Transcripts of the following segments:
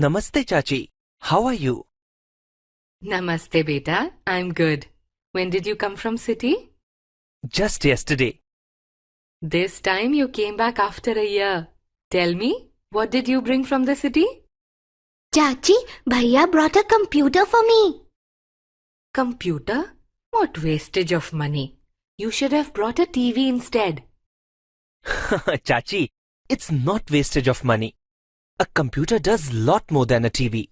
Namaste, Chachi. How are you? Namaste, beta. I'm good. When did you come from city? Just yesterday. This time you came back after a year. Tell me, what did you bring from the city? Chachi, Bhaiya brought a computer for me. Computer? What wastage of money. You should have brought a TV instead. Chachi, it's not wastage of money. A computer does lot more than a TV.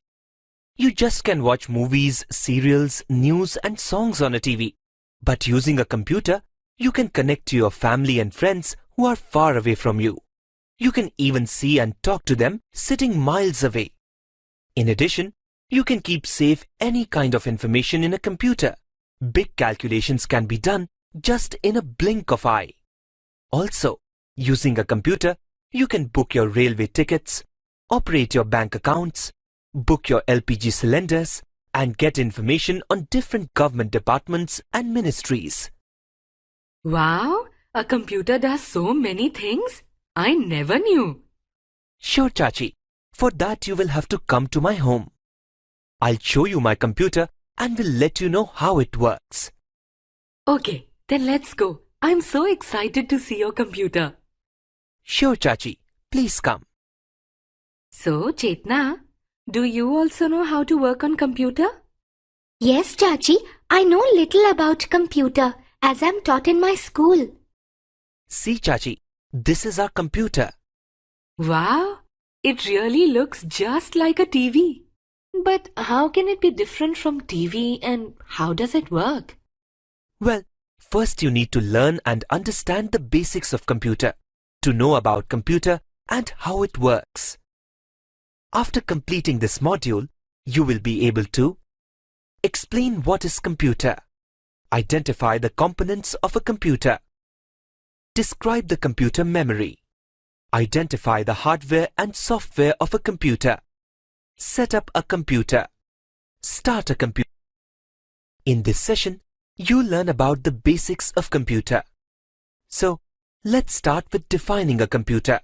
You just can watch movies, serials, news and songs on a TV. But using a computer, you can connect to your family and friends who are far away from you. You can even see and talk to them sitting miles away. In addition, you can keep safe any kind of information in a computer. Big calculations can be done just in a blink of eye. Also, using a computer, you can book your railway tickets, operate your bank accounts, book your LPG cylinders, and get information on different government departments and ministries. Wow, a computer does so many things. I never knew. Sure, Chachi. For that you will have to come to my home. I'll show you my computer and will let you know how it works. Okay, then let's go. I'm so excited to see your computer. Sure, Chachi. Please come. So, Chetna, do you also know how to work on computer? Yes, Chachi, I know little about computer as I'm taught in my school. See, Chachi, this is our computer. Wow, it really looks just like a TV. But how can it be different from TV and how does it work? Well, first you need to learn and understand the basics of computer, to know about computer and how it works. After completing this module, you will be able to explain what is computer, identify the components of a computer, describe the computer memory, identify the hardware and software of a computer, set up a computer, start a computer. In this session, you learn about the basics of computer. So, let's start with defining a computer.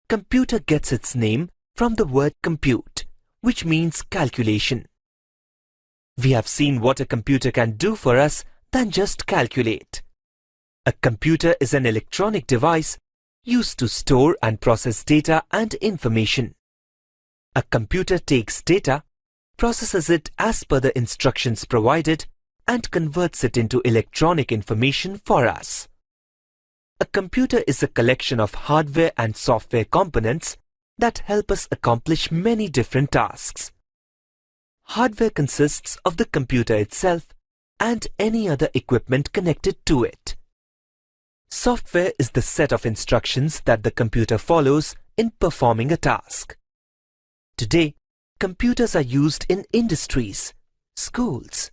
Computer gets its name from the word compute, which means calculation. We have seen what a computer can do for us than just calculate. A computer is an electronic device used to store and process data and information. A computer takes data, processes it as per the instructions provided, and converts it into electronic information for us. A computer is a collection of hardware and software components that help us accomplish many different tasks. Hardware consists of the computer itself and any other equipment connected to it. Software is the set of instructions that the computer follows in performing a task. Today, computers are used in industries, schools,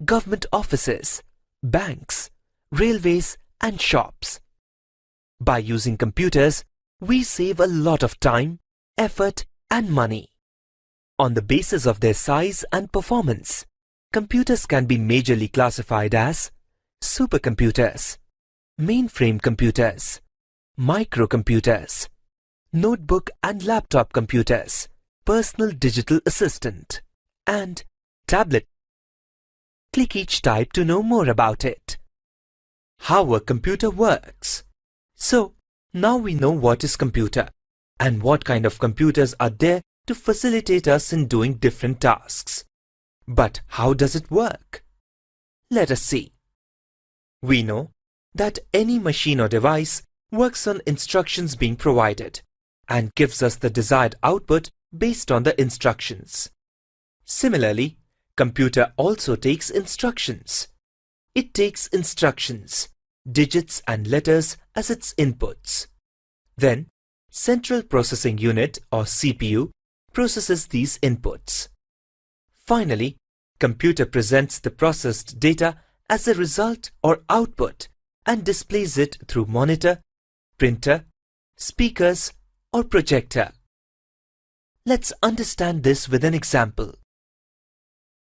government offices, banks, railways, and shops. By using computers, we save a lot of time, effort, and money. On the basis of their size and performance, computers can be majorly classified as supercomputers, mainframe computers, microcomputers, notebook and laptop computers, personal digital assistant, and tablet. Click each type to know more about it. How a computer works. So, now we know what is computer and what kind of computers are there to facilitate us in doing different tasks. But how does it work? Let us see. We know that any machine or device works on instructions being provided and gives us the desired output based on the instructions. Similarly, computer also takes instructions. It takes instructions, digits and letters as its inputs. Then, Central Processing Unit or CPU processes these inputs. Finally, computer presents the processed data as a result or output and displays it through monitor, printer, speakers, or projector. Let's understand this with an example.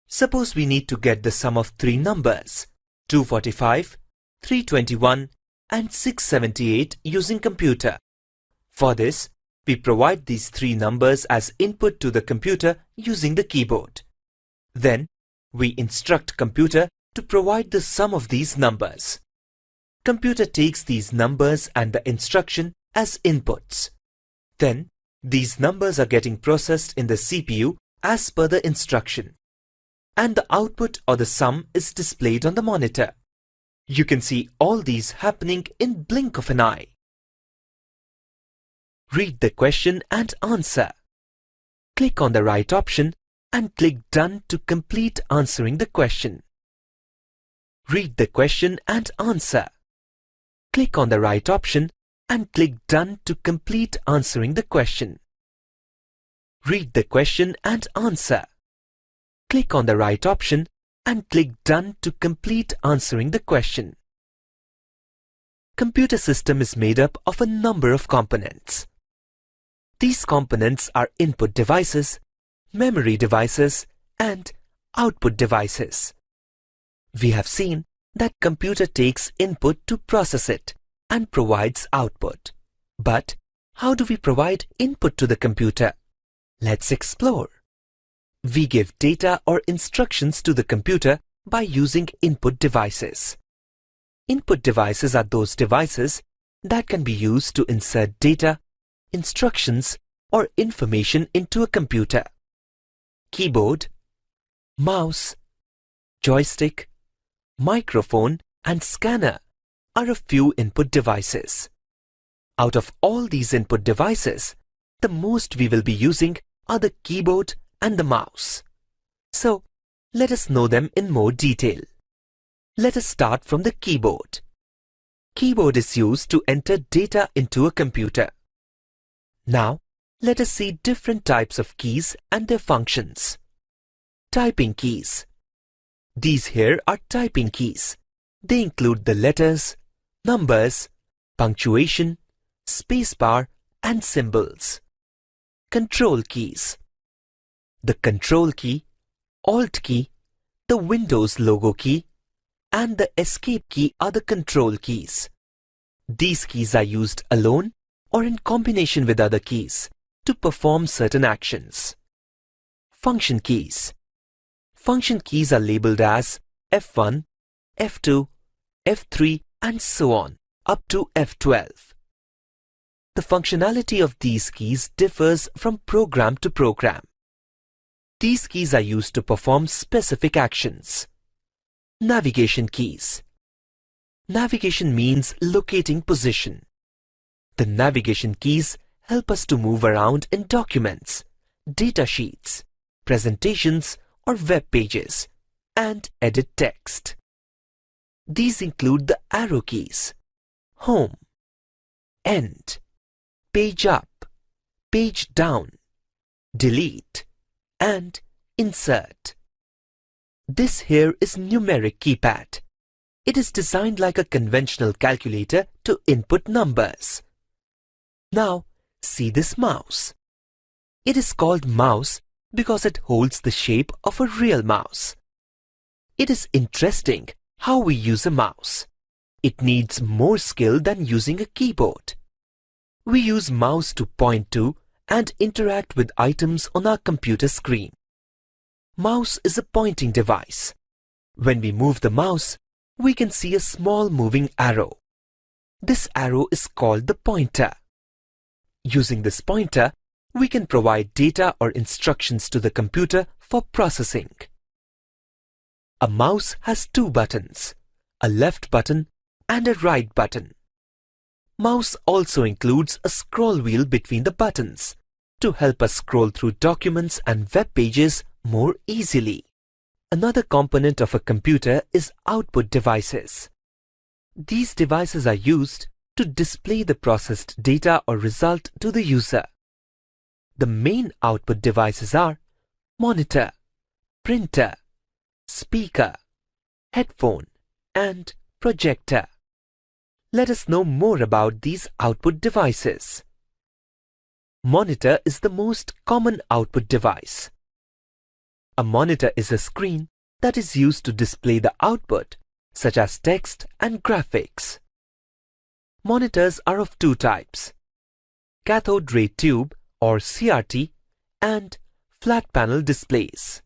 Suppose we need to get the sum of three numbers, 245, 321, and 678 using computer. For this, We provide these three numbers as input to the computer using the keyboard. Then, we instruct computer to provide the sum of these numbers. Computer takes these numbers and the instruction as inputs. Then, these numbers are getting processed in the CPU as per the instruction. And the output or the sum is displayed on the monitor. You can see all these happening in blink of an eye. Read the question and answer. Click on the right option and click Done to complete answering the question. Read the question and answer. Click on the right option and click Done to complete answering the question. Read the question and answer. Click on the right option and click Done to complete answering the question. Computer system is made up of a number of components. These components are input devices, memory devices, and output devices. We have seen that computer takes input to process it and provides output. But how do we provide input to the computer? Let's explore. We give data or instructions to the computer by using input devices. Input devices are those devices that can be used to insert data, instructions, or information into a computer. Keyboard, mouse, joystick, microphone, and scanner are a few input devices. Out of all these input devices, the most we will be using are the keyboard and the mouse. So, let us know them in more detail. Let us start from the keyboard. Keyboard is used to enter data into a computer. Now, let us see different types of keys and their functions. Typing keys. These here are typing keys. They include the letters, numbers, punctuation, spacebar, and symbols. Control keys. The Control key, Alt key, the Windows logo key, and the Escape key are the control keys. These keys are used alone or in combination with other keys to perform certain actions. Function keys. Function keys are labeled as F1, F2, F3, and so on, up to F12. The functionality of these keys differs from program to program. These keys are used to perform specific actions. Navigation keys. Navigation means locating position. The navigation keys help us to move around in documents, data sheets, presentations, or web pages, and edit text. These include the arrow keys, home, end, page up, page down, delete, and insert. This here is numeric keypad. It is designed like a conventional calculator to input numbers. Now, see this mouse. It is called mouse because it holds the shape of a real mouse. It is interesting how we use a mouse. It needs more skill than using a keyboard. We use mouse to point to and interact with items on our computer screen. Mouse is a pointing device. When we move the mouse, we can see a small moving arrow. This arrow is called the pointer. Using this pointer, we can provide data or instructions to the computer for processing. A mouse has two buttons, a left button and a right button. Mouse also includes a scroll wheel between the buttons to help us scroll through documents and web pages more easily. Another component of a computer is output devices. These devices are used to display the processed data or result to the user. The main output devices are monitor, printer, speaker, headphone, and projector. Let us know more about these output devices. Monitor is the most common output device. A monitor is a screen that is used to display the output, such as text and graphics. Monitors are of two types. cathode ray tube or CRT, and flat panel displays.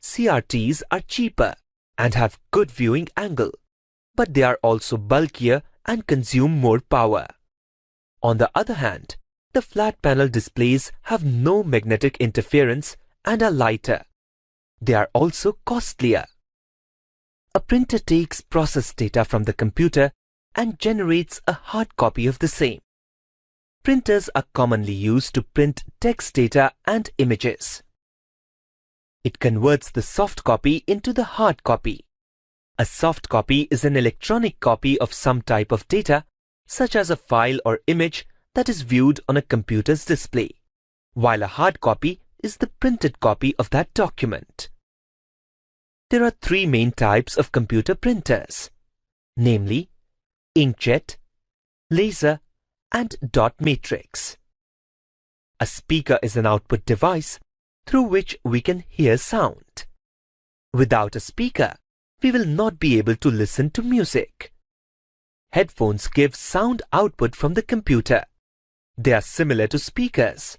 CRTs are cheaper and have good viewing angle, but they are also bulkier and consume more power. On the other hand, the flat panel displays have no magnetic interference and are lighter. They are also costlier. A printer takes processed data from the computer and generates a hard copy of the same. Printers are commonly used to print text data and images. It converts the soft copy into the hard copy. A soft copy is an electronic copy of some type of data, such as a file or image that is viewed on a computer's display, while a hard copy is the printed copy of that document. There are three main types of computer printers, namely inkjet, laser, and dot matrix. A speaker is an output device through which we can hear sound. Without a speaker, we will not be able to listen to music. Headphones give sound output from the computer. They are similar to speakers,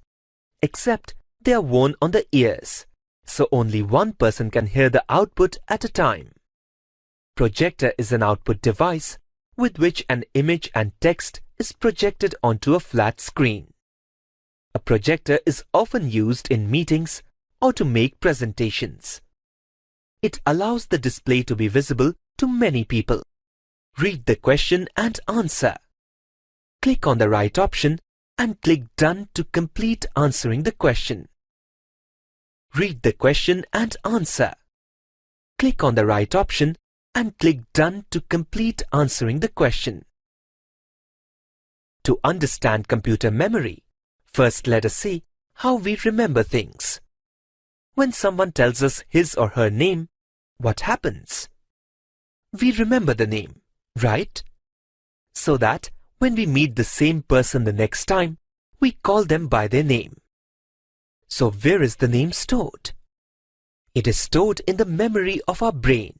except they are worn on the ears, so only one person can hear the output at a time. Projector is an output device with which an image and text is projected onto a flat screen. A projector is often used in meetings or to make presentations. It allows the display to be visible to many people. Read the question and answer. Click on the right option and click Done to complete answering the question. Read the question and answer. Click on the right option and click Done to complete answering the question. To understand computer memory, first let us see how we remember things. When someone tells us his or her name, what happens? We remember the name, right? So that when we meet the same person the next time, we call them by their name. So where is the name stored? It is stored in the memory of our brain.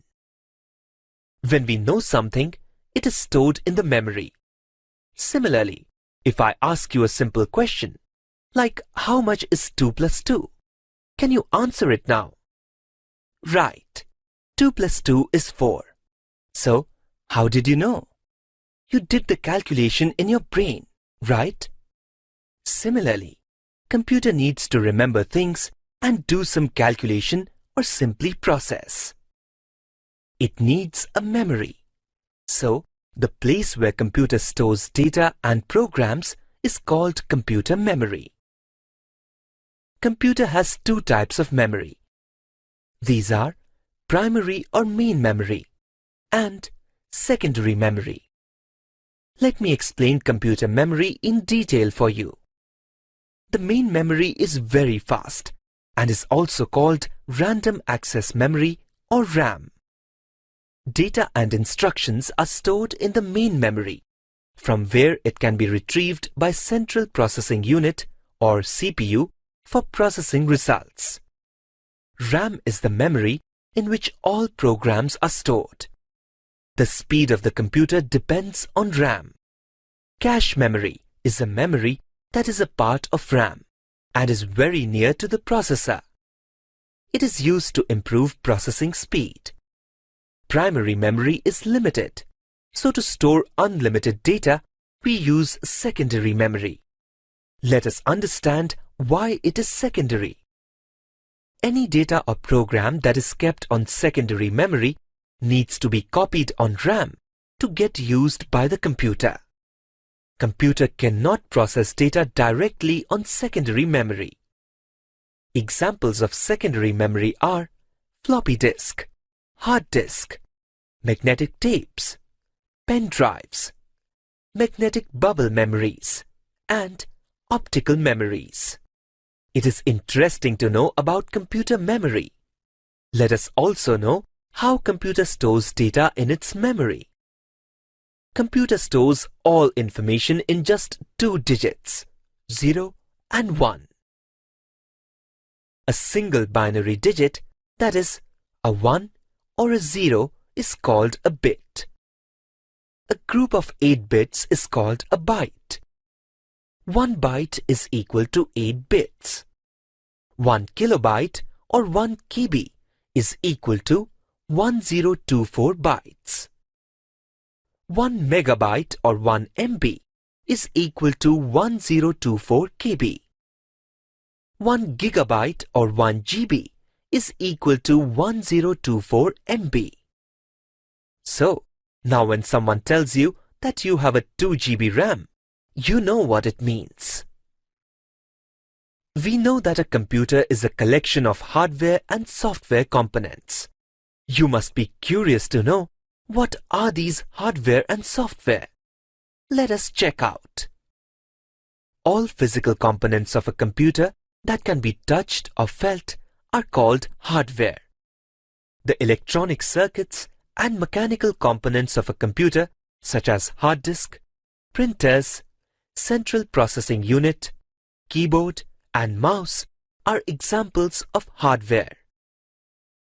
When we know something, it is stored in the memory. Similarly, if I ask you a simple question, like how much is 2 plus 2? Can you answer it now? Right, 2 plus 2 is 4. So, how did you know? You did the calculation in your brain, right? Similarly, computer needs to remember things and do some calculation or simply process. It needs a memory. So, the place where computer stores data and programs is called computer memory. Computer has two types of memory. These are primary or main memory and secondary memory. Let me explain computer memory in detail for you. The main memory is very fast and is also called random access memory or RAM. Data and instructions are stored in the main memory, from where it can be retrieved by Central Processing Unit or CPU for processing results. RAM is the memory in which all programs are stored. The speed of the computer depends on RAM. Cache memory is a memory that is a part of RAM and is very near to the processor. It is used to improve processing speed. Primary memory is limited, so to store unlimited data, we use secondary memory. Let us understand why it is secondary. Any data or program that is kept on secondary memory needs to be copied on RAM to get used by the computer. Computer cannot process data directly on secondary memory. Examples of secondary memory are floppy disk, hard disk, magnetic tapes, pen drives, magnetic bubble memories, and optical memories. It is interesting to know about computer memory. Let us also know how computer stores data in its memory. Computer stores all information in just 2 digits, 0 and 1. A single binary digit, that is, a 1 or a 0, is called a bit. A group of 8 bits is called a byte. 1 byte is equal to 8 bits. 1 kilobyte or 1 KB is equal to 1024 bytes. 1 megabyte or 1 MB is equal to 1024 KB. 1 gigabyte or 1 GB is equal to 1024 MB. So, now when someone tells you that you have a 2 GB RAM, you know what it means. We know that a computer is a collection of hardware and software components. You must be curious to know what are these hardware and software. Let us check out. All physical components of a computer that can be touched or felt are called hardware. The electronic circuits and mechanical components of a computer, such as hard disk, printers, central processing unit, keyboard, and mouse, are examples of hardware.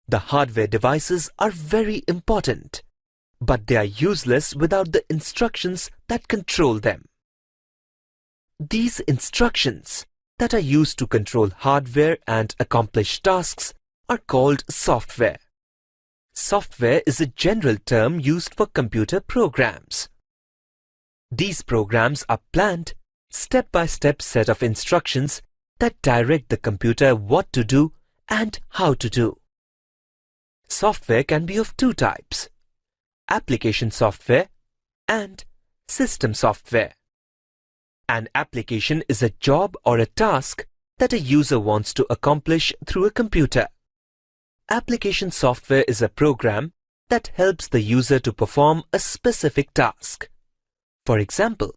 The hardware devices are very important, but they are useless without the instructions that control them. These instructions that are used to control hardware and accomplish tasks are called software. Software is a general term used for computer programs. These programs are planned, step-by-step set of instructions that direct the computer what to do and how to do. Software can be of two types: application software and system software. An application is a job or a task that a user wants to accomplish through a computer. Application software is a program that helps the user to perform a specific task. For example,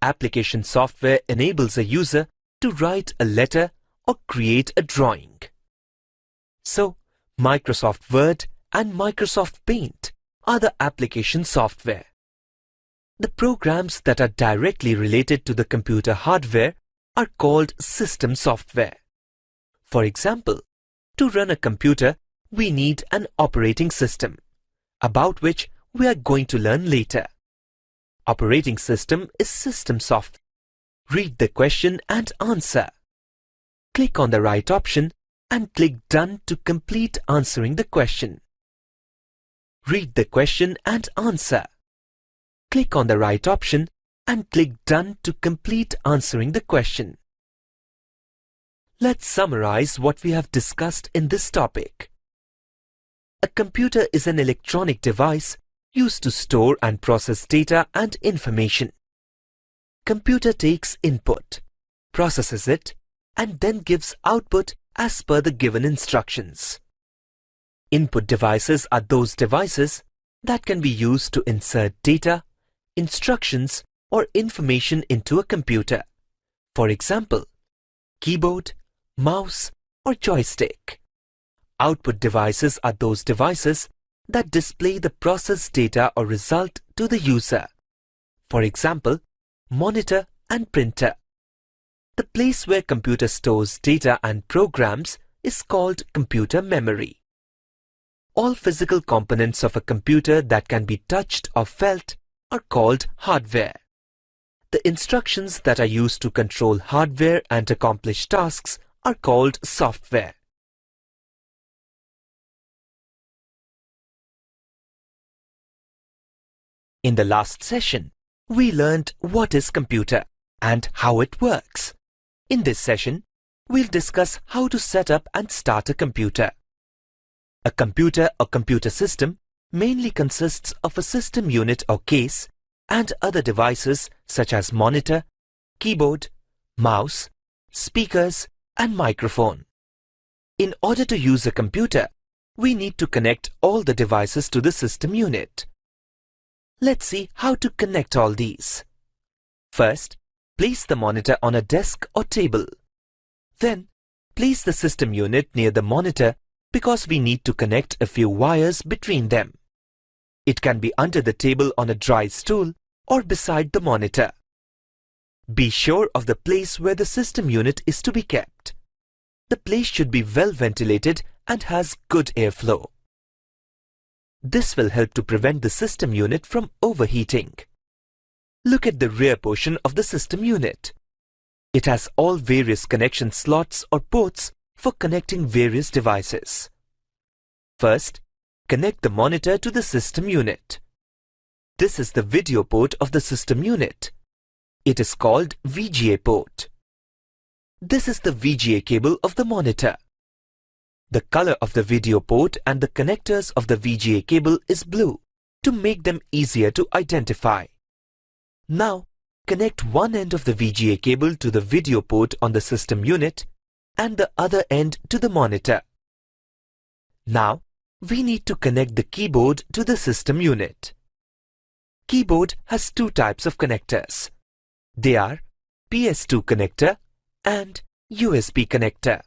application software enables a user to write a letter or create a drawing. So, Microsoft Word and Microsoft Paint are the application software. The programs that are directly related to the computer hardware are called system software. For example, to run a computer, we need an operating system, about which we are going to learn later. Operating system is system software. Read the question and answer. Click on the right option and click Done to complete answering the question. Read the question and answer. Click on the right option and click Done to complete answering the question. Let's summarize what we have discussed in this topic. A computer is an electronic device used to store and process data and information. Computer takes input, processes it, and then gives output as per the given instructions. Input devices are those devices that can be used to insert data, instructions, or information into a computer. For example, keyboard, mouse, or joystick. Output devices are those devices that display the processed data or result to the user. For example, monitor and printer. The place where computer stores data and programs is called computer memory. All physical components of a computer that can be touched or felt are called hardware. The instructions that are used to control hardware and accomplish tasks are called software. In the last session, we learned what is computer and how it works. In this session, we'll discuss how to set up and start a computer. A computer or computer system mainly consists of a system unit or case and other devices such as monitor, keyboard, mouse, speakers, and microphone. In order to use a computer, we need to connect all the devices to the system unit. Let's see how to connect all these. First, place the monitor on a desk or table. Then, place the system unit near the monitor because we need to connect a few wires between them. It can be under the table on a dry stool or beside the monitor. Be sure of the place where the system unit is to be kept. The place should be well ventilated and has good airflow. This will help to prevent the system unit from overheating. Look at the rear portion of the system unit. It has all various connection slots or ports for connecting various devices. First, connect the monitor to the system unit. This is the video port of the system unit. It is called VGA port. This is the VGA cable of the monitor. The color of the video port and the connectors of the VGA cable is blue to make them easier to identify. Now, connect one end of the VGA cable to the video port on the system unit and the other end to the monitor. Now, we need to connect the keyboard to the system unit. Keyboard has two types of connectors. They are PS2 connector and USB connector.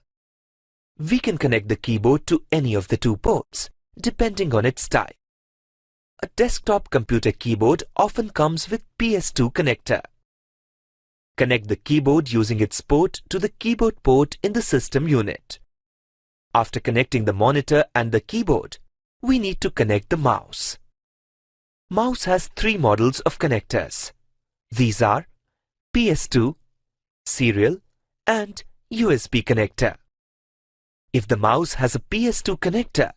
We can connect the keyboard to any of the two ports, depending on its type. A desktop computer keyboard often comes with PS2 connector. Connect the keyboard using its port to the keyboard port in the system unit. After connecting the monitor and the keyboard, we need to connect the mouse. Mouse has three models of connectors. These are PS2, serial, and USB connector. If the mouse has a PS2 connector,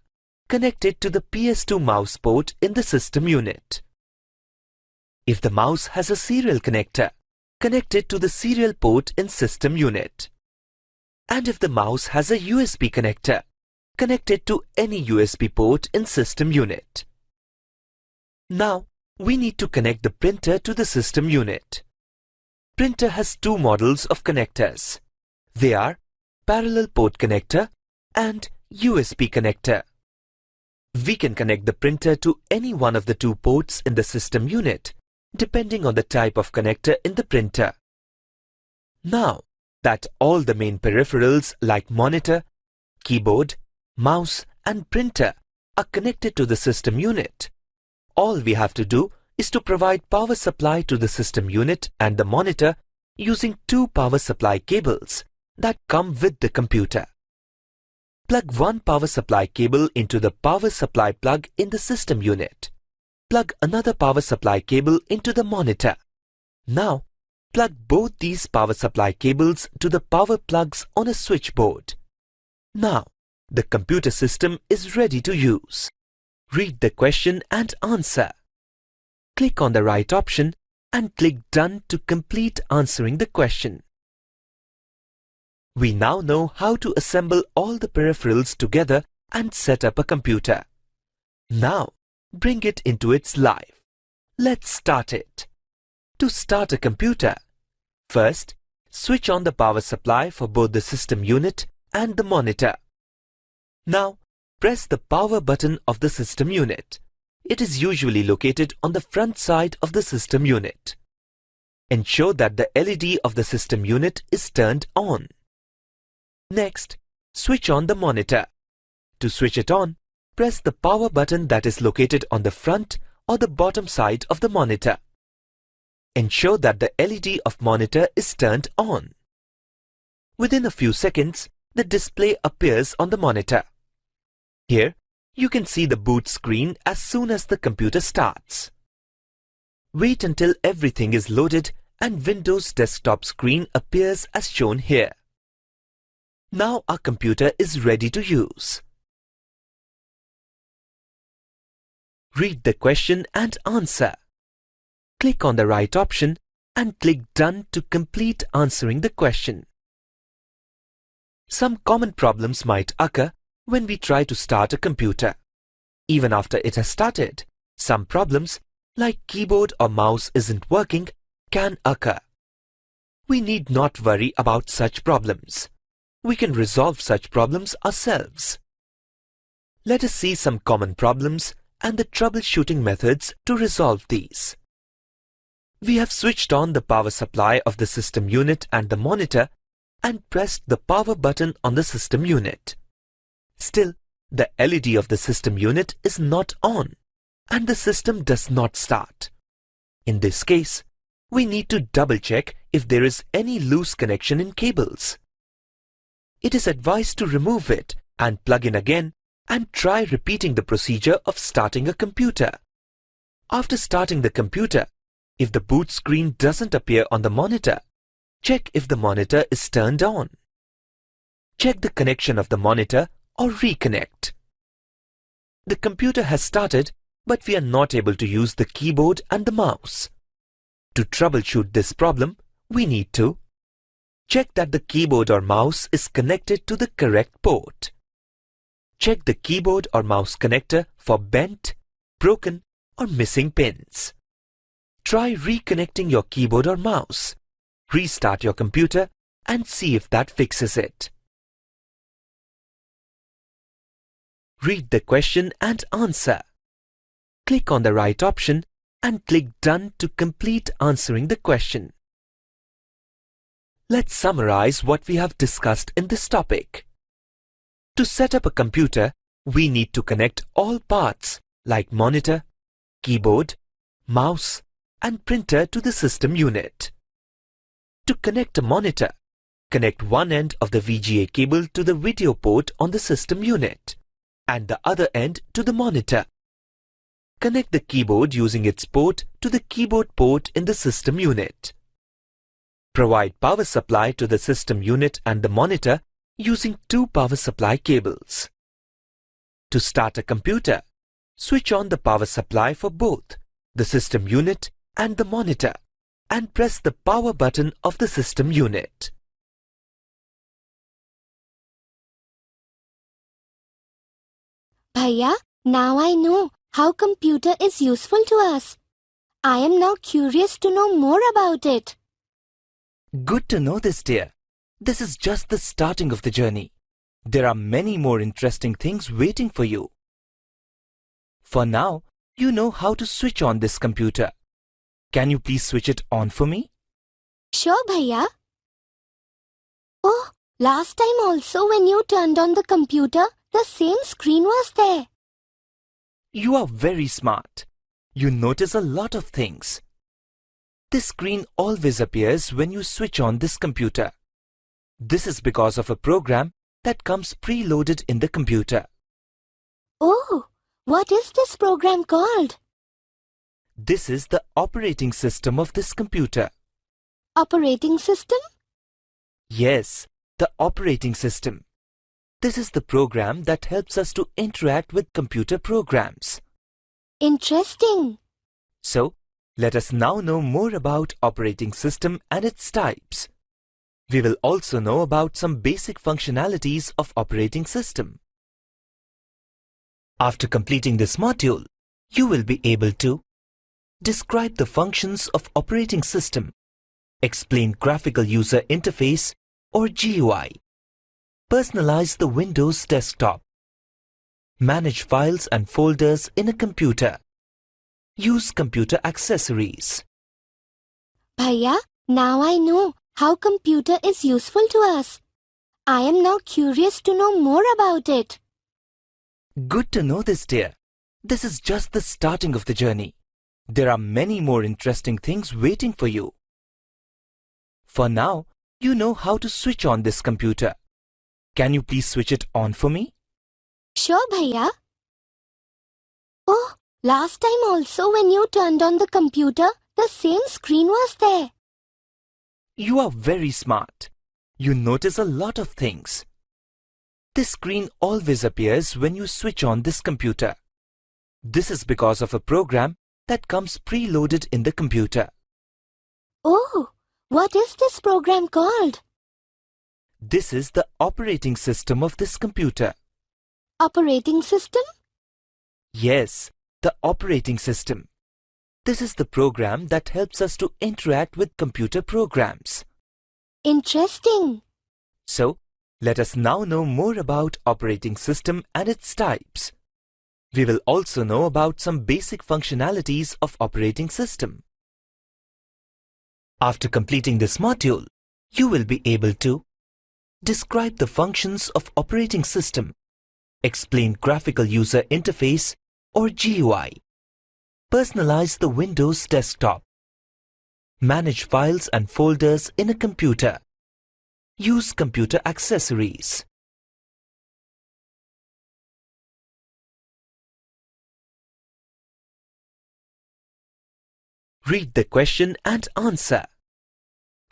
connect it to the PS2 mouse port in the system unit. If the mouse has a serial connector, connect it to the serial port in system unit. And if the mouse has a USB connector, connect it to any USB port in system unit. Now, we need to connect the printer to the system unit. Printer has two models of connectors. They are parallel port connector and USB connector. We can connect the printer to any one of the two ports in the system unit, depending on the type of connector in the printer. Now that all the main peripherals like monitor, keyboard, mouse and printer are connected to the system unit, all we have to do is to provide power supply to the system unit and the monitor using two power supply cables that come with the computer. Plug one power supply cable into the power supply plug in the system unit. Plug another power supply cable into the monitor. Now, plug both these power supply cables to the power plugs on a switchboard. Now, the computer system is ready to use. Read the question and answer. Click on the right option and click Done to complete answering the question. We now know how to assemble all the peripherals together and set up a computer. Now, bring it into its life. Let's start it. To start a computer, first, switch on the power supply for both the system unit and the monitor. Now, press the power button of the system unit. It is usually located on the front side of the system unit. Ensure that the LED of the system unit is turned on. Next, switch on the monitor. To switch it on, press the power button that is located on the front or the bottom side of the monitor. Ensure that the LED of monitor is turned on. Within a few seconds, the display appears on the monitor. Here, you can see the boot screen as soon as the computer starts. Wait until everything is loaded and Windows desktop screen appears as shown here. Now our computer is ready to use. Read the question and answer. Click on the right option and click Done to complete answering the question. Some common problems might occur when we try to start a computer. Even after it has started, some problems like keyboard or mouse isn't working can occur. We need not worry about such problems. We can resolve such problems ourselves. Let us see some common problems and the troubleshooting methods to resolve these. We have switched on the power supply of the system unit and the monitor and pressed the power button on the system unit. Still, the LED of the system unit is not on and the system does not start. In this case, we need to double check if there is any loose connection in cables. It is advised to remove it and plug in again and try repeating the procedure of starting a computer. After starting the computer, if the boot screen doesn't appear on the monitor, Check if the monitor is turned on. Check the connection of the monitor or reconnect. The computer has started, but we are not able to use the keyboard and the mouse. To troubleshoot this problem, we need to check that the keyboard or mouse is connected to the correct port. Check the keyboard or mouse connector for bent, broken, or missing pins. Try reconnecting your keyboard or mouse. Restart your computer and see if that fixes it. Read the question and answer. Click on the right option and click Done to complete answering the question. Let's summarize what we have discussed in this topic. To set up a computer, we need to connect all parts like monitor, keyboard, mouse, and printer to the system unit. To connect a monitor, connect one end of the VGA cable to the video port on the system unit and the other end to the monitor. Connect the keyboard using its port to the keyboard port in the system unit. Provide power supply to the system unit and the monitor using two power supply cables. To start a computer, switch on the power supply for both the system unit and the monitor and press the power button of the system unit. Bhaiya, now I know how computer is useful to us. I am now curious to know more about it. Good to know this, dear. This is just the starting of the journey. There are many more interesting things waiting for you. For now, you know how to switch on this computer. Can you please switch it on for me? Sure, Bhaiya. Oh, last time also when you turned on the computer, the same screen was there. You are very smart. You notice a lot of things. This screen always appears when you switch on this computer. This is because of a program that comes preloaded in the computer. Oh, what is this program called? This is the operating system of this computer. Operating system? Yes, the operating system. This is the program that helps us to interact with computer programs. Interesting. So, let us now know more about operating system and its types. We will also know about some basic functionalities of operating system. After completing this module, you will be able to describe the functions of operating system, explain graphical user interface or GUI, personalize the Windows desktop, manage files and folders in a computer, use computer accessories. Bhaiya, now I know how computer is useful to us. I am now curious to know more about it. Good to know this, dear. This is just the starting of the journey. There are many more interesting things waiting for you. For now, you know how to switch on this computer. Can you please switch it on for me? Sure, Bhaiya. Oh, last time also when you turned on the computer, the same screen was there. You are very smart. You notice a lot of things. This screen always appears when you switch on this computer. This is because of a program that comes preloaded in the computer. Oh, what is this program called? This is the operating system of this computer. Operating system? Yes, the operating system. This is the program that helps us to interact with computer programs. Interesting. So, let us now know more about operating system and its types. We will also know about some basic functionalities of operating system. After completing this module, you will be able to describe the functions of operating system, explain graphical user interface or GUI, personalize the Windows desktop, manage files and folders in a computer, use computer accessories. Read the question and answer.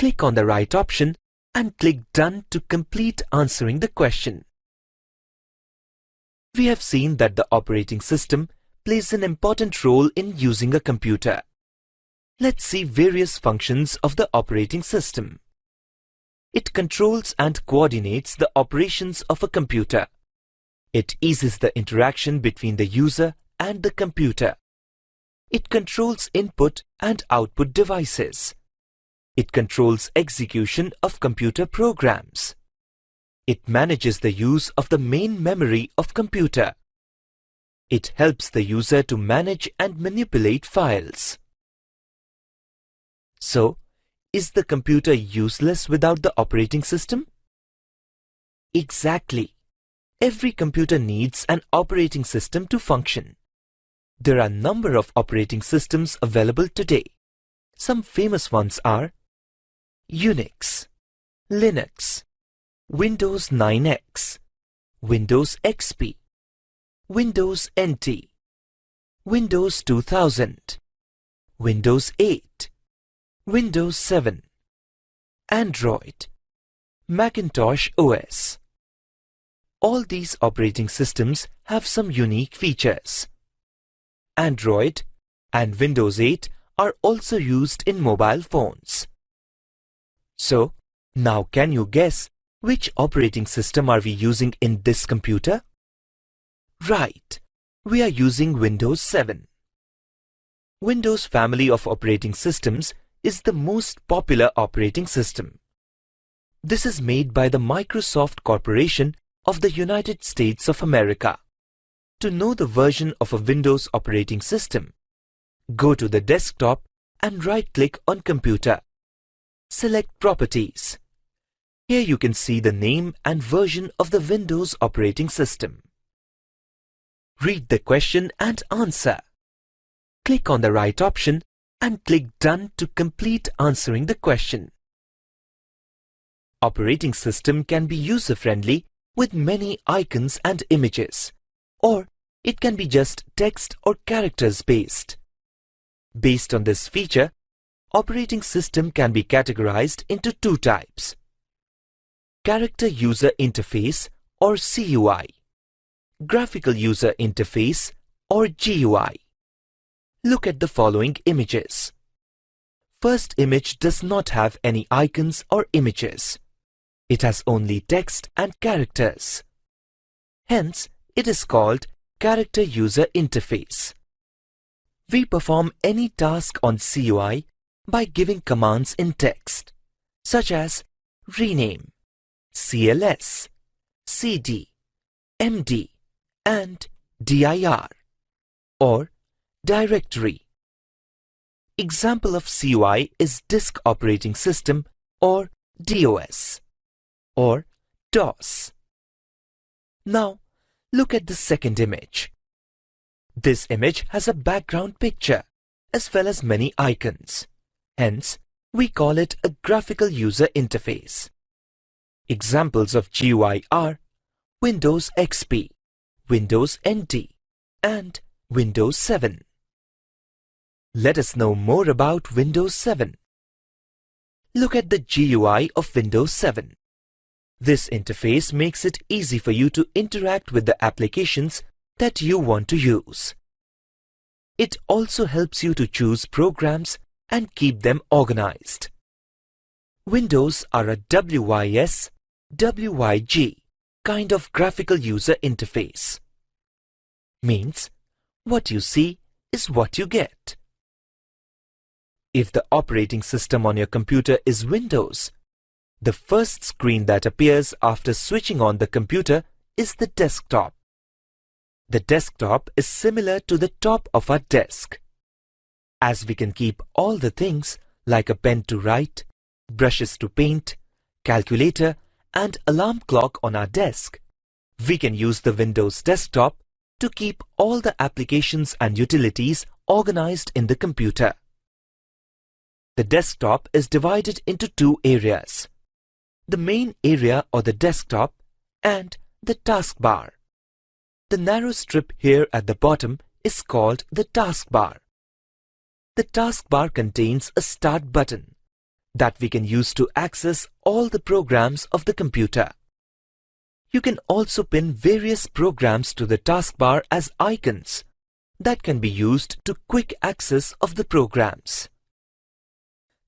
click on the right option and click Done to complete answering the question. We have seen that the operating system plays an important role in using a computer. Let's see various functions of the operating system. It controls and coordinates the operations of a computer. It eases the interaction between the user and the computer. It controls input and output devices. It controls execution of computer programs. It manages the use of the main memory of computer. It helps the user to manage and manipulate files. So, is the computer useless without the operating system? Exactly. Every computer needs an operating system to function. There are a number of operating systems available today. Some famous ones are Unix, Linux, Windows 9X, Windows XP, Windows NT, Windows 2000, Windows 8, Windows 7, Android, Macintosh OS. All these operating systems have some unique features. Android and Windows 8 are also used in mobile phones. So, now can you guess which operating system are we using in this computer? Right, we are using Windows 7. Windows family of operating systems is the most popular operating system. This is made by the Microsoft Corporation of the United States of America. To know the version of a Windows operating system, go to the desktop and right-click on Computer. Select Properties. Here you can see the name and version of the Windows operating system. Read the question and answer. Click on the right option and click Done to complete answering the question. Operating system can be user-friendly with many icons and images, or it can be just text or characters based. Based on this feature, operating system can be categorized into two types: Character User Interface or CUI, Graphical User Interface or GUI. Look at the following images. First image does not have any icons or images. It has only text and characters. Hence, it is called Character User Interface. We perform any task on CUI by giving commands in text, such as rename, CLS, CD, MD, and dir, or directory. Example of CUI is Disk Operating System or DOS, or DOS. Now, look at the second image. This image has a background picture as well as many icons. Hence, we call it a graphical user interface. Examples of GUI are Windows XP, Windows NT, and Windows 7. Let us know more about Windows 7. Look at the GUI of Windows 7. This interface makes it easy for you to interact with the applications that you want to use. It also helps you to choose programs and keep them organized. Windows are a WYS, WYG kind of graphical user interface. Means, what you see is what you get. If the operating system on your computer is Windows, the first screen that appears after switching on the computer is the desktop. The desktop is similar to the top of our desk. As we can keep all the things like a pen to write, brushes to paint, calculator, and alarm clock on our desk, we can use the Windows desktop to keep all the applications and utilities organized in the computer. The desktop is divided into two areas: the main area or the desktop and the taskbar. The narrow strip here at the bottom is called the taskbar. The taskbar contains a Start button, that we can use to access all the programs of the computer. You can also pin various programs to the taskbar as icons that can be used to quick access of the programs.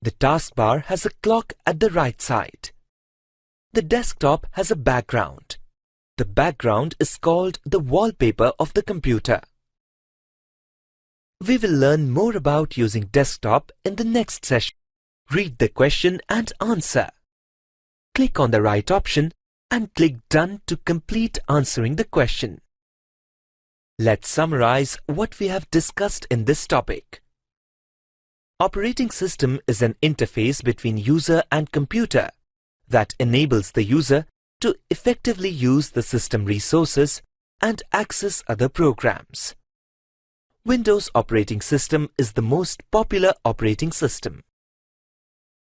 The taskbar has a clock at the right side. The desktop has a background. The background is called the wallpaper of the computer. We will learn more about using desktop in the next session. Read the question and answer. Click on the right option and click Done to complete answering the question. Let's summarize what we have discussed in this topic. Operating system is an interface between user and computer that enables the user to effectively use the system resources and access other programs. Windows operating system is the most popular operating system.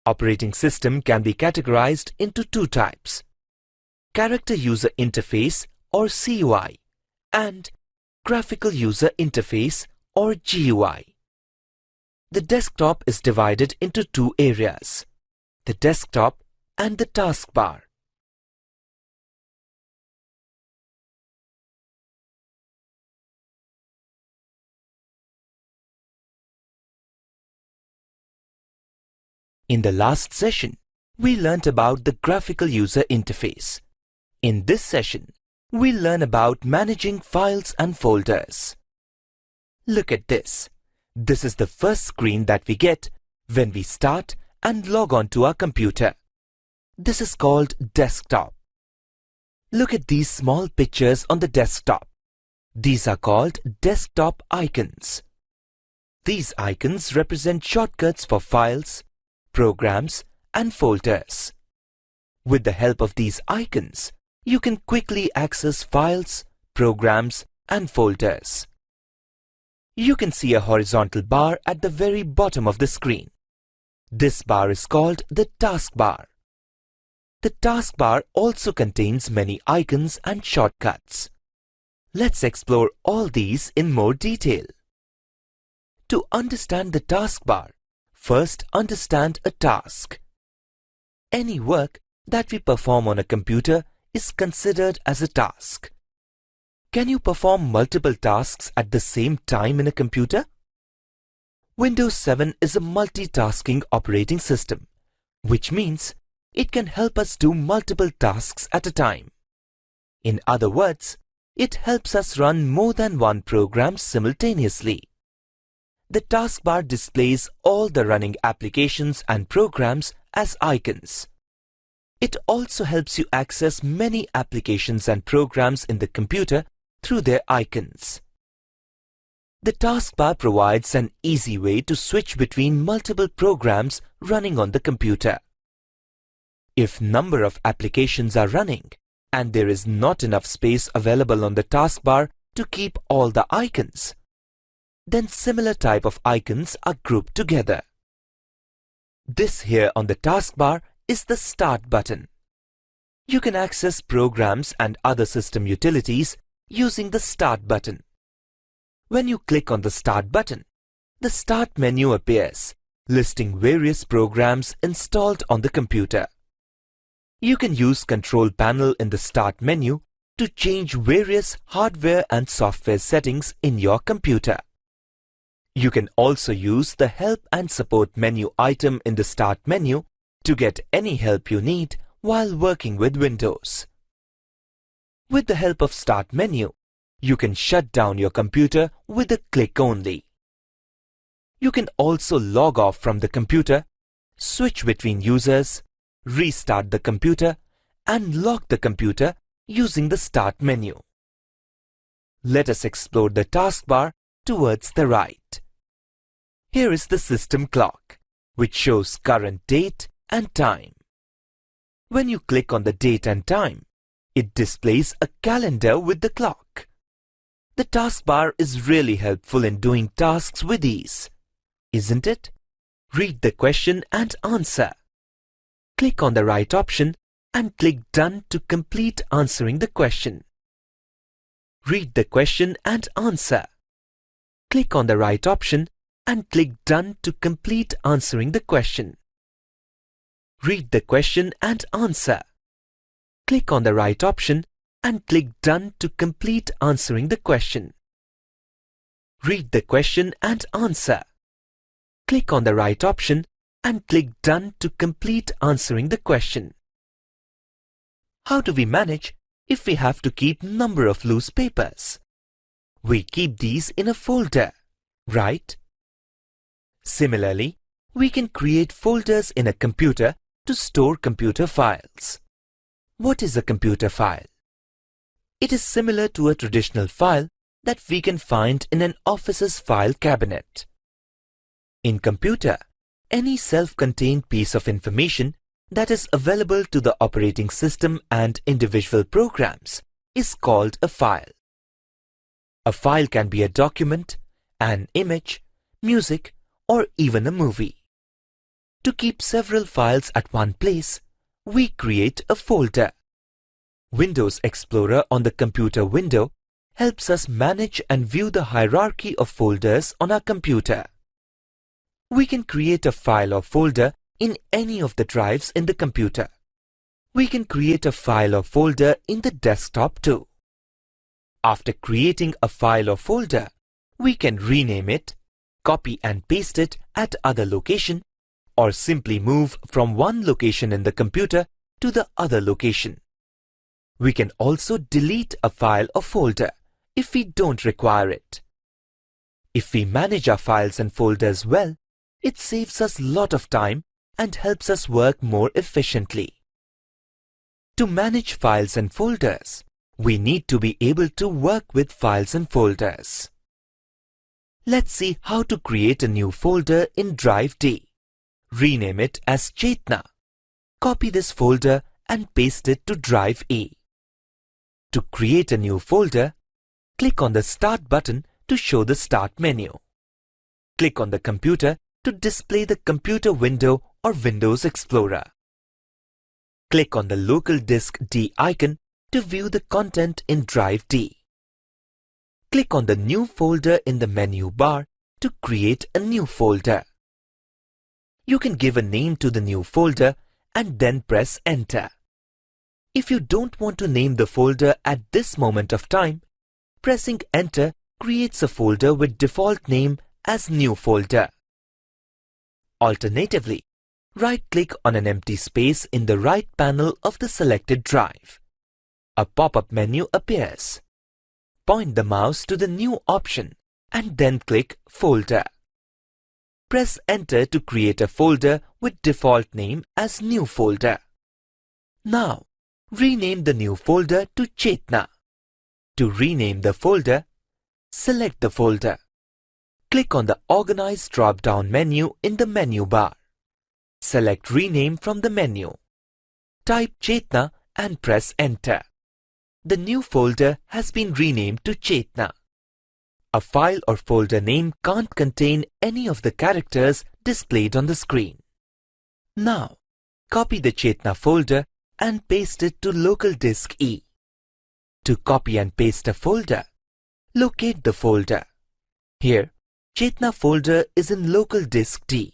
Operating system can be categorized into two types: Character User Interface or CUI and Graphical User Interface or GUI. The desktop is divided into two areas: the desktop and the taskbar. In the last session, we learnt about the graphical user interface. In this session, we'll learn about managing files and folders. Look at this. This is the first screen that we get when we start and log on to our computer. This is called desktop. Look at these small pictures on the desktop. These are called desktop icons. These icons represent shortcuts for files, programs, and folders. With the help of these icons, you can quickly access files, programs, and folders. You can see a horizontal bar at the very bottom of the screen. This bar is called the taskbar. The taskbar also contains many icons and shortcuts. Let's explore all these in more detail. To understand the taskbar, first understand a task. Any work that we perform on a computer is considered as a task. Can you perform multiple tasks at the same time in a computer? Windows 7 is a multitasking operating system, which means it can help us do multiple tasks at a time. In other words, it helps us run more than one program simultaneously. The taskbar displays all the running applications and programs as icons. It also helps you access many applications and programs in the computer through their icons. The taskbar provides an easy way to switch between multiple programs running on the computer. If number of applications are running and there is not enough space available on the taskbar to keep all the icons, then similar type of icons are grouped together. This here on the taskbar is the Start button. You can access programs and other system utilities using the Start button. When you click on the Start button, the Start menu appears, listing various programs installed on the computer. You can use Control Panel in the Start menu to change various hardware and software settings in your computer. You can also use the Help and Support menu item in the Start menu to get any help you need while working with Windows. With the help of Start menu, you can shut down your computer with a click only. You can also log off from the computer, switch between users, restart the computer, and lock the computer using the Start menu. Let us explore the taskbar towards the right. Here is the system clock, which shows current date and time. When you click on the date and time, it displays a calendar with the clock. The taskbar is really helpful in doing tasks with ease, isn't it? Read the question and answer. Click on the right option and click Done to complete answering the question. Read the question and answer. Click on the right option and click Done to complete answering the question. Read the question and answer. Click on the right option and click Done to complete answering the question. Read the question and answer. Click on the right option and click Done to complete answering the question. How do we manage if we have to keep number of loose papers? We keep these in a folder, right? Similarly, we can create folders in a computer to store computer files. What is a computer file? It is similar to a traditional file that we can find in an office's file cabinet. In computer, any self-contained piece of information that is available to the operating system and individual programs is called a file. A file can be a document, an image, music, or even a movie. To keep several files at one place, we create a folder. Windows Explorer on the computer window helps us manage and view the hierarchy of folders on our computer. We can create a file or folder in any of the drives in the computer. We can create a file or folder in the desktop too. After creating a file or folder, we can rename it, copy and paste it at other location, or simply move from one location in the computer to the other location. We can also delete a file or folder if we don't require it. If we manage our files and folders well, it saves us a lot of time and helps us work more efficiently. To manage files and folders, we need to be able to work with files and folders. Let's see how to create a new folder in Drive D. Rename it as Chetna. Copy this folder and paste it to Drive E. To create a new folder, click on the Start button to show the Start menu. Click on the computer to display the computer window or Windows Explorer. Click on the Local Disk D icon to view the content in Drive D. Click on the New folder in the menu bar to create a new folder. You can give a name to the new folder and then press Enter. If you don't want to name the folder at this moment of time, pressing Enter creates a folder with default name as New folder. Alternatively, right-click on an empty space in the right panel of the selected drive. A pop-up menu appears. Point the mouse to the new option and then click Folder. Press Enter to create a folder with default name as New folder. Now, rename the new folder to Chetna. To rename the folder, select the folder. Click on the Organize drop-down menu in the menu bar. Select Rename from the menu. Type Chetna and press Enter. The new folder has been renamed to Chetna. A file or folder name can't contain any of the characters displayed on the screen. Now, copy the Chetna folder and paste it to Local Disk E. To copy and paste a folder, locate the folder. Here, Chetna folder is in Local Disk D.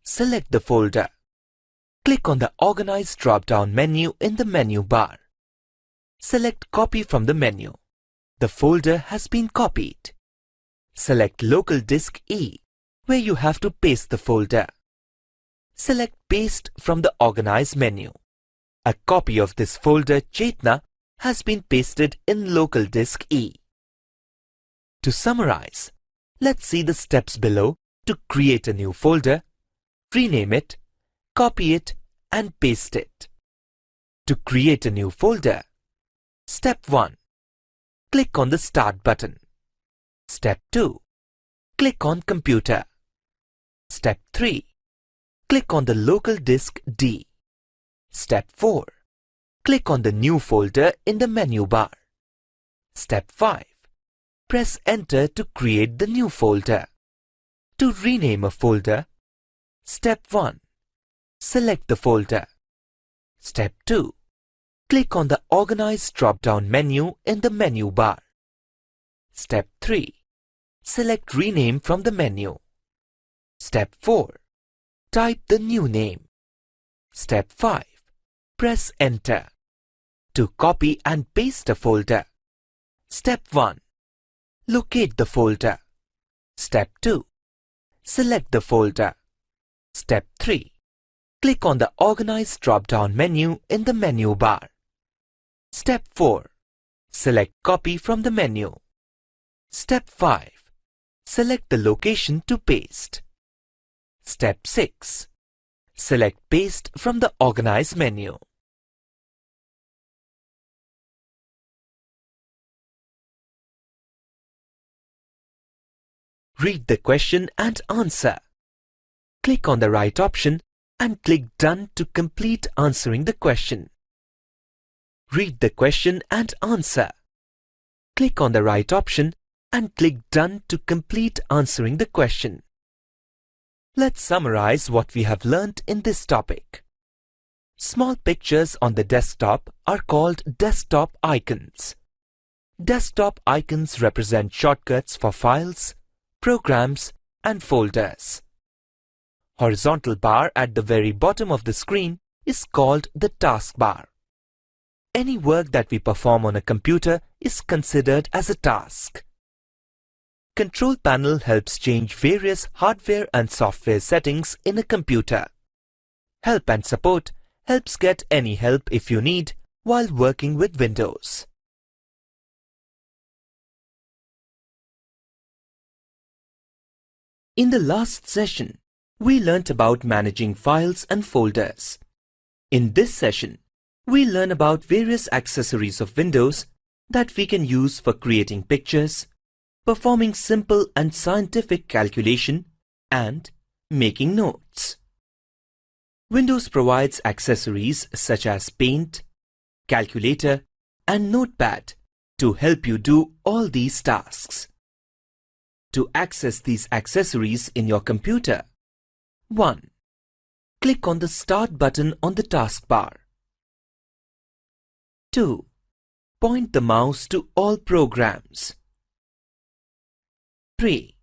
Select the folder. Click on the Organize drop-down menu in the menu bar. Select Copy from the menu. The folder has been copied. Select Local Disk E, where you have to paste the folder. Select Paste from the Organize menu. A copy of this folder Chetna has been pasted in Local Disk E. To summarize, let's see the steps below to create a new folder, rename it, copy it, and paste it. To create a new folder, Step 1. Click on the Start button. Step 2. Click on Computer. Step 3. Click on the Local Disk D. Step 4. Click on the New folder in the menu bar. Step 5. Press Enter to create the new folder. To rename a folder, Step 1. Select the folder. Step 2. Click on the Organize drop-down menu in the menu bar. Step 3. Select Rename from the menu. Step 4. Type the new name. Step 5. Press Enter. To copy and paste a folder. Step 1. Locate the folder. Step 2. Select the folder. Step 3. Click on the Organize drop-down menu in the menu bar. Step 4. Select Copy from the menu. Step 5. Select the location to paste. Step 6. Select Paste from the Organize menu. Read the question and answer. Click on the right option and click Done to complete answering the question. Read the question and answer. Click on the right option and click Done to complete answering the question. Let's summarize what we have learnt in this topic. Small pictures on the desktop are called desktop icons. Desktop icons represent shortcuts for files, programs, and folders. Horizontal bar at the very bottom of the screen is called the taskbar. Any work that we perform on a computer is considered as a task. Control panel helps change various hardware and software settings in a computer. Help and support helps get any help if you need while working with Windows. In the last session, we learnt about managing files and folders. In this session, we learn about various accessories of Windows that we can use for creating pictures, performing simple and scientific calculation, and making notes. Windows provides accessories such as Paint, Calculator, and Notepad to help you do all these tasks. To access these accessories in your computer, 1. Click on the Start button on the taskbar. 2. Point the mouse to all programs. 3.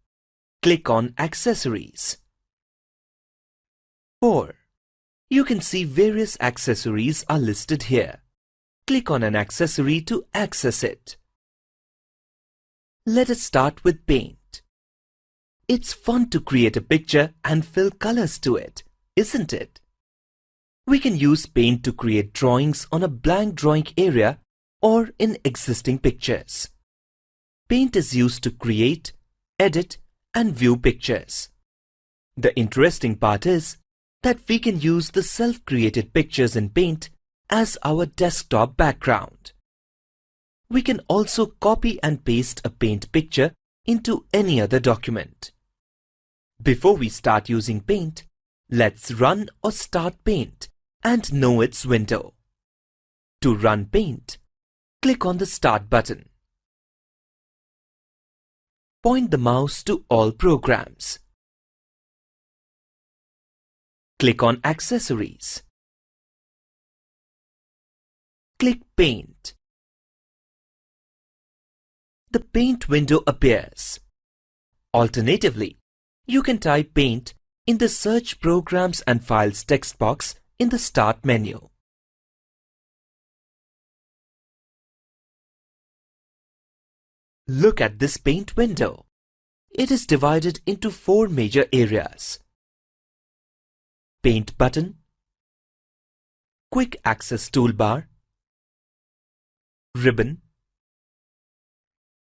Click on Accessories. 4. You can see various accessories are listed here. Click on an accessory to access it. Let us start with Paint. It's fun to create a picture and fill colors to it, isn't it? We can use Paint to create drawings on a blank drawing area or in existing pictures. Paint is used to create, edit, and view pictures. The interesting part is that we can use the self-created pictures in Paint as our desktop background. We can also copy and paste a Paint picture into any other document. Before we start using Paint, let's run or start Paint and know its window. To run Paint, click on the Start button. Point the mouse to all programs. Click on Accessories. Click Paint. The Paint window appears. Alternatively, you can type Paint in the Search Programs and Files text box in the Start menu. Look at this Paint window. It is divided into 4 major areas: Paint button, Quick Access toolbar, Ribbon,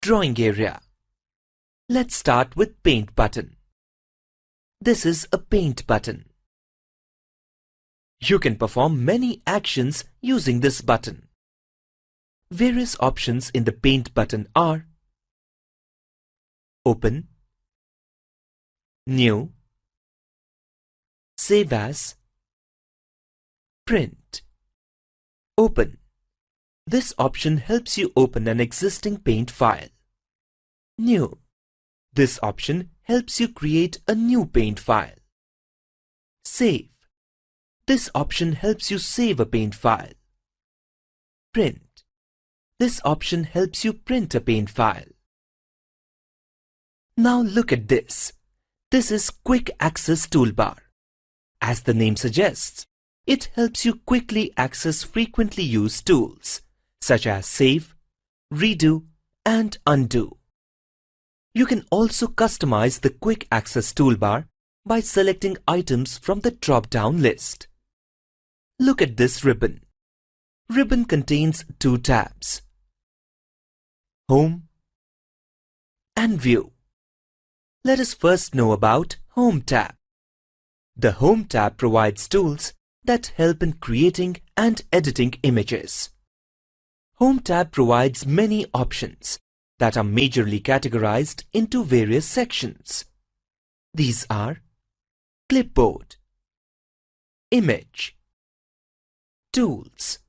Drawing area. Let's start with Paint button. This is a Paint button. You can perform many actions using this button. Various options in the Paint button are Open, New, Save as, Print. Open. This option helps you open an existing Paint file. New. This option helps you create a new Paint file. Save. This option helps you save a Paint file. Print. This option helps you print a Paint file. Now look at this. This is Quick Access toolbar. As the name suggests, It helps you quickly access frequently used tools, such as save, redo, and undo. You can also customize the quick access toolbar by selecting items from the drop-down list. Look at this ribbon. Ribbon contains two tabs: Home and View. Let us first know about Home tab. The Home tab provides tools that help in creating and editing images. Home tab provides many options that are majorly categorized into various sections. These are Clipboard, Image, Tools,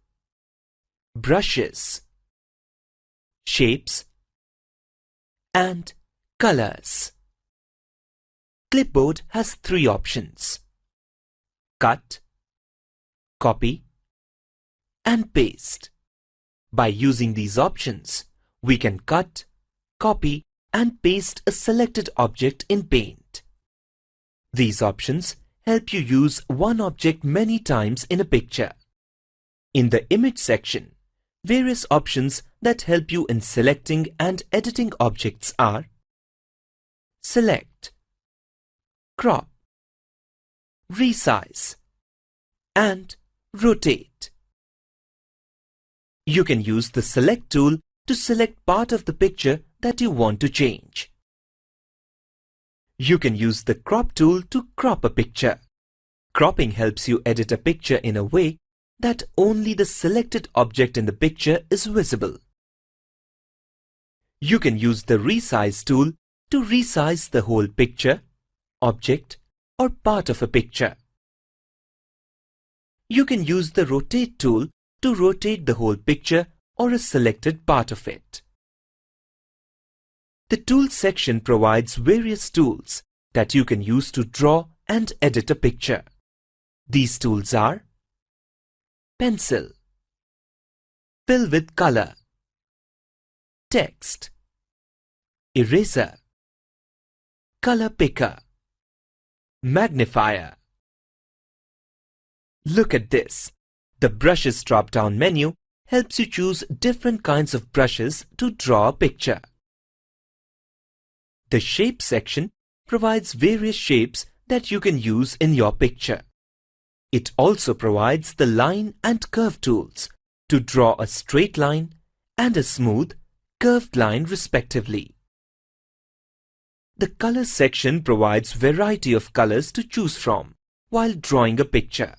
Brushes, Shapes, and Colors. Clipboard has three options: Cut, Copy, and Paste. By using these options, we can cut, copy, and paste a selected object in Paint. These options help you use one object many times in a picture. In the Image section, various options that help you in selecting and editing objects are Select, Crop, Resize, and Rotate. You can use the Select tool to select part of the picture that you want to change. You can use the Crop tool to crop a picture. Cropping helps you edit a picture in a way that only the selected object in the picture is visible. You can use the Resize tool to resize the whole picture, object, or part of a picture. You can use the Rotate tool to rotate the whole picture or a selected part of it. The Tools section provides various tools that you can use to draw and edit a picture. These tools are Pencil, Fill with Color, Text, Eraser, Color Picker, Magnifier. Look at this. The Brushes drop-down menu helps you choose different kinds of brushes to draw a picture. The Shape section provides various shapes that you can use in your picture. It also provides the Line and Curve tools to draw a straight line and a smooth, curved line respectively. The Color section provides variety of colors to choose from while drawing a picture.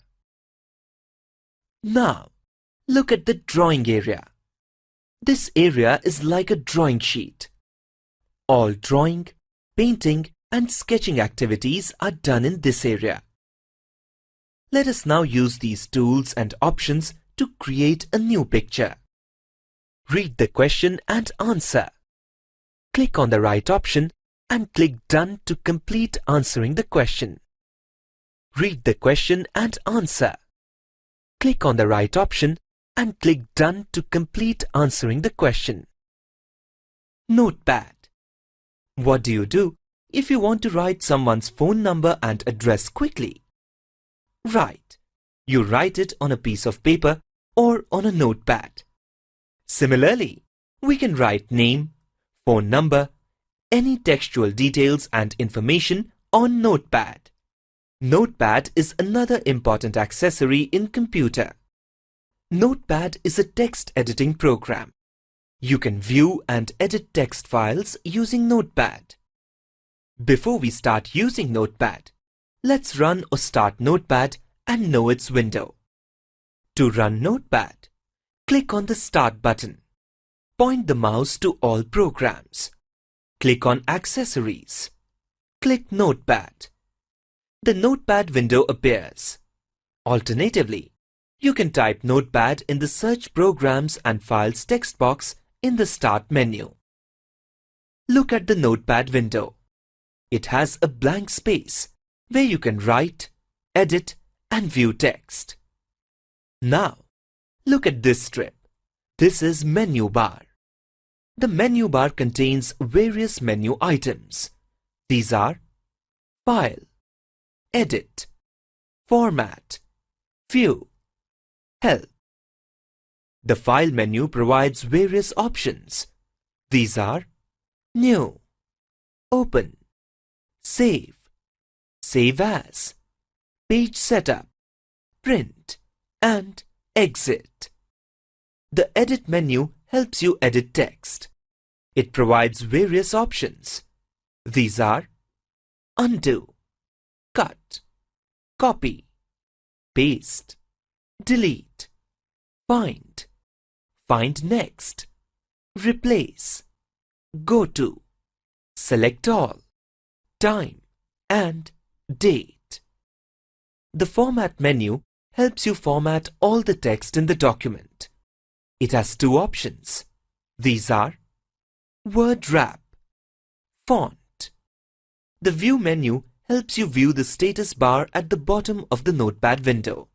Now, look at the Drawing area. This area is like a drawing sheet. All drawing, painting, and sketching activities are done in this area. Let us now use these tools and options to create a new picture. Read the question and answer. Click on the right option and click Done to complete answering the question. Read the question and answer. Click on the right option and click Done to complete answering the question. Notepad. What do you do if you want to write someone's phone number and address quickly? Right. You write it on a piece of paper or on a notepad. Similarly, we can write name, phone number, any textual details and information on Notepad. Notepad is another important accessory in computer. Notepad is a text editing program. You can view and edit text files using Notepad. Before we start using Notepad, let's run or start Notepad and know its window. To run Notepad, click on the Start button. Point the mouse to All Programs. Click on Accessories. Click Notepad. The Notepad window appears. Alternatively, you can type Notepad in the Search Programs and Files text box in the Start menu. Look at the Notepad window. It has a blank space where you can write, edit, and view text. Now, look at this strip. This is Menu Bar. The menu bar contains various menu items. These are File, Edit, Format, View, Help. The File menu provides various options. These are New, Open, Save, Save As, Page Setup, Print, and Exit. The Edit menu helps you edit text. It provides various options. These are Undo, Cut, Copy, Paste, Delete, Find, Find Next, Replace, Go To, Select All, Time, and Date. The Format menu helps you format all the text in the document. It has two options. These are Word Wrap, Font. The View menu helps you view the status bar at the bottom of the Notepad window.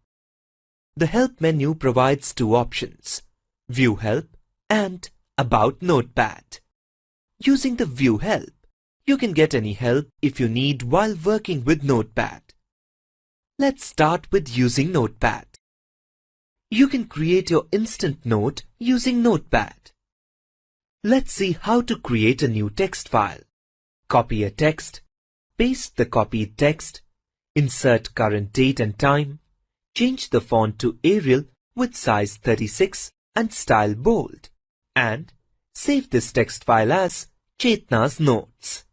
The Help menu provides two options, View Help and About Notepad. Using the View Help, you can get any help if you need while working with Notepad. Let's start with using Notepad. You can create your instant note using Notepad. Let's see how to create a new text file. Copy a text, paste the copied text, insert current date and time, change the font to Arial with size 36 and style bold, and save this text file as Chetna's Notes.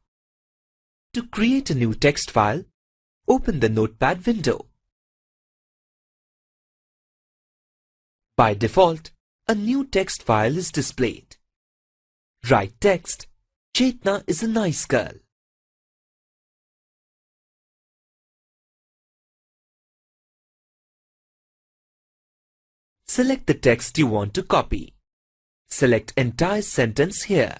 To create a new text file, open the Notepad window. By default, a new text file is displayed. Write text, Chetna is a nice girl. Select the text you want to copy. Select entire sentence here.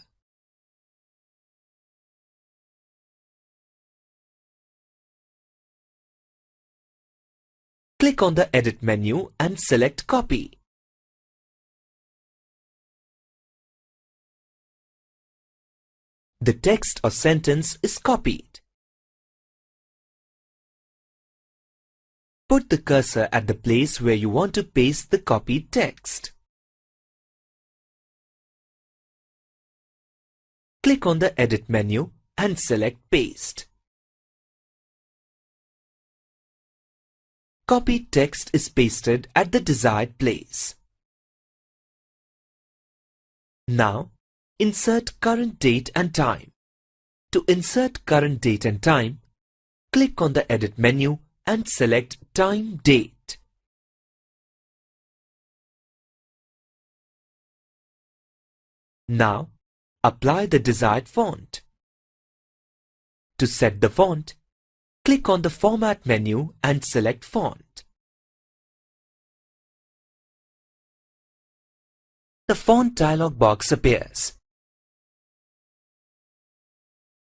Click on the Edit menu and select Copy. The text or sentence is copied. Put the cursor at the place where you want to paste the copied text. Click on the Edit menu and select Paste. Copied text is pasted at the desired place. Now, insert current date and time. To insert current date and time, click on the Edit menu and select Time Date. Now, apply the desired font. To set the font, click on the Format menu and select Font. The Font dialog box appears.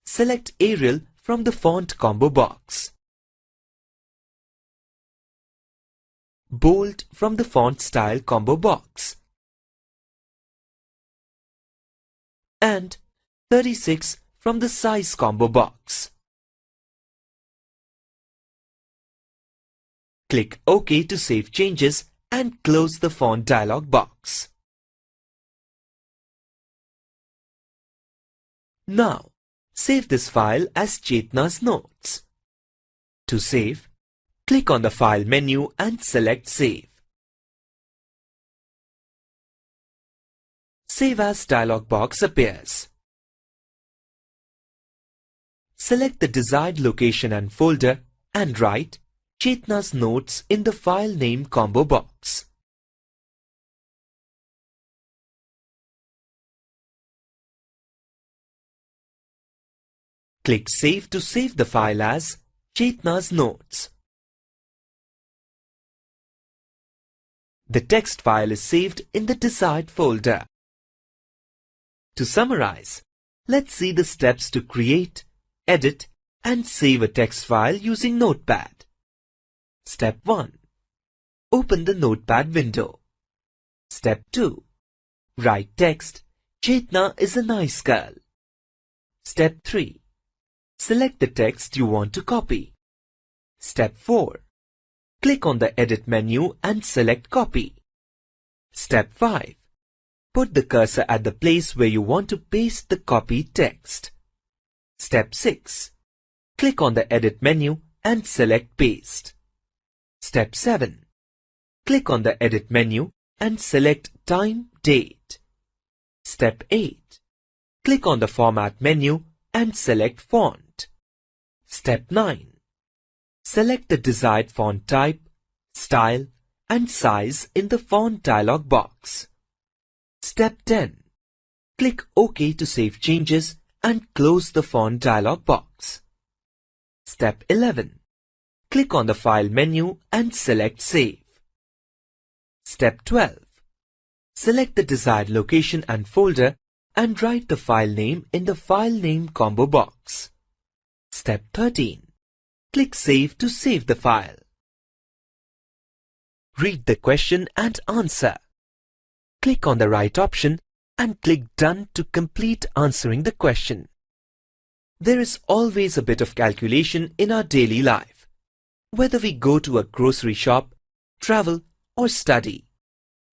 Select Arial from the Font combo box. Bold from the Font Style combo box. And 36 from the Size combo box. Click OK to save changes and close the Font dialog box. Now, save this file as Chetna's Notes. To save, click on the File menu and select Save. Save As dialog box appears. Select the desired location and folder and write Chetna's Notes in the File Name combo box. Click Save to save the file as Chetna's Notes. The text file is saved in the desired folder. To summarize, let's see the steps to create, edit, and save a text file using Notepad. Step 1. Open the Notepad window. Step 2. Write text, Chetna is a nice girl. Step 3. Select the text you want to copy. Step 4. click on the Edit menu and select Copy. Step 5. Put the cursor at the place where you want to paste the copied text. Step 6. Click on the Edit menu and select Paste. Step 7. Click on the Edit menu and select Time, Date. Step 8. Click on the Format menu and select Font. Step 9. Select the desired font type, style, and size in the font dialog box. Step 10. Click OK to save changes and close the font dialog box. Step 11. Click on the File menu and select Save. Step 12. Select the desired location and folder and write the file name in the File Name combo box. Step 13. Click Save to save the file. Read the question and answer. Click on the right option and click Done to complete answering the question. There is always a bit of calculation in our daily life. Whether we go to a grocery shop, travel, or study,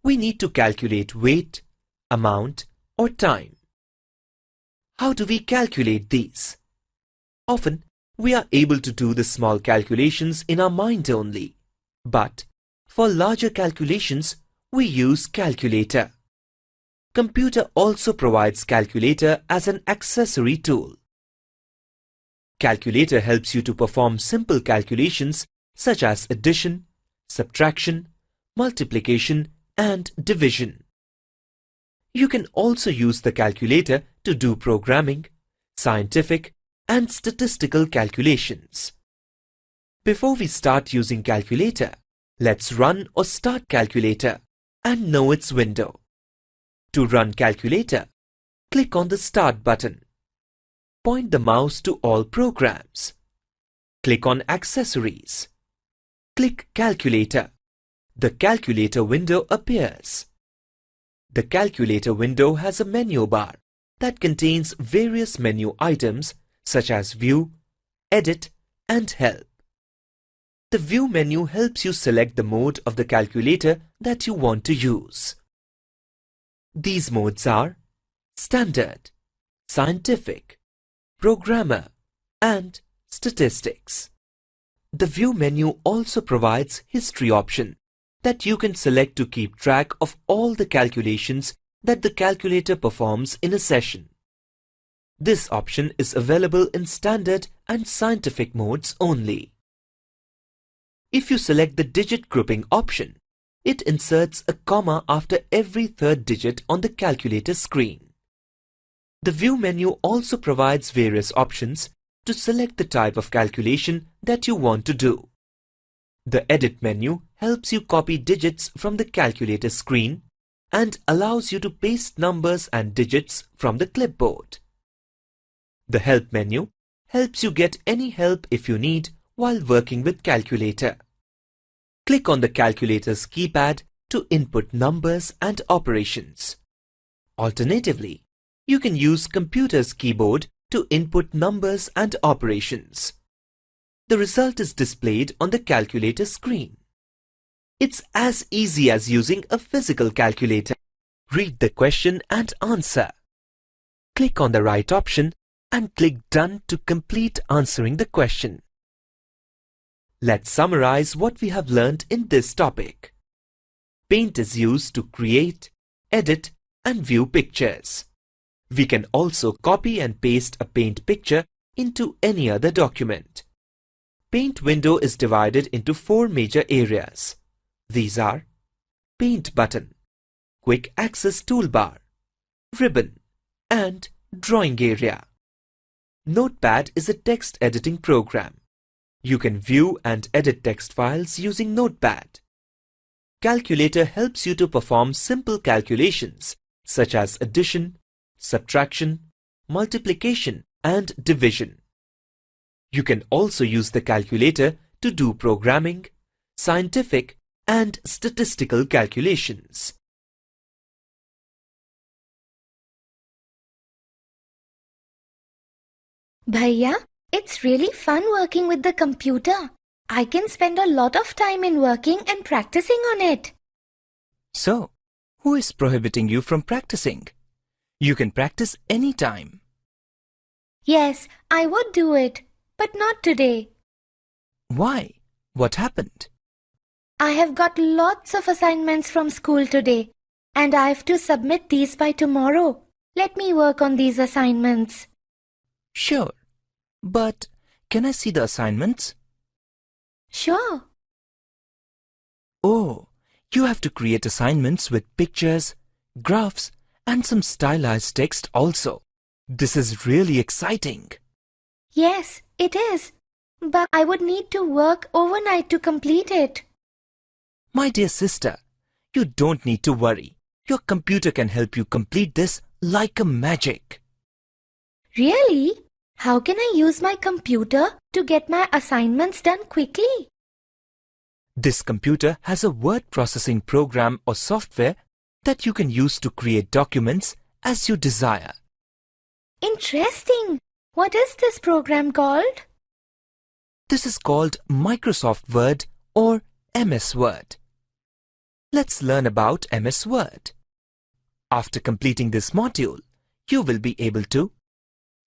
we need to calculate weight, amount, or time. How do we calculate these? Often, we are able to do the small calculations in our mind only. But, for larger calculations, we use calculator. Computer also provides calculator as an accessory tool. Calculator helps you to perform simple calculations such as addition, subtraction, multiplication, and division. You can also use the calculator to do programming, scientific, and statistical calculations. Before we start using calculator, let's run or start calculator and know its window. To run calculator, click on the Start button. Point the mouse to all programs. Click on Accessories. Click Calculator. The calculator window appears. The calculator window has a menu bar that contains various menu items such as View, Edit, and Help. The View menu helps you select the mode of the calculator that you want to use. These modes are Standard, Scientific, Programmer, and Statistics. The View menu also provides History option that you can select to keep track of all the calculations that the calculator performs in a session. This option is available in Standard and Scientific modes only. If you select the Digit grouping option, it inserts a comma after every third digit on the calculator screen. The View menu also provides various options to select the type of calculation that you want to do. The Edit menu helps you copy digits from the calculator screen and allows you to paste numbers and digits from the clipboard. The Help menu helps you get any help if you need while working with calculator. Click on the calculator's keypad to input numbers and operations. Alternatively, you can use computer's keyboard to input numbers and operations. The result is displayed on the calculator screen. It's as easy as using a physical calculator. Read the question and answer. Click on the right option and click Done to complete answering the question. Let's summarize what we have learned in this topic. Paint is used to create, edit, and view pictures. We can also copy and paste a paint picture into any other document. Paint window is divided into 4 major areas. These are Paint button, Quick Access toolbar, Ribbon, and Drawing area. Notepad is a text editing program. You can view and edit text files using Notepad. Calculator helps you to perform simple calculations such as addition, subtraction, multiplication, and division. You can also use the calculator to do programming, scientific, and statistical calculations. Bhaiya, it's really fun working with the computer. I can spend a lot of time in working and practicing on it. So, who is prohibiting you from practicing? You can practice anytime. Yes, I would do it, but not today. Why? What happened? I have got lots of assignments from school today, and I have to submit these by tomorrow. Let me work on these assignments. Sure. But can I see the assignments? Sure. Oh, you have to create assignments with pictures, graphs, and some stylized text also. This is really exciting. Yes, it is. But I would need to work overnight to complete it. My dear sister, you don't need to worry. Your computer can help you complete this like a magic. Really? How can I use my computer to get my assignments done quickly? This computer has a word processing program or software that you can use to create documents as you desire. Interesting. What is this program called? This is called Microsoft Word or MS Word. Let's learn about MS Word. After completing this module, you will be able to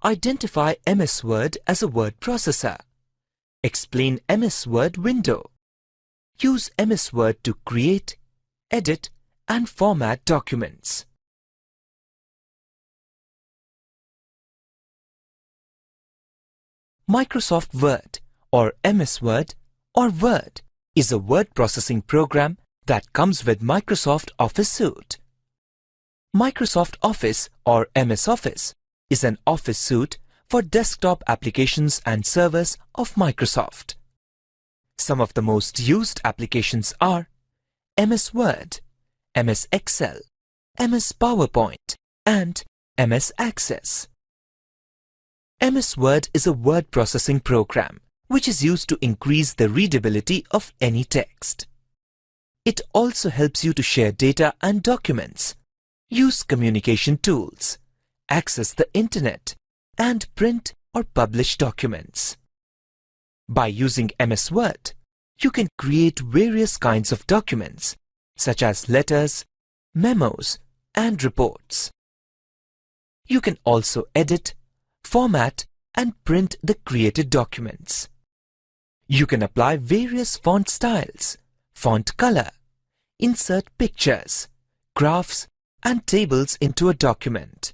identify MS Word as a word processor, explain MS Word window, use MS Word to create, edit, and format documents. Microsoft Word or MS Word or Word is a word processing program that comes with Microsoft Office suite. Microsoft Office or MS Office is an office suite for desktop applications and servers of Microsoft. Some of the most used applications are MS Word, MS Excel, MS PowerPoint, and MS Access. MS Word is a word processing program which is used to increase the readability of any text. It also helps you to share data and documents, use communication tools, access the internet, and print or publish documents. By using MS Word, you can create various kinds of documents such as letters, memos, and reports. You can also edit, format, and print the created documents. You can apply various font styles, font color, insert pictures, graphs, and tables into a document.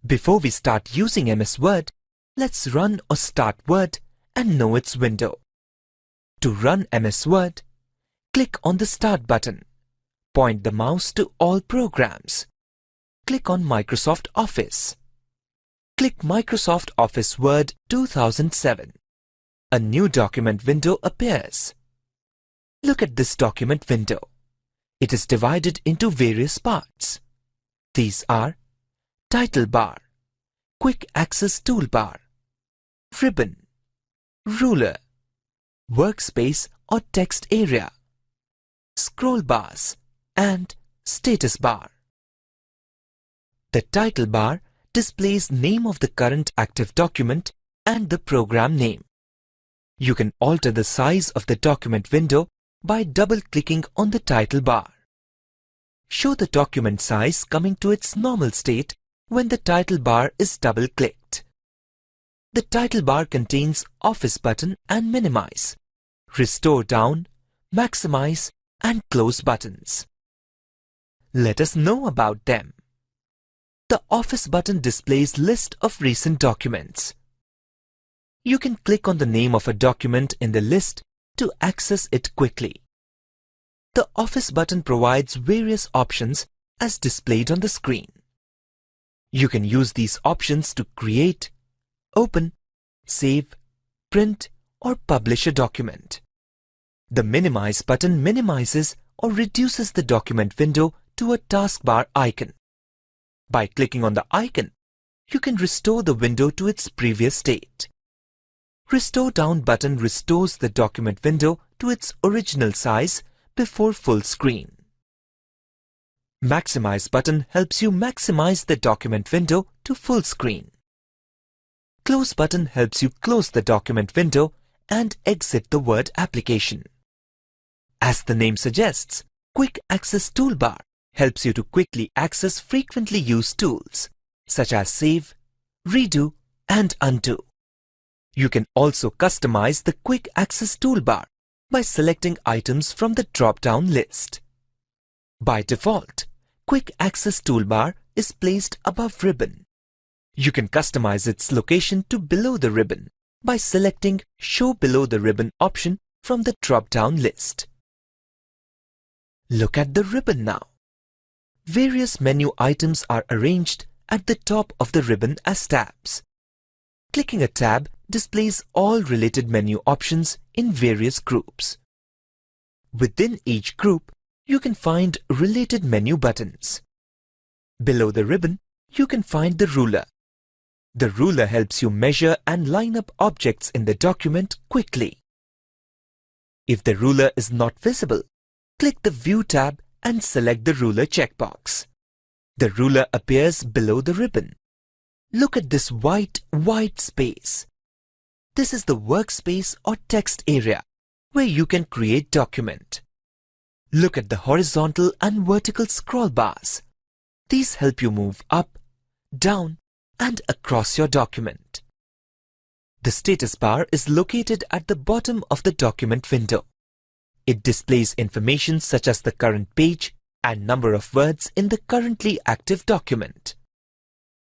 Before we start using MS Word, let's run or start Word and know its window. To run MS Word, click on the Start button. Point the mouse to All Programs. Click on Microsoft Office. Click Microsoft Office Word 2007. A new document window appears. Look at this document window. It is divided into various parts. These are Title Bar, Quick Access Toolbar, Ribbon, Ruler, Workspace or Text Area, Scroll Bars, and Status Bar. The Title Bar displays name of the current active document and the program name. You can alter the size of the document window by double-clicking on the title bar. Show the document size coming to its normal state when the title bar is double-clicked. The title bar contains Office button and Minimize, Restore Down, Maximize, and Close buttons. Let us know about them. The Office button displays list of recent documents. You can click on the name of a document in the list to access it quickly. The Office button provides various options as displayed on the screen. You can use these options to create, open, save, print, or publish a document. The Minimize button minimizes or reduces the document window to a taskbar icon. By clicking on the icon, you can restore the window to its previous state. Restore Down button restores the document window to its original size before full screen. Maximize button helps you maximize the document window to full screen. Close button helps you close the document window and exit the Word application. As the name suggests, Quick Access Toolbar helps you to quickly access frequently used tools, such as Save, Redo, and Undo. You can also customize the Quick Access Toolbar by selecting items from the drop-down list. By default, Quick Access Toolbar is placed above ribbon. You can customize its location to below the ribbon by selecting Show Below the Ribbon option from the drop-down list. Look at the ribbon now. Various menu items are arranged at the top of the ribbon as tabs. Clicking a tab displays all related menu options in various groups. Within each group, you can find related menu buttons. Below the ribbon, you can find the ruler. The ruler helps you measure and line up objects in the document quickly. If the ruler is not visible, click the View tab and select the ruler checkbox. The ruler appears below the ribbon. Look at this white space. This is the workspace or text area where you can create document. Look at the horizontal and vertical scroll bars. These help you move up, down, and across your document. The status bar is located at the bottom of the document window. It displays information such as the current page and number of words in the currently active document.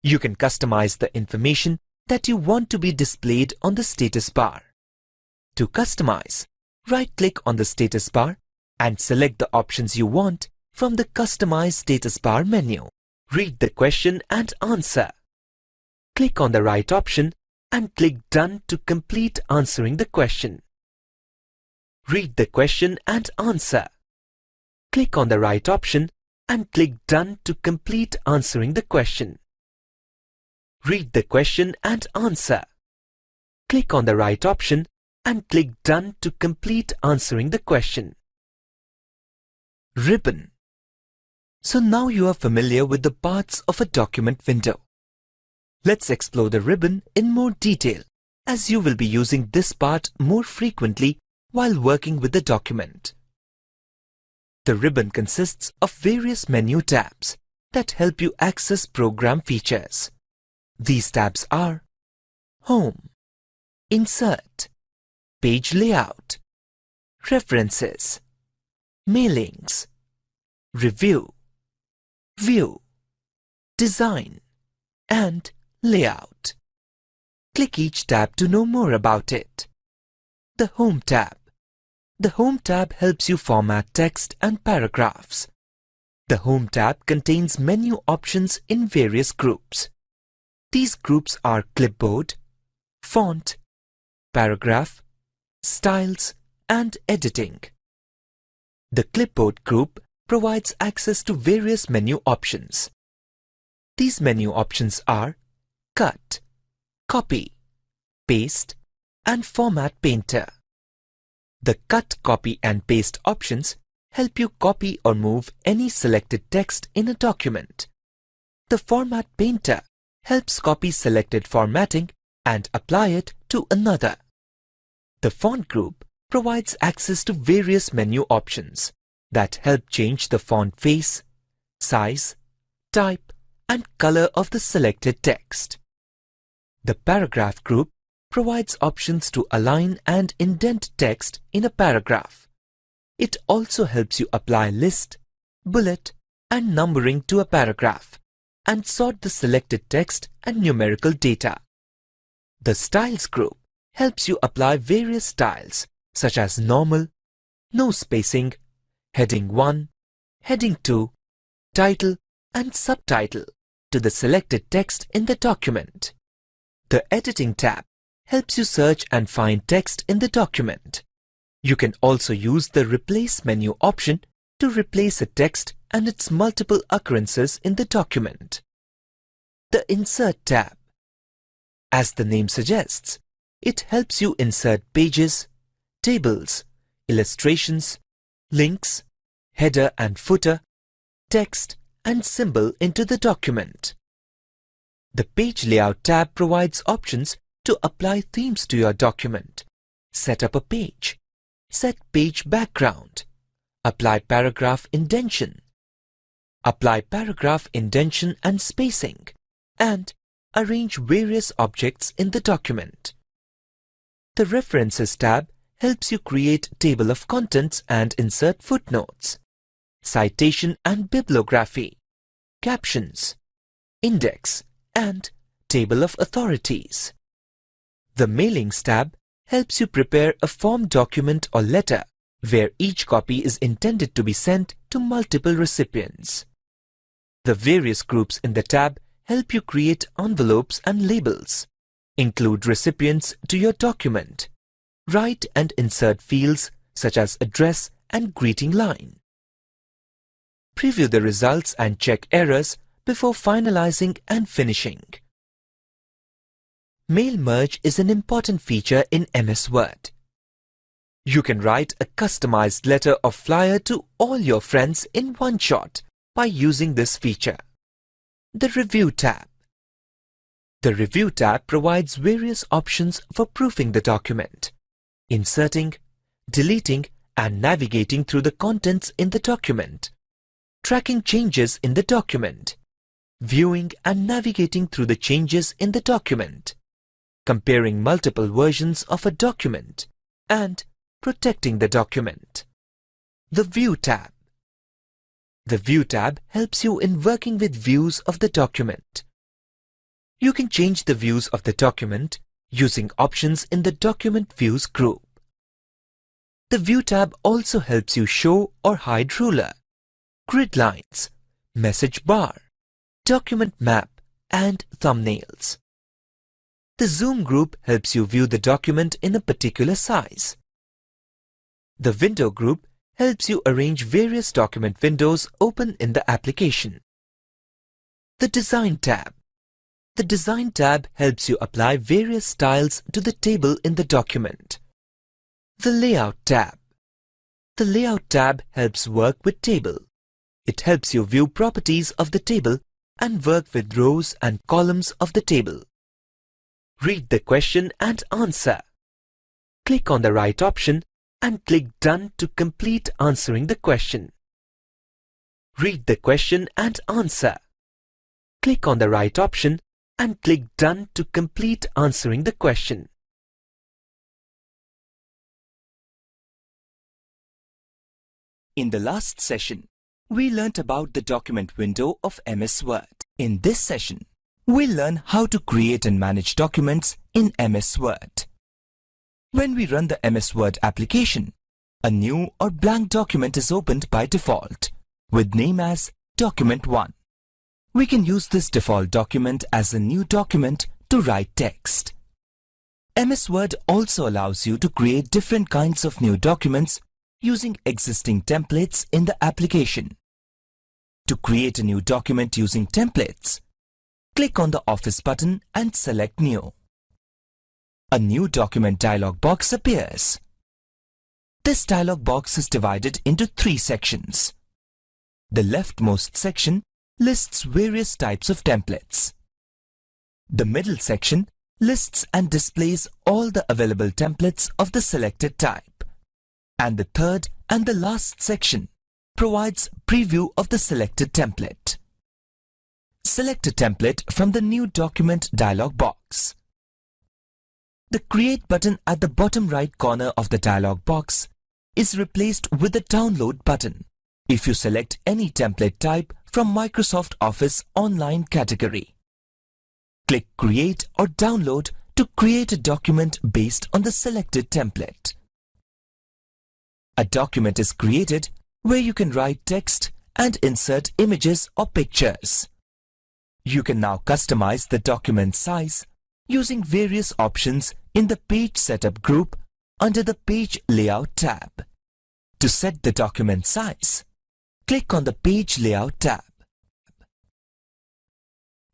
You can customize the information that you want to be displayed on the status bar. To customize, right-click on the status bar and select the options you want from the Customize Status Bar menu. Read the question and answer. Click on the right option and click Done to complete answering the question. Read the question and answer. Click on the right option and click Done to complete answering the question. Read the question and answer. Click on the right option and click Done to complete answering the question. Ribbon. So now you are familiar with the parts of a document window. Let's explore the ribbon in more detail, as you will be using this part more frequently while working with the document. The ribbon consists of various menu tabs that help you access program features. These tabs are Home, Insert, Page Layout, References, Mailings, Review, View, Design, and Layout. Click each tab to know more about it. The Home tab. The Home tab helps you format text and paragraphs. The Home tab contains menu options in various groups. These groups are Clipboard, Font, Paragraph, Styles, and Editing. The Clipboard group provides access to various menu options. These menu options are Cut, Copy, Paste, and Format Painter. The Cut, Copy, and Paste options help you copy or move any selected text in a document. The Format Painter helps copy selected formatting and apply it to another. The Font group provides access to various menu options that help change the font face, size, type, and color of the selected text. The Paragraph group provides options to align and indent text in a paragraph. It also helps you apply list, bullet, and numbering to a paragraph and sort the selected text and numerical data. The Styles group helps you apply various styles such as normal, no spacing, heading 1, heading 2, title, and subtitle to the selected text in the document. The Editing tab helps you search and find text in the document. You can also use the Replace menu option to replace a text and its multiple occurrences in the document. The Insert tab. As the name suggests, it helps you insert pages, tables, illustrations, links, header and footer, text, and symbol into the document. The Page Layout tab provides options to apply themes to your document, set up a page, set page background, apply paragraph indentation, apply paragraph indentation and spacing, and arrange various objects in the document. The References tab helps you create table of contents and insert footnotes, citation and bibliography, captions, index, and table of authorities. The Mailings tab helps you prepare a form document or letter where each copy is intended to be sent to multiple recipients. The various groups in the tab help you create envelopes and labels, include recipients to your document, write and insert fields such as address and greeting line. Preview the results and check errors before finalizing and finishing. Mail merge is an important feature in MS Word. You can write a customized letter or flyer to all your friends in one shot by using this feature. The Review tab. The Review tab provides various options for proofing the document, inserting, deleting, and navigating through the contents in the document, tracking changes in the document, viewing and navigating through the changes in the document, comparing multiple versions of a document, and protecting the document. The View tab. The View tab helps you in working with views of the document. You can change the views of the document using options in the Document Views group. The View tab also helps you show or hide ruler, grid lines, message bar, document map, and thumbnails. The Zoom group helps you view the document in a particular size. The Window group helps you arrange various document windows open in the application. The Design tab. The Design tab helps you apply various styles to the table in the document. The Layout tab. The Layout tab helps work with table. It helps you view properties of the table and work with rows and columns of the table. Read the question and answer. Click on the right option and click Done to complete answering the question. Read the question and answer. Click on the right option and click Done to complete answering the question. In the last session, we learnt about the document window of MS Word. In this session, we'll learn how to create and manage documents in MS Word. When we run the MS Word application, a new or blank document is opened by default, with name as Document 1. We can use this default document as a new document to write text. MS Word also allows you to create different kinds of new documents using existing templates in the application. To create a new document using templates, click on the Office button and select New. A new document dialog box appears. This dialog box is divided into 3 sections. The leftmost section lists various types of templates. The middle section lists and displays all the available templates of the selected type. And the third and the last section provides preview of the selected template. Select a template from the New Document dialog box. The Create button at the bottom right corner of the dialog box is replaced with the Download button if you select any template type from Microsoft Office Online category. Click Create or Download to create a document based on the selected template. A document is created where you can write text and insert images or pictures. You can now customize the document size using various options in the Page Setup group under the Page Layout tab. To set the document size, click on the Page Layout tab.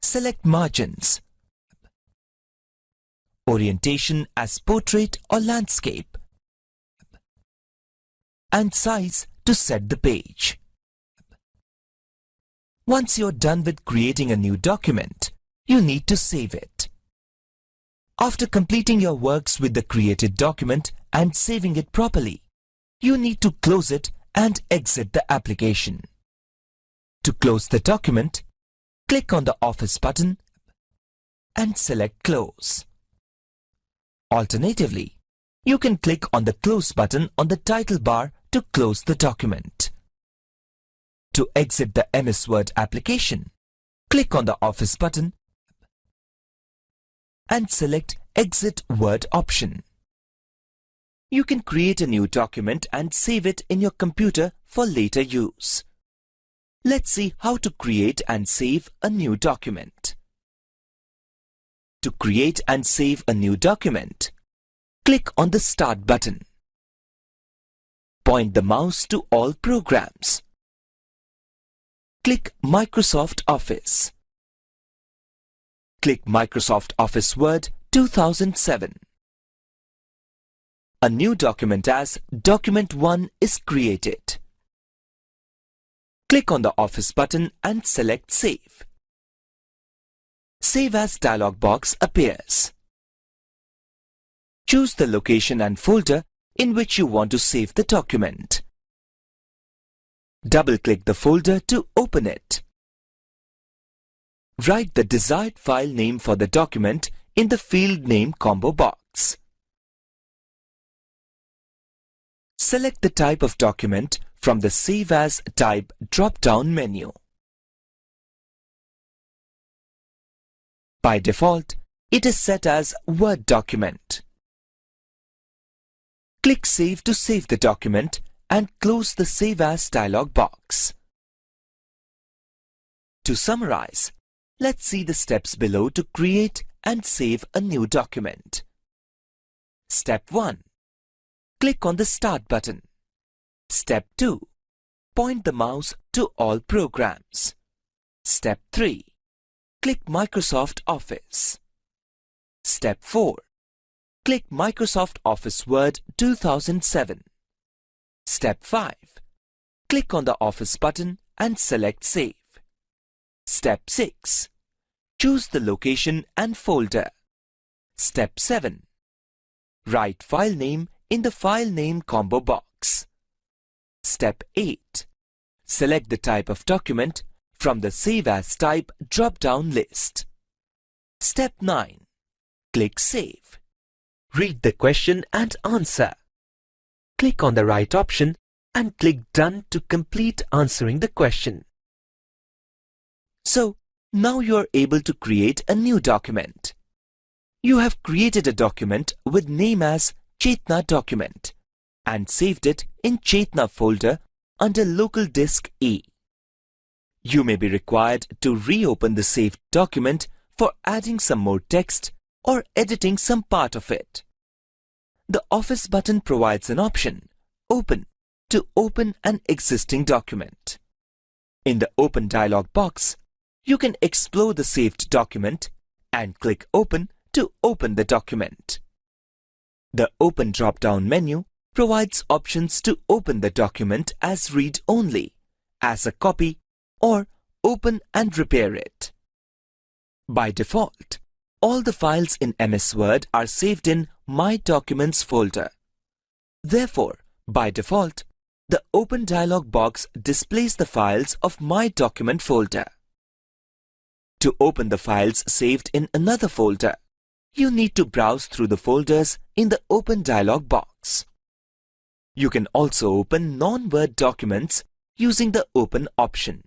Select Margins, Orientation as Portrait or Landscape, and Size to set the page. Once you're done with creating a new document, you need to save it. After completing your works with the created document and saving it properly, you need to close it and exit the application. To close the document, click on the Office button and select Close. Alternatively, you can click on the Close button on the title bar to close the document. To exit the MS Word application, click on the Office button and select Exit Word option. You can create a new document and save it in your computer for later use. Let's see how to create and save a new document. To create and save a new document, click on the Start button. Point the mouse to all programs. Click Microsoft Office. Click Microsoft Office Word 2007. A new document as Document 1 is created. Click on the Office button and select Save. Save as dialog box appears. Choose the location and folder in which you want to save the document. Double-click the folder to open it. Write the desired file name for the document in the field name combo box. Select the type of document from the Save As Type drop-down menu. By default, it is set as Word document. Click Save to save the document and close the Save As dialog box. To summarize, let's see the steps below to create and save a new document. Step 1. Click on the Start button. Step 2. Point the mouse to all programs. Step 3. Click Microsoft Office. Step 4. Click Microsoft Office Word 2007. Step 5. Click on the Office button and select Save. Step 6. Choose the location and folder. Step 7. Write file name in the File Name combo box. Step 8. Select the type of document from the Save As Type drop-down list. Step 9. Click Save. Read the question and answer. Click on the right option and click Done to complete answering the question. So, now you are able to create a new document. You have created a document with name as Chetna document and saved it in Chetna folder under Local Disk E. You may be required to reopen the saved document for adding some more text or editing some part of it. The Office button provides an option, Open, to open an existing document. In the Open dialog box, you can explore the saved document and click Open to open the document. The Open drop-down menu provides options to open the document as read-only, as a copy, or open and repair it. By default, all the files in MS Word are saved in My Documents folder. Therefore, by default, the Open dialog box displays the files of My Document folder. To open the files saved in another folder, you need to browse through the folders in the Open dialog box. You can also open non-Word documents using the Open option.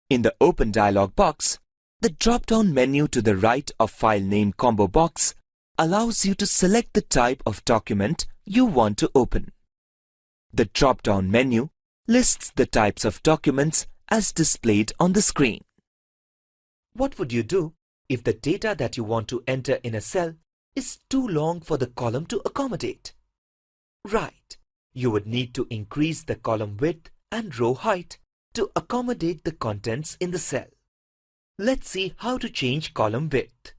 In the Open dialog box, the drop-down menu to the right of File Name combo box allows you to select the type of document you want to open. The drop-down menu lists the types of documents as displayed on the screen. What would you do if the data that you want to enter in a cell is too long for the column to accommodate? Right, you would need to increase the column width and row height to accommodate the contents in the cell. Let's see how to change column width.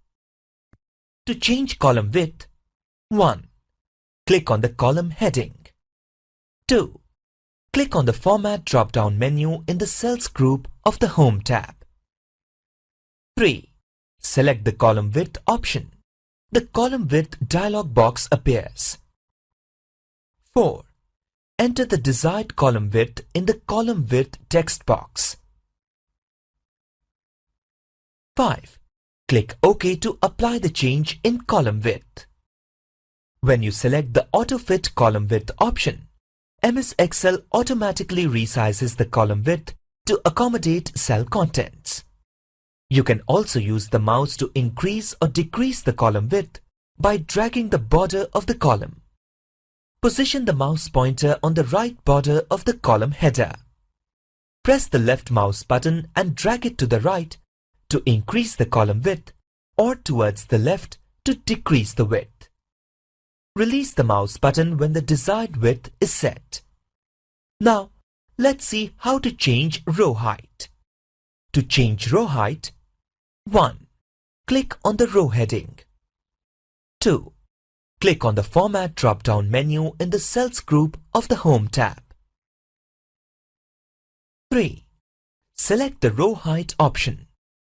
To change column width, 1. Click on the column heading. 2. Click on the Format drop-down menu in the Cells group of the Home tab. 3. Select the column width option. The column width dialog box appears. 4. Enter the desired column width in the column width text box. 5. Click OK to apply the change in column width. When you select the Auto Fit Column Width option, MS Excel automatically resizes the column width to accommodate cell contents. You can also use the mouse to increase or decrease the column width by dragging the border of the column. Position the mouse pointer on the right border of the column header. Press the left mouse button and drag it to the right to increase the column width or towards the left to decrease the width. Release the mouse button when the desired width is set. Now, let's see how to change row height. To change row height, 1. Click on the row heading. 2. Click on the Format drop-down menu in the Cells group of the Home tab. 3. Select the Row Height option.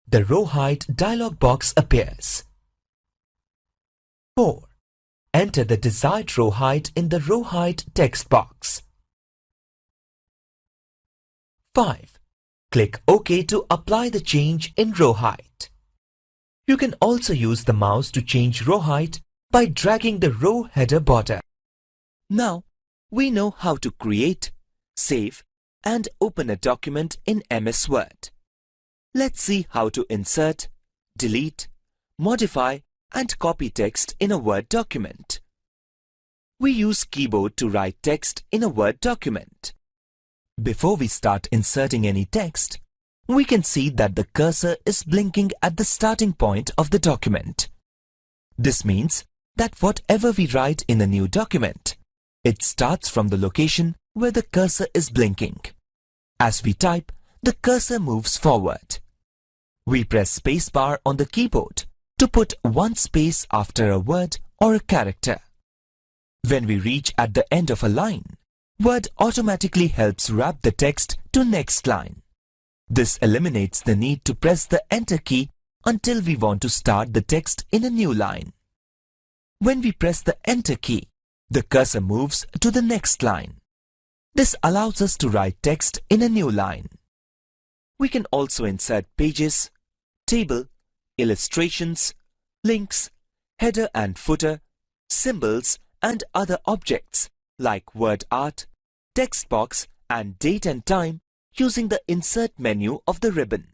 The Row Height dialog box appears. 4. Enter the desired row height in the Row Height text box. 5. Click OK to apply the change in row height. You can also use the mouse to change row height by dragging the row header border. Now, we know how to create, save, and open a document in MS Word. Let's see how to insert, delete, modify, and copy text in a Word document. We use keyboard to write text in a Word document. Before we start inserting any text, we can see that the cursor is blinking at the starting point of the document. This means that whatever we write in a new document, it starts from the location where the cursor is blinking. As we type, the cursor moves forward. We press spacebar on the keyboard to put one space after a word or a character. When we reach at the end of a line, Word automatically helps wrap the text to next line. This eliminates the need to press the Enter key until we want to start the text in a new line. When we press the Enter key, the cursor moves to the next line. This allows us to write text in a new line. We can also insert pages, table, illustrations, links, header and footer, symbols, and other objects like word art, text box, and date and time using the Insert menu of the ribbon.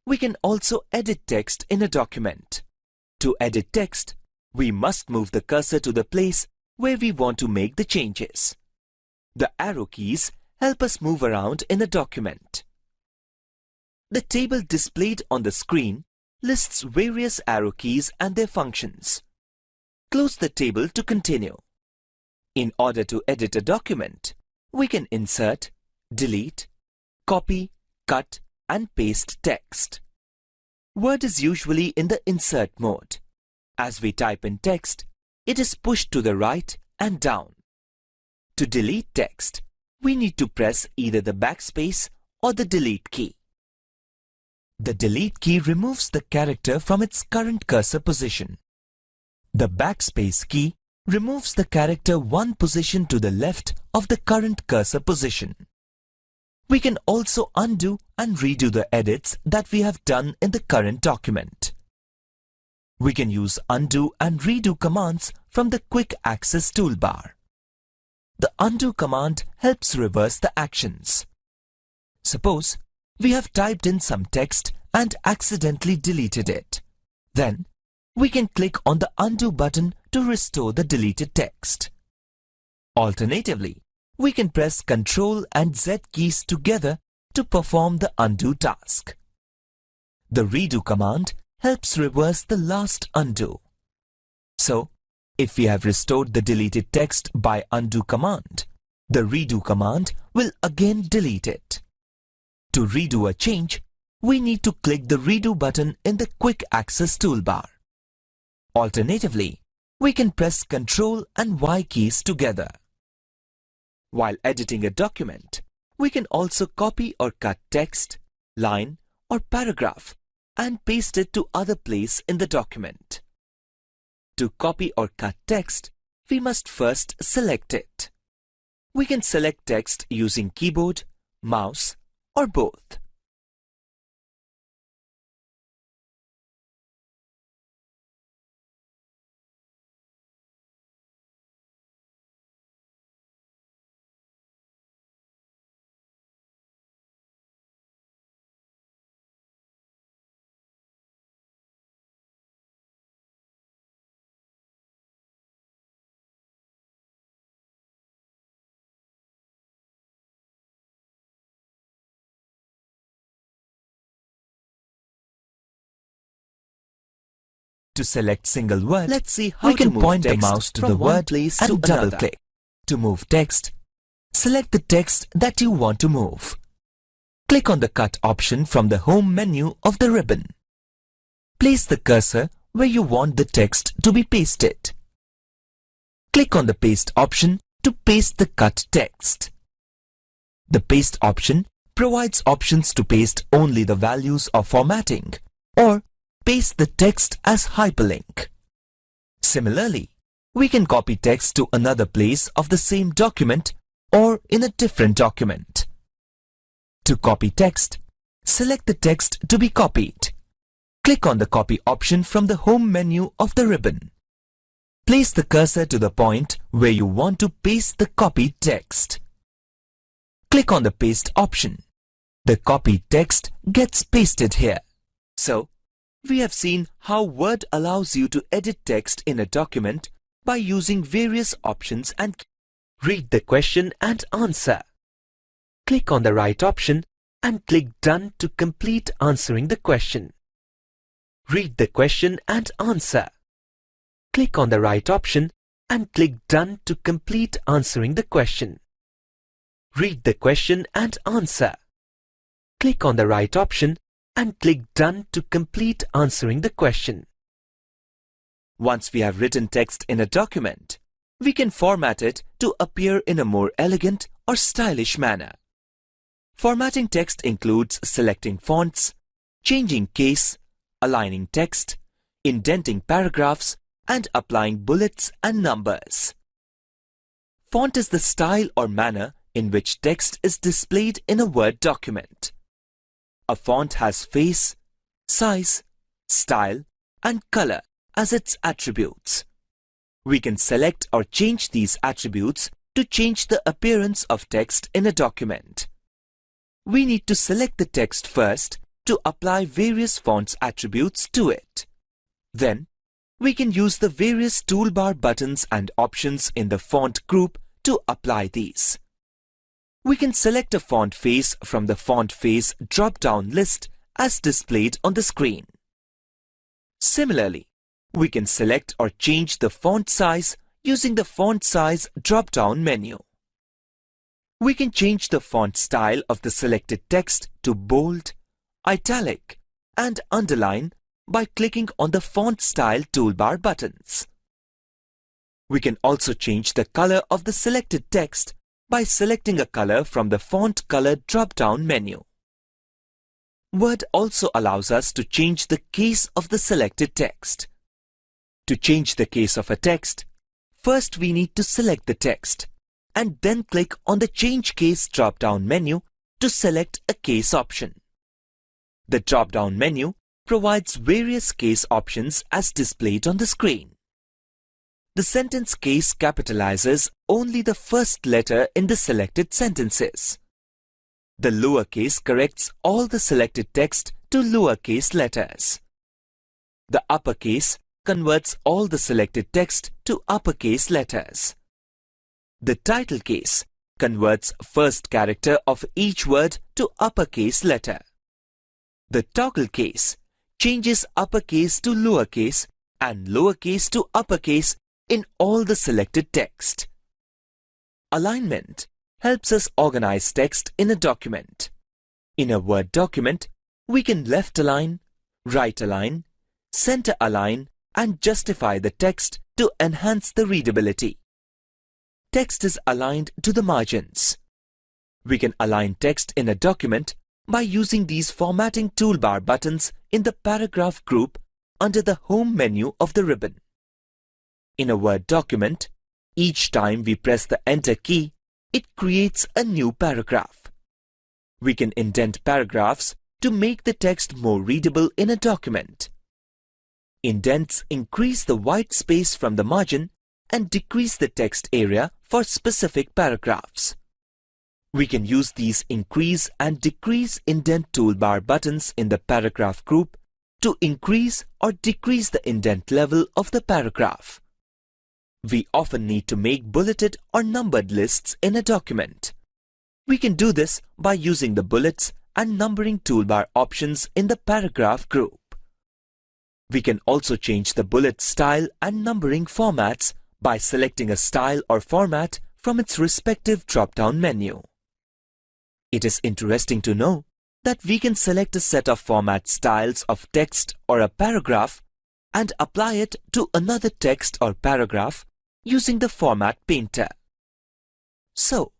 We can also edit text in a document. To edit text, we must move the cursor to the place where we want to make the changes. The arrow keys help us move around in a document. The table displayed on the screen lists various arrow keys and their functions. Close the table to continue. In order to edit a document, we can insert, delete, copy, cut, and paste text. Word is usually in the insert mode. As we type in text, it is pushed to the right and down. To delete text, we need to press either the backspace or the delete key. The delete key removes the character from its current cursor position. The backspace key removes the character one position to the left of the current cursor position. We can also undo and redo the edits that we have done in the current document. We can use undo and redo commands from the Quick Access toolbar. The undo command helps reverse the actions. Suppose we have typed in some text and accidentally deleted it. Then, we can click on the undo button to restore the deleted text. Alternatively, we can press Ctrl and Z keys together to perform the undo task. The redo command helps reverse the last undo. So, if we have restored the deleted text by undo command, the redo command will again delete it. To redo a change, we need to click the redo button in the Quick Access toolbar. Alternatively, we can press Ctrl and Y keys together. While editing a document, we can also copy or cut text, line, or paragraph and paste it to other place in the document. To copy or cut text, we must first select it. We can select text using keyboard, mouse, or both. To select single word, let's see how We can to move point the text mouse to from the one word place and to double another. click. To move text, select the text that you want to move. Click on the Cut option from the Home menu of the ribbon. Place the cursor where you want the text to be pasted. Click on the Paste option to paste the cut text. The Paste option provides options to paste only the values of formatting or paste the text as hyperlink. Similarly, we can copy text to another place of the same document or in a different document. To copy text, select the text to be copied. Click on the Copy option from the Home menu of the ribbon. Place the cursor to the point where you want to paste the copied text. Click on the Paste option. The copied text gets pasted here. So, we have seen how Word allows you to edit text in a document by using various options and read the question and answer. Click on the right option and click Done to complete answering the question. Read the question and answer. Click on the right option and click Done to complete answering the question. Read the question and answer. Click on the right option and click Done to complete answering the question. Once we have written text in a document, we can format it to appear in a more elegant or stylish manner. Formatting text includes selecting fonts, changing case, aligning text, indenting paragraphs, and applying bullets and numbers. Font is the style or manner in which text is displayed in a Word document. A font has face, size, style, and color as its attributes. We can select or change these attributes to change the appearance of text in a document. We need to select the text first to apply various fonts attributes to it. Then, we can use the various toolbar buttons and options in the font group to apply these. We can select a font face from the font face drop-down list as displayed on the screen. Similarly, we can select or change the font size using the font size drop-down menu. We can change the font style of the selected text to bold, italic, and underline by clicking on the font style toolbar buttons. We can also change the color of the selected text by selecting a color from the font color drop-down menu. Word also allows us to change the case of the selected text. To change the case of a text, first we need to select the text and then click on the Change Case drop-down menu to select a case option. The drop-down menu provides various case options as displayed on the screen. The sentence case capitalizes only the first letter in the selected sentences. The lowercase corrects all the selected text to lowercase letters. The uppercase converts all the selected text to uppercase letters. The title case converts first character of each word to uppercase letter. The toggle case changes uppercase to lowercase and lowercase to uppercase in all the selected text. Alignment helps us organize text in a document. In a Word document, we can left align, right align, center align, and justify the text to enhance the readability. Text is aligned to the margins. We can align text in a document by using these formatting toolbar buttons in the paragraph group under the Home menu of the ribbon. In a Word document, each time we press the Enter key, it creates a new paragraph. We can indent paragraphs to make the text more readable in a document. Indents increase the white space from the margin and decrease the text area for specific paragraphs. We can use these increase and decrease indent toolbar buttons in the paragraph group to increase or decrease the indent level of the paragraph. We often need to make bulleted or numbered lists in a document. We can do this by using the bullets and numbering toolbar options in the paragraph group. We can also change the bullet style and numbering formats by selecting a style or format from its respective drop-down menu. It is interesting to know that we can select a set of format styles of text or a paragraph and apply it to another text or paragraph using the Format Painter. So,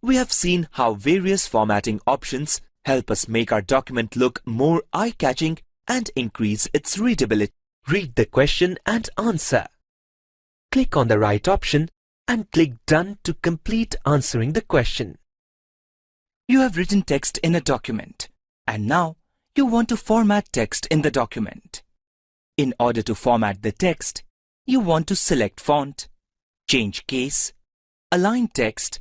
we have seen how various formatting options help us make our document look more eye-catching and increase its readability. Read the question and answer. Click on the right option and click Done to complete answering the question. You have written text in a document, and now you want to format text in the document. In order to format the text, you want to select font, change case, align text,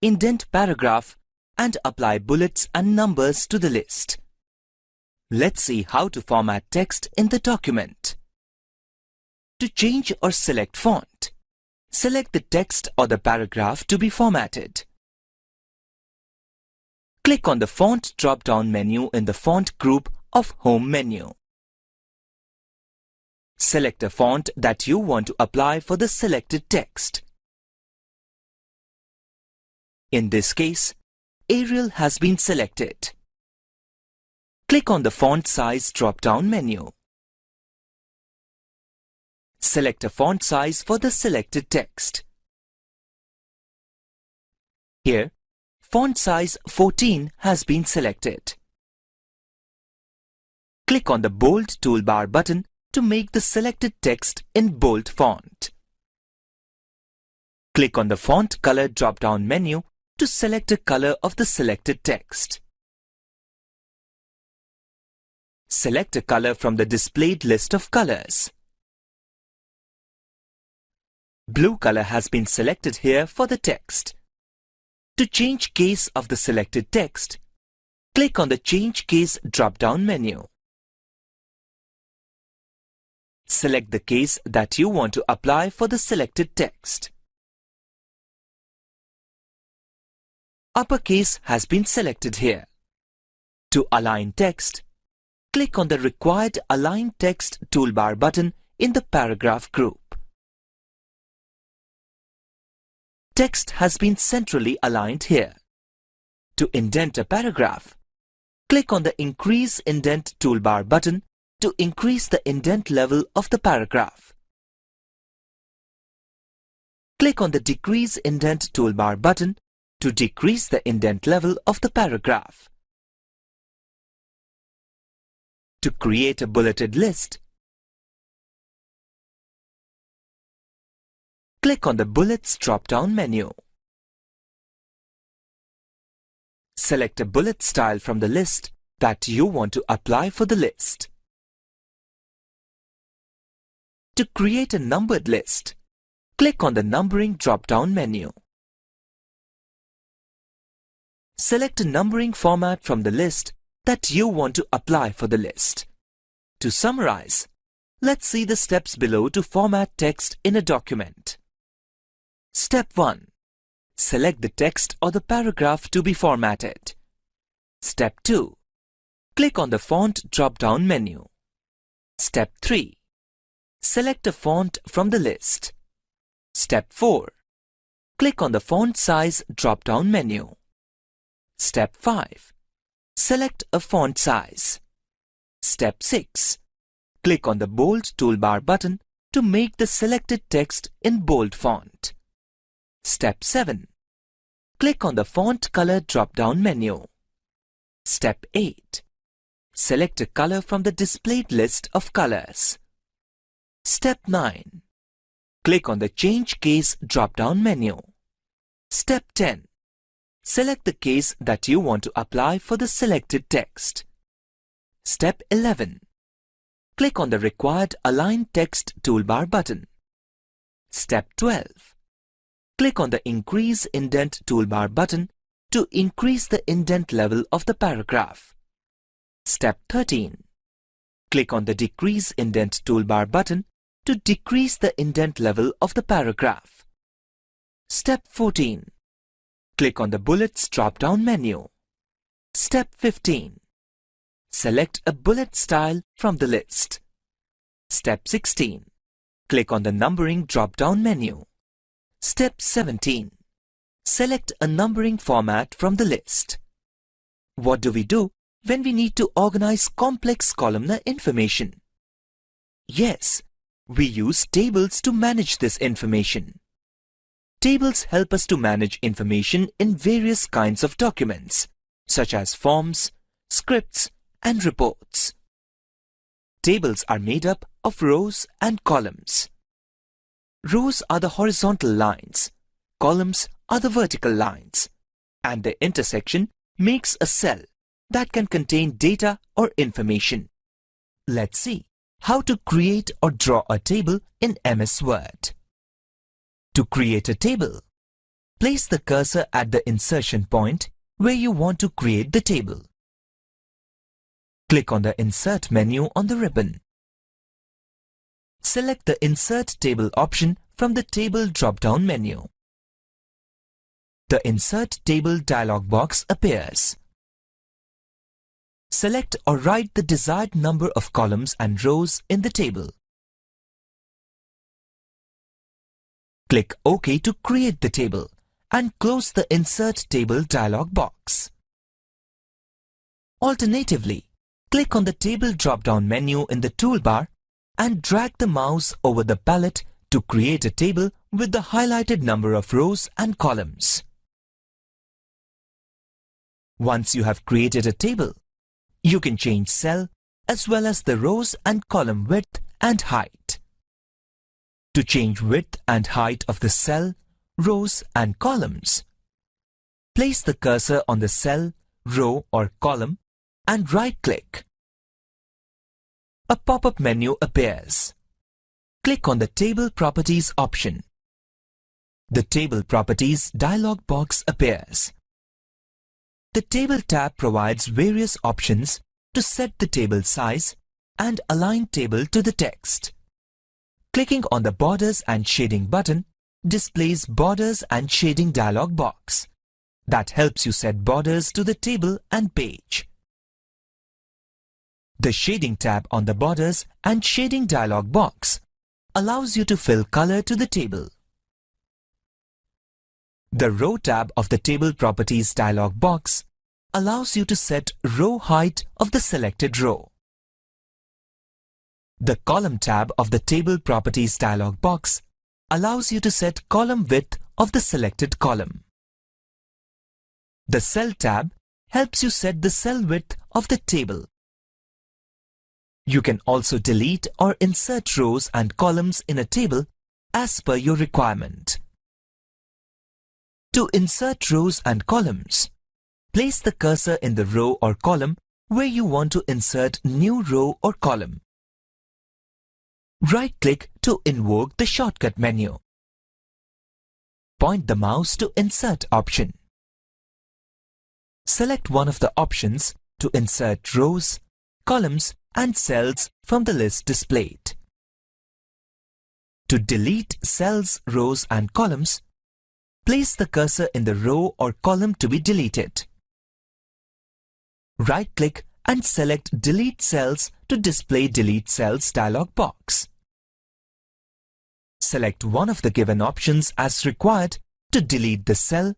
indent paragraph, and apply bullets and numbers to the list. Let's see how to format text in the document. To change or select font, select the text or the paragraph to be formatted. Click on the Font drop-down menu in the Font group of Home menu. Select a font that you want to apply for the selected text. In this case, Arial has been selected. Click on the Font Size drop-down menu. Select a font size for the selected text. Here, font size 14 has been selected. Click on the Bold toolbar button to make the selected text in bold font. Click on the Font Color drop-down menu to select a color of the selected text. Select a color from the displayed list of colors. Blue color has been selected here for the text. To change case of the selected text, click on the Change Case drop-down menu. Select the case that you want to apply for the selected text. Uppercase has been selected here. To align text, click on the required Align Text toolbar button in the paragraph group. Text has been centrally aligned here. To indent a paragraph, click on the Increase Indent toolbar button to increase the indent level of the paragraph. Click on the Decrease Indent toolbar button to decrease the indent level of the paragraph. To create a bulleted list, click on the Bullets drop-down menu. Select a bullet style from the list that you want to apply for the list. To create a numbered list, click on the Numbering drop-down menu. Select a numbering format from the list that you want to apply for the list. To summarize, let's see the steps below to format text in a document. Step 1. Select the text or the paragraph to be formatted. Step 2. Click on the Font drop-down menu. Step 3. Select a font from the list. Step 4. Click on the Font Size drop-down menu. Step 5. Select a font size. Step 6. Click on the Bold toolbar button to make the selected text in bold font. Step 7. Click on the Font Color drop-down menu. Step 8. Select a color from the displayed list of colors. Step 9. Click on the Change Case drop-down menu. Step 10. select the case that you want to apply for the selected text. Step 11. Click on the required Align Text toolbar button. Step 12. Click on the Increase Indent toolbar button to increase the indent level of the paragraph. Step 13. Click on the Decrease Indent toolbar button to decrease the indent level of the paragraph. Step 14. Click on the Bullets drop-down menu. Step 15. Select a bullet style from the list. Step 16. Click on the Numbering drop-down menu. Step 17. Select a numbering format from the list. What do we do when we need to organize complex columnar information? Yes, we use tables to manage this information. Tables help us to manage information in various kinds of documents, such as forms, scripts, and reports. Tables are made up of rows and columns. Rows are the horizontal lines, columns are the vertical lines, and the intersection makes a cell that can contain data or information. Let's see how to create or draw a table in MS Word. To create a table, place the cursor at the insertion point where you want to create the table. Click on the Insert menu on the ribbon. Select the Insert Table option from the Table drop-down menu. The Insert Table dialog box appears. Select or write the desired number of columns and rows in the table. Click OK to create the table and close the Insert Table dialog box. Alternatively, click on the Table drop-down menu in the toolbar and drag the mouse over the palette to create a table with the highlighted number of rows and columns. Once you have created a table, you can change cell as well as the rows and column width and height. To change width and height of the cell, rows and columns, place the cursor on the cell, row or column and right-click. A pop-up menu appears. Click on the Table Properties option. The Table Properties dialog box appears. The Table tab provides various options to set the table size and align table to the text. Clicking on the Borders and Shading button displays Borders and Shading dialog box that helps you set borders to the table and page. The Shading tab on the Borders and Shading dialog box allows you to fill color to the table. The Row tab of the Table Properties dialog box allows you to set row height of the selected row. The Column tab of the Table Properties dialog box allows you to set column width of the selected column. The Cell tab helps you set the cell width of the table. You can also delete or insert rows and columns in a table as per your requirement. To insert rows and columns, place the cursor in the row or column where you want to insert new row or column. Right-click to invoke the shortcut menu. Point the mouse to Insert option. Select one of the options to insert rows, columns, and cells from the list displayed. To delete cells, rows, and columns, place the cursor in the row or column to be deleted. Right-click and select Delete Cells to display Delete Cells dialog box. Select one of the given options as required to delete the cell,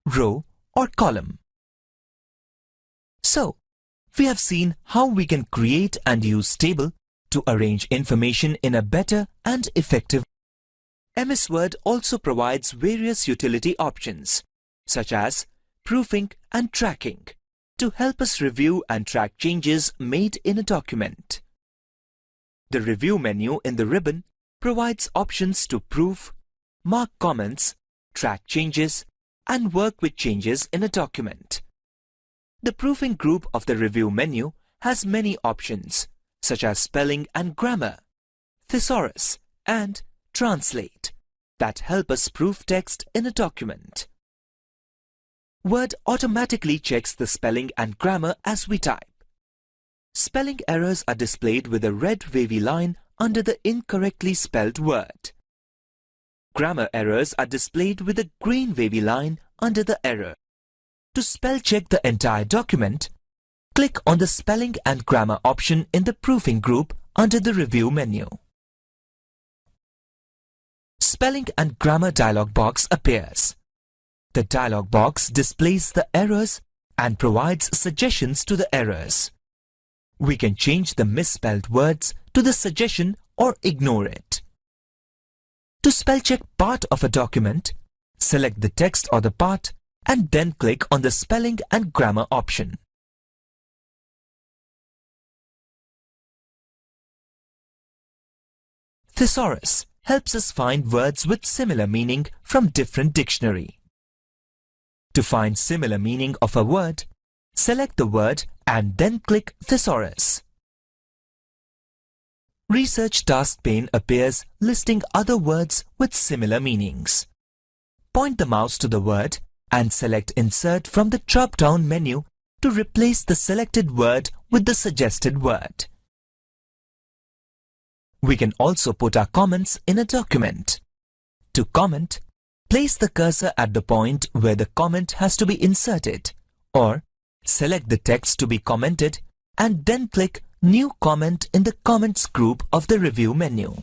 row, or column. So, we have seen how we can create and use table to arrange information in a better and effective way. MS Word also provides various utility options, such as proofing and tracking, to help us review and track changes made in a document. The Review menu in the ribbon provides options to proof, mark comments, track changes, and work with changes in a document. The proofing group of the review menu has many options, such as spelling and grammar, thesaurus, and translate, that help us proof text in a document. Word automatically checks the spelling and grammar as we type. Spelling errors are displayed with a red wavy line under the incorrectly spelled word. Grammar errors are displayed with a green wavy line under the error. To spell check the entire document, click on the Spelling and Grammar option in the Proofing group under the Review menu. Spelling and Grammar dialog box appears. The dialog box displays the errors and provides suggestions to the errors. We can change the misspelled words to the suggestion or ignore it. To spell check part of a document, select the text or the part and then click on the Spelling and Grammar option. Thesaurus helps us find words with similar meaning from different dictionary. To find similar meaning of a word, select the word and then click Thesaurus. Research task pane appears listing other words with similar meanings. Point the mouse to the word and select Insert from the drop-down menu to replace the selected word with the suggested word. We can also put our comments in a document. To comment, place the cursor at the point where the comment has to be inserted, or select the text to be commented and then click New Comment in the Comments group of the Review menu.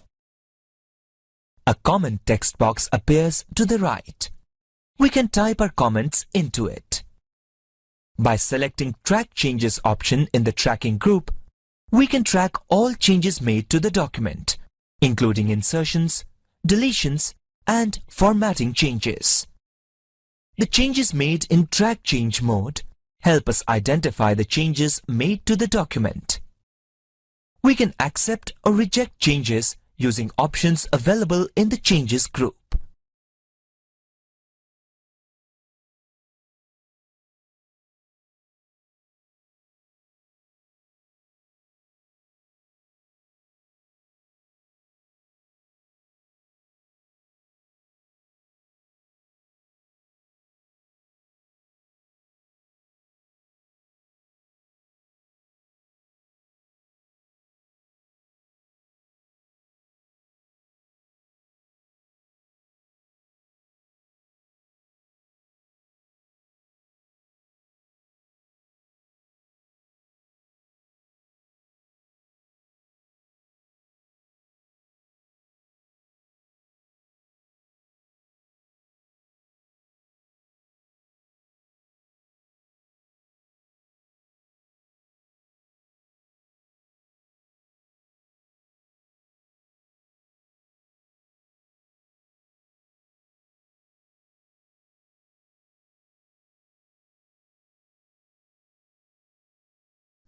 A comment text box appears to the right. We can type our comments into it. By selecting Track Changes option in the Tracking group, we can track all changes made to the document, including insertions, deletions, and formatting changes. The changes made in Track Change mode help us identify the changes made to the document. We can accept or reject changes using options available in the Changes group.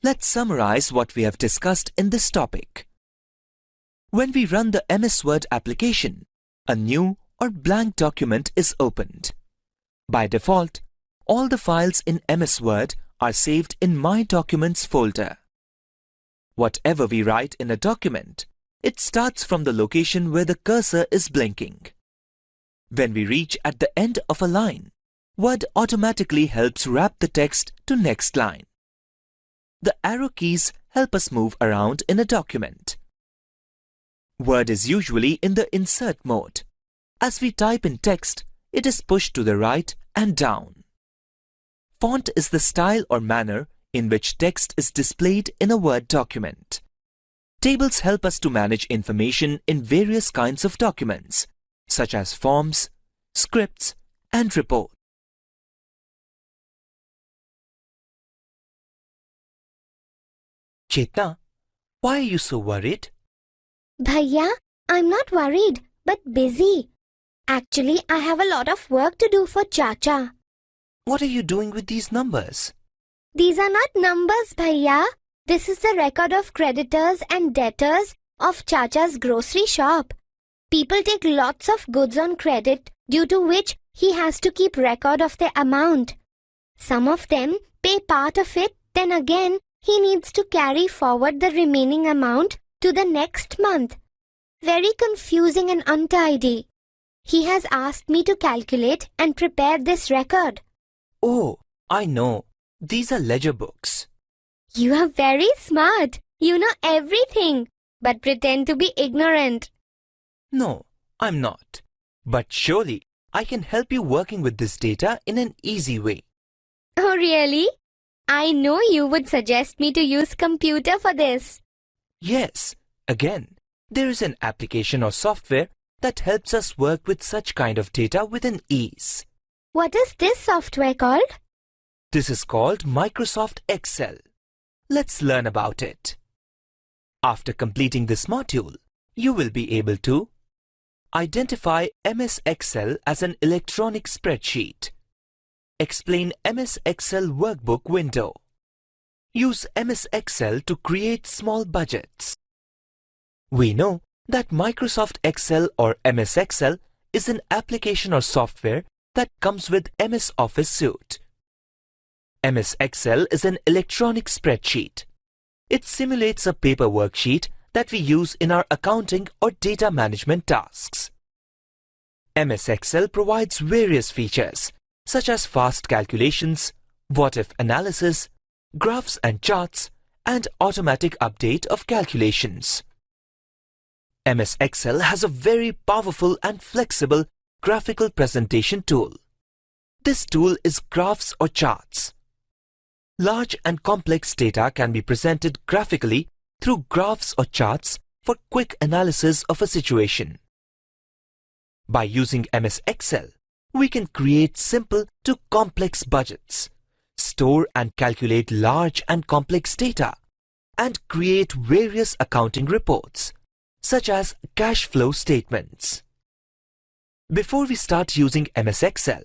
Let's summarize what we have discussed in this topic. When we run the MS Word application, a new or blank document is opened. By default, all the files in MS Word are saved in My Documents folder. Whatever we write in a document, it starts from the location where the cursor is blinking. When we reach at the end of a line, Word automatically helps wrap the text to next line. The arrow keys help us move around in a document. Word is usually in the insert mode. As we type in text, it is pushed to the right and down. Font is the style or manner in which text is displayed in a Word document. Tables help us to manage information in various kinds of documents, such as forms, scripts, and reports. Chetna, why are you so worried? Bhaiya, I'm not worried, but busy. Actually, I have a lot of work to do for Chacha. What are you doing with these numbers? These are not numbers, Bhaiya. This is the record of creditors and debtors of Chacha's grocery shop. People take lots of goods on credit, due to which He has to keep record of the amount. Some of them pay part of it, then again, he needs to carry forward the remaining amount to the next month. Very confusing and untidy. He has asked me to calculate and prepare this record. Oh, I know. These are ledger books. You are very smart. You know everything, but pretend to be ignorant. No, I'm not. But surely I can help you working with this data in an easy way. Oh, really? I know you would suggest me to use computer for this. Yes, again, there is an application or software that helps us work with such kind of data with an ease. What is this software called? This is called Microsoft Excel. Let's learn about it. After completing this module, you will be able to identify MS Excel as an electronic spreadsheet. Explain MS Excel workbook window. Use MS Excel to create small budgets. We know that Microsoft Excel or MS Excel is an application or software that comes with MS Office suite. MS Excel is an electronic spreadsheet. It simulates a paper worksheet that we use in our accounting or data management tasks. MS Excel provides various features such as fast calculations, what-if analysis, graphs and charts, and automatic update of calculations. MS Excel has a very powerful and flexible graphical presentation tool. This tool is graphs or charts. Large and complex data can be presented graphically through graphs or charts for quick analysis of a situation. By using MS Excel, we can create simple to complex budgets, store and calculate large and complex data, and create various accounting reports, such as cash flow statements. Before we start using MS Excel,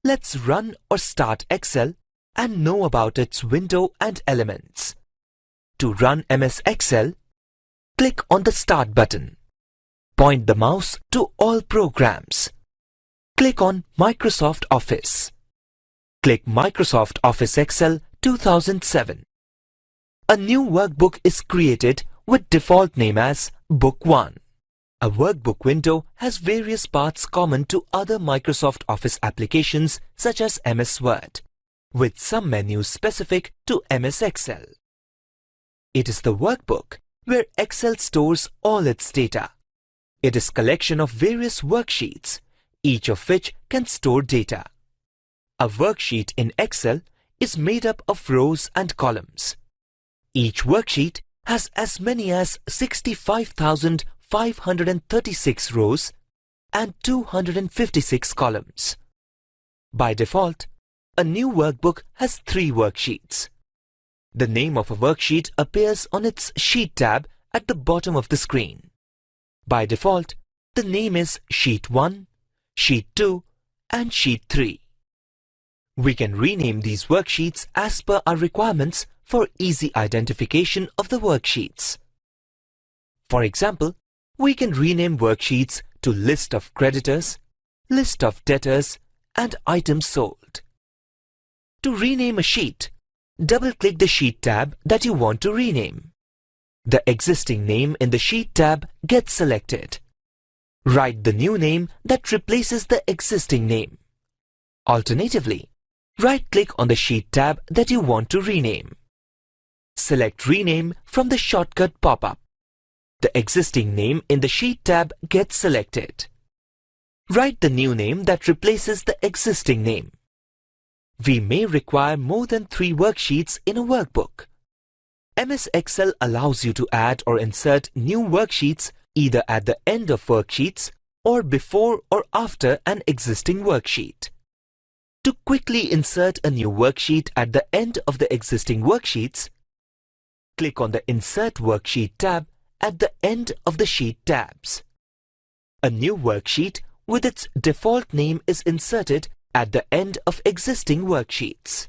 let's run or start Excel and know about its window and elements. To run MS Excel, click on the Start button. Point the mouse to All Programs. Click on Microsoft Office. Click Microsoft Office Excel 2007. A new workbook is created with default name as Book 1. A workbook window has various parts common to other Microsoft Office applications such as MS Word, with some menus specific to MS Excel. It is the workbook where Excel stores all its data. It is a collection of various worksheets, each of which can store data. A worksheet in Excel is made up of rows and columns. Each worksheet has as many as 65,536 rows and 256 columns. By default, a new workbook has 3 worksheets. The name of a worksheet appears on its Sheet tab at the bottom of the screen. By default, the name is Sheet 1, Sheet 2, and Sheet 3. We can rename these worksheets as per our requirements for easy identification of the worksheets. For example, we can rename worksheets to List of Creditors, List of Debtors, and Items Sold. To rename a sheet, double-click the Sheet tab that you want to rename. The existing name in the Sheet tab gets selected. Write the new name that replaces the existing name. Alternatively, right-click on the Sheet tab that you want to rename. Select Rename from the shortcut pop-up. The existing name in the Sheet tab gets selected. Write the new name that replaces the existing name. We may require more than 3 worksheets in a workbook. MS Excel allows you to add or insert new worksheets either at the end of worksheets or before or after an existing worksheet. To quickly insert a new worksheet at the end of the existing worksheets, click on the Insert Worksheet tab at the end of the sheet tabs. A new worksheet with its default name is inserted at the end of existing worksheets.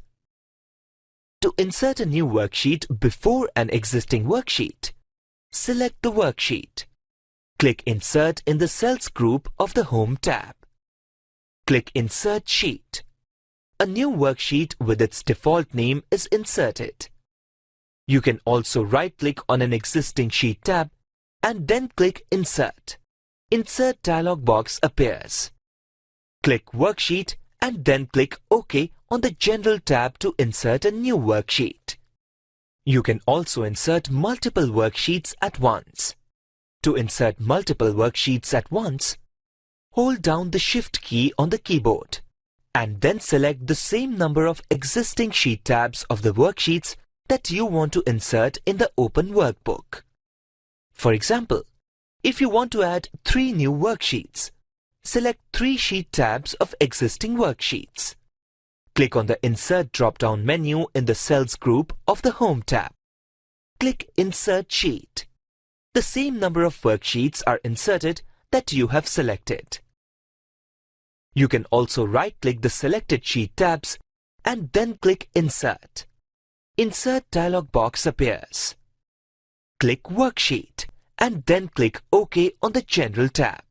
To insert a new worksheet before an existing worksheet, select the worksheet. Click Insert in the Cells group of the Home tab. Click Insert Sheet. A new worksheet with its default name is inserted. You can also right-click on an existing sheet tab and then click Insert. Insert dialog box appears. Click Worksheet and then click OK on the General tab to insert a new worksheet. You can also insert multiple worksheets at once. To insert multiple worksheets at once, hold down the Shift key on the keyboard and then select the same number of existing sheet tabs of the worksheets that you want to insert in the open workbook. For example, if you want to add 3 new worksheets, select 3 sheet tabs of existing worksheets. Click on the Insert drop-down menu in the Cells group of the Home tab. Click Insert Sheet. The same number of worksheets are inserted that you have selected. You can also right-click the selected sheet tabs and then click Insert. Insert dialog box appears. Click Worksheet and then click OK on the General tab.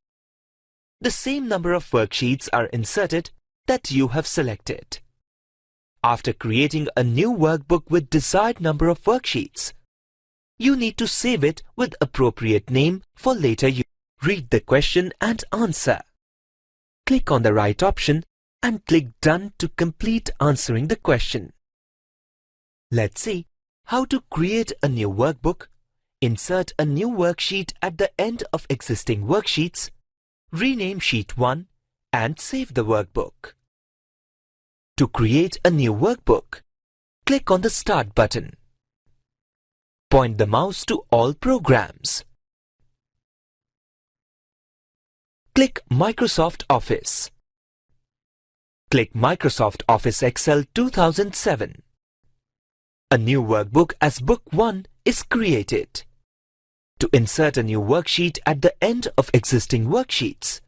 The same number of worksheets are inserted that you have selected. After creating a new workbook with desired number of worksheets, you need to save it with appropriate name for later use. Read the question and answer. Click on the right option and click Done to complete answering the question. Let's see how to create a new workbook, insert a new worksheet at the end of existing worksheets, rename Sheet 1 and save the workbook. To create a new workbook, click on the Start button. Point the mouse to all programs. Click Microsoft Office. Click Microsoft Office Excel 2007. A new workbook as Book 1 is created. To insert a new worksheet at the end of existing worksheets,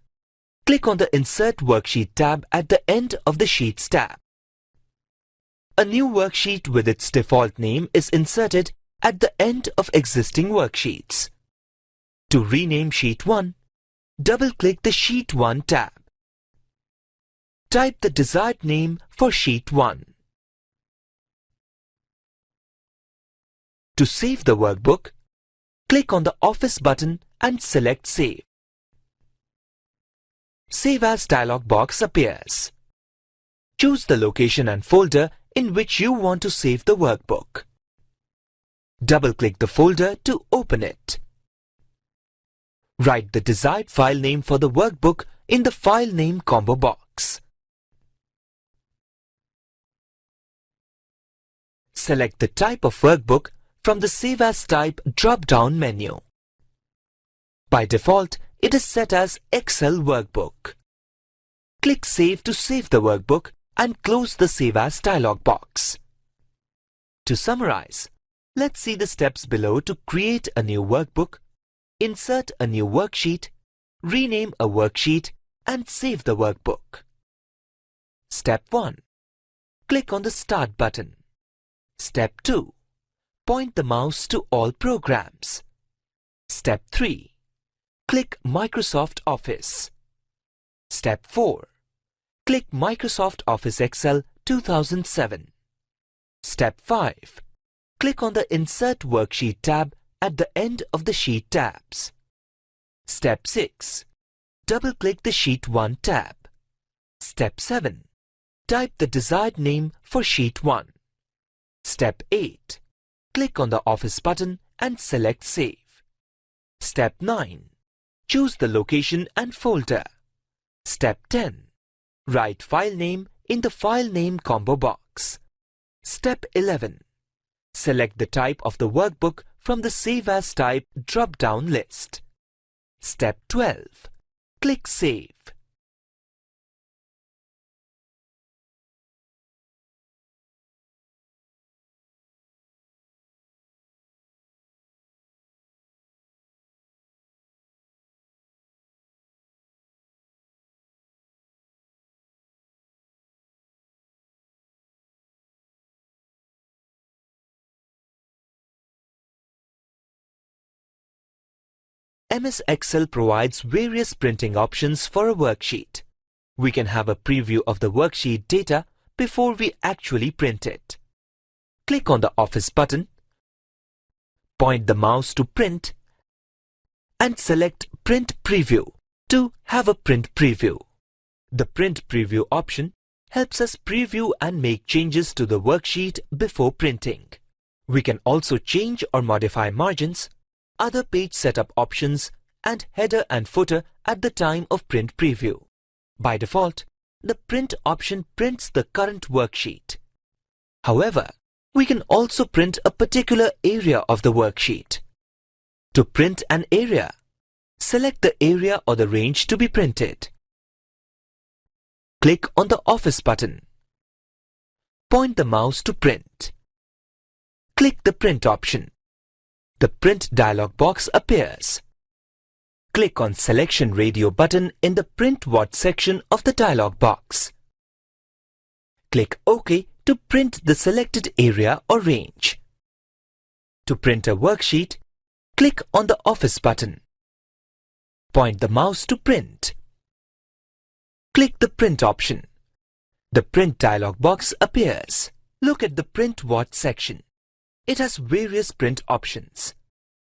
click on the Insert Worksheet tab at the end of the Sheets tab. A new worksheet with its default name is inserted at the end of existing worksheets. To rename Sheet 1, double-click the Sheet 1 tab. Type the desired name for Sheet 1. To save the workbook, click on the Office button and select Save. Save As dialog box appears. Choose the location and folder in which you want to save the workbook. Double-click the folder to open it. Write the desired file name for the workbook in the File Name combo box. Select the type of workbook from the Save As Type drop-down menu. By default, it is set as Excel Workbook. Click Save to save the workbook and close the Save As dialog box. To summarize, let's see the steps below to create a new workbook, insert a new worksheet, rename a worksheet, and save the workbook. Step 1. Click on the Start button. Step 2. Point the mouse to all programs. Step 3. Click Microsoft Office. Step 4. Click Microsoft Office Excel 2007. Step 5. Click on the Insert Worksheet tab at the end of the Sheet tabs. Step 6. Double-click the Sheet 1 tab. Step 7. Type the desired name for Sheet 1. Step 8. Click on the Office button and select Save. Step 9. Choose the location and folder. Step 10. Write file name in the File Name combo box. Step 11. Select the type of the workbook from the Save As Type drop-down list. Step 12. Click Save. MS Excel provides various printing options for a worksheet. We can have a preview of the worksheet data before we actually print it. Click on the Office button, point the mouse to Print, and select Print Preview to have a print preview. The Print Preview option helps us preview and make changes to the worksheet before printing. We can also change or modify margins, other page setup options, and header and footer at the time of print preview. By default, the Print option prints the current worksheet. However, we can also print a particular area of the worksheet. To print an area, select the area or the range to be printed. Click on the Office button. Point the mouse to Print. Click the Print option. The Print dialog box appears. Click on Selection Radio button in the Print What section of the dialog box. Click OK to print the selected area or range. To print a worksheet, click on the Office button. Point the mouse to Print. Click the Print option. The Print dialog box appears. Look at the Print What section. It has various print options.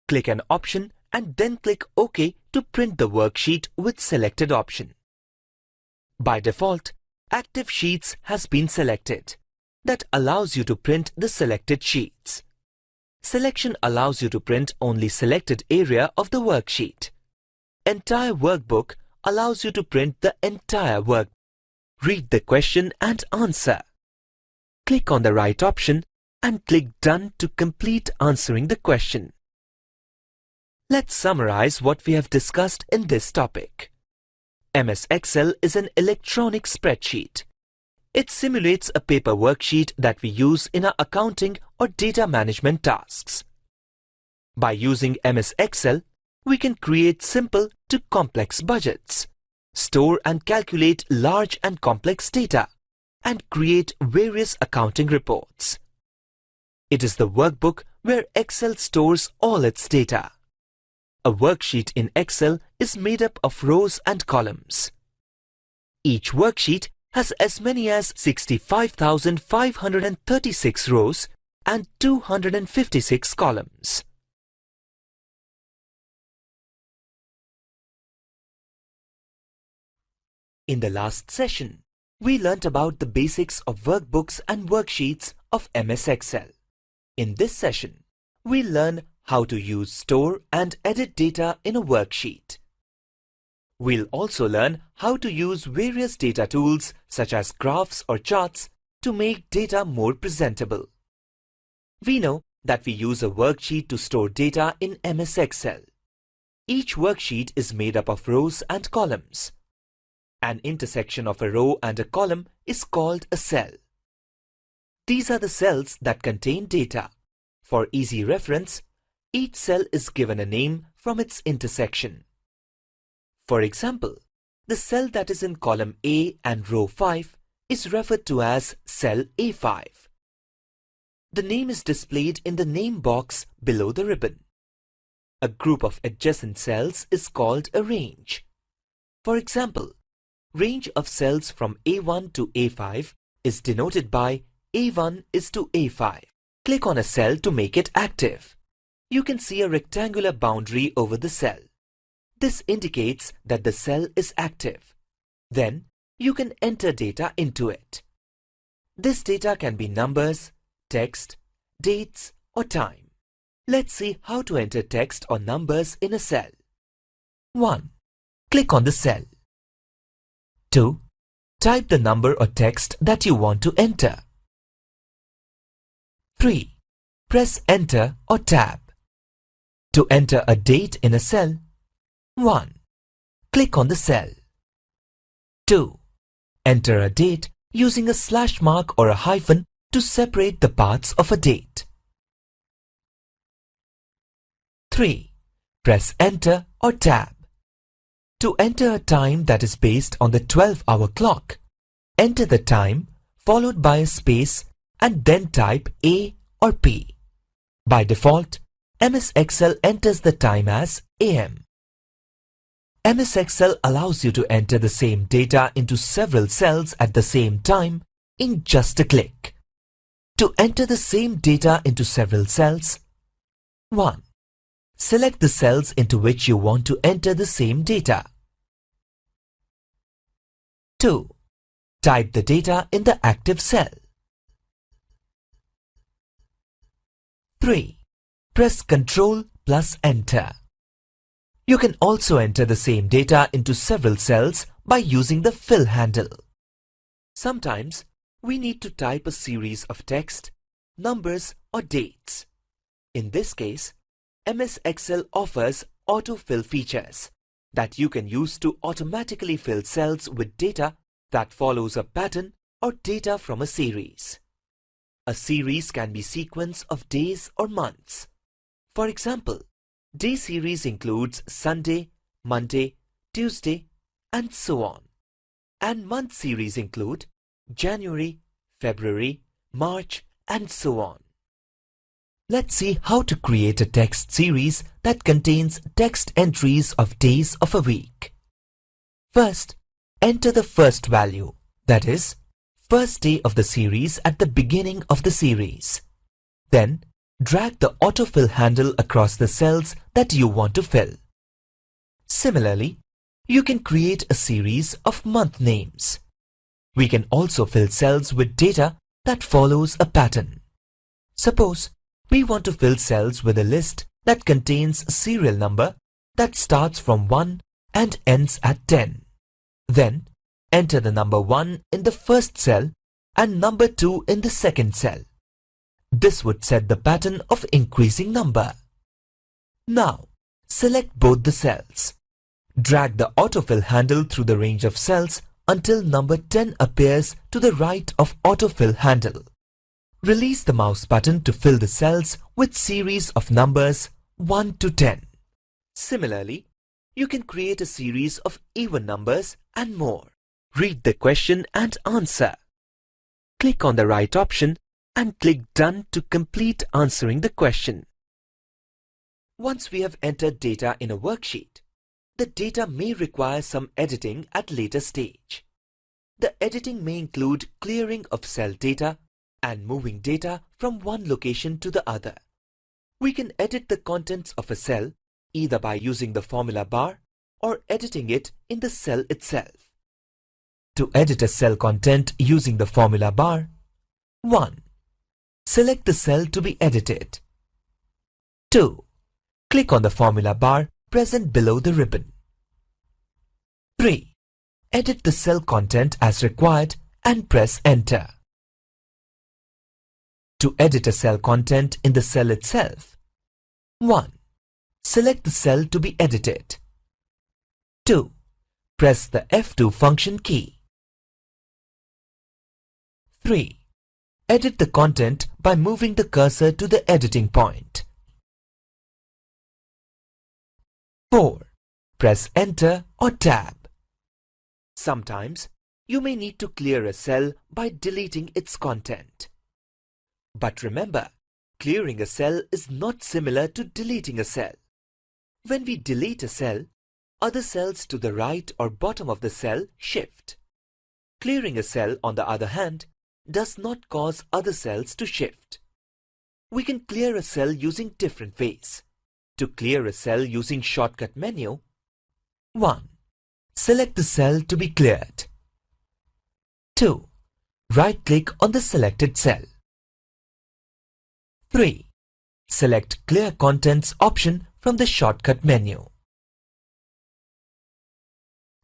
Click an option and then click OK to print the worksheet with selected option. By default, Active Sheets has been selected. That allows you to print the selected sheets. Selection allows you to print only selected area of the worksheet. Entire workbook allows you to print the entire work. Read the question and answer. Click on the right option and click Done to complete answering the question. Let's summarize what we have discussed in this topic. MS Excel is an electronic spreadsheet. It simulates a paper worksheet that we use in our accounting or data management tasks. By using MS Excel, we can create simple to complex budgets, store and calculate large and complex data, and create various accounting reports. It is the workbook where Excel stores all its data. A worksheet in Excel is made up of rows and columns. Each worksheet has as many as 65,536 rows and 256 columns. In the last session, we learnt about the basics of workbooks and worksheets of MS Excel. In this session, we'll learn how to use, store and edit data in a worksheet. We'll also learn how to use various data tools such as graphs or charts to make data more presentable. We know that we use a worksheet to store data in MS Excel. Each worksheet is made up of rows and columns. An intersection of a row and a column is called a cell. These are the cells that contain data. For easy reference, each cell is given a name from its intersection. For example, the cell that is in column A and row 5 is referred to as cell A5. The name is displayed in the name box below the ribbon. A group of adjacent cells is called a range. For example, range of cells from A1 to A5 is denoted by A1 is to A5. Click on a cell to make it active. You can see a rectangular boundary over the cell. This indicates that the cell is active. Then, you can enter data into it. This data can be numbers, text, dates, or time. Let's see how to enter text or numbers in a cell. 1. Click on the cell. 2. Type the number or text that you want to enter. 3. Press Enter or Tab. To enter a date in a cell, 1. Click on the cell. 2. Enter a date using a slash mark or a hyphen to separate the parts of a date. 3. Press Enter or Tab. To enter a time that is based on the 12-hour clock, enter the time followed by a space and then type A or P. By default, MS Excel enters the time as AM. MS Excel allows you to enter the same data into several cells at the same time in just a click. To enter the same data into several cells, 1. Select the cells into which you want to enter the same data. 2. Type the data in the active cell. 3. Press Ctrl plus Enter. You can also enter the same data into several cells by using the fill handle. Sometimes we need to type a series of text, numbers or dates. In this case, MS Excel offers autofill features that you can use to automatically fill cells with data that follows a pattern or data from a series. A series can be sequence of days or months. For example, day series includes Sunday, Monday, Tuesday, and so on. And month series include January, February, March, and so on. Let's see how to create a text series that contains text entries of days of a week. First, enter the first value, that is, first day of the series at the beginning of the series. Then, drag the autofill handle across the cells that you want to fill. Similarly, you can create a series of month names. We can also fill cells with data that follows a pattern. Suppose we want to fill cells with a list that contains a serial number that starts from 1 and ends at 10. Then, enter the number 1 in the first cell and number 2 in the second cell. This would set the pattern of increasing number. Now, select both the cells. Drag the autofill handle through the range of cells until number 10 appears to the right of autofill handle. Release the mouse button to fill the cells with series of numbers 1 to 10. Similarly, you can create a series of even numbers and more. Read the question and answer. Click on the right option and click Done to complete answering the question. Once we have entered data in a worksheet, the data may require some editing at later stage. The editing may include clearing of cell data and moving data from one location to the other. We can edit the contents of a cell either by using the formula bar or editing it in the cell itself. To edit a cell content using the formula bar, 1. Select the cell to be edited. 2. Click on the formula bar present below the ribbon. 3. Edit the cell content as required and press Enter. To edit a cell content in the cell itself, 1. Select the cell to be edited. 2. Press the F2 function key. 3. Edit the content by moving the cursor to the editing point. 4. Press Enter or Tab. Sometimes, you may need to clear a cell by deleting its content. But remember, clearing a cell is not similar to deleting a cell. When we delete a cell, other cells to the right or bottom of the cell shift. Clearing a cell, on the other hand, does not cause other cells to shift. We can clear a cell using different ways. To clear a cell using shortcut menu, 1. Select the cell to be cleared. 2. Right-click on the selected cell. 3. Select Clear Contents option from the shortcut menu.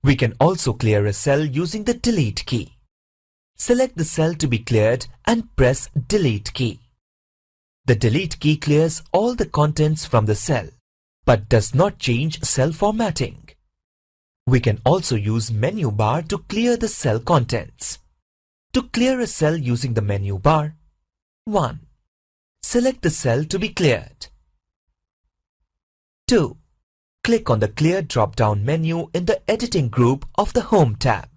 We can also clear a cell using the Delete key. Select the cell to be cleared and press Delete key. The Delete key clears all the contents from the cell, but does not change cell formatting. We can also use menu bar to clear the cell contents. To clear a cell using the menu bar, 1. Select the cell to be cleared. 2. Click on the Clear drop-down menu in the Editing group of the Home tab.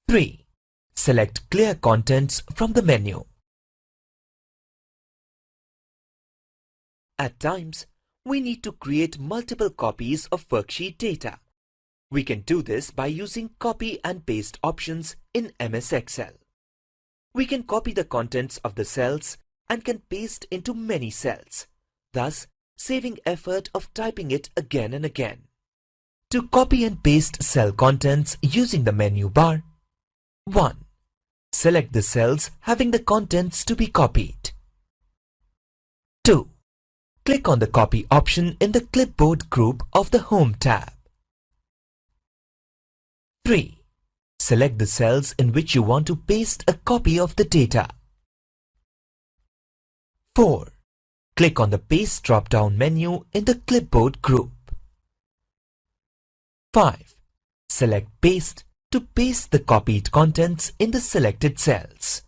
3. Select Clear Contents from the menu. At times, we need to create multiple copies of worksheet data. We can do this by using copy and paste options in MS Excel. We can copy the contents of the cells and can paste into many cells, thus saving effort of typing it again and again. To copy and paste cell contents using the menu bar, 1. Select the cells having the contents to be copied. 2. Click on the copy option in the clipboard group of the Home tab. 3. Select the cells in which you want to paste a copy of the data. 4. Click on the Paste drop-down menu in the clipboard group. 5. Select Paste to paste the copied contents in the selected cells.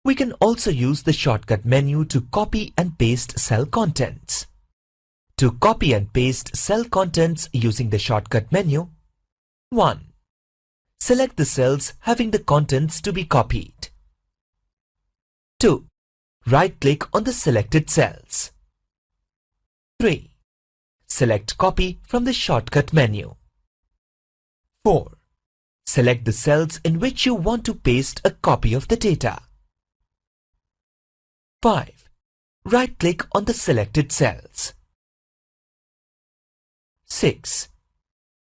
We can also use the shortcut menu to copy and paste cell contents. To copy and paste cell contents using the shortcut menu, 1. Select the cells having the contents to be copied. 2. Right-click on the selected cells. 3. Select Copy from the shortcut menu. 4. Select the cells in which you want to paste a copy of the data. 5. Right-click on the selected cells. 6.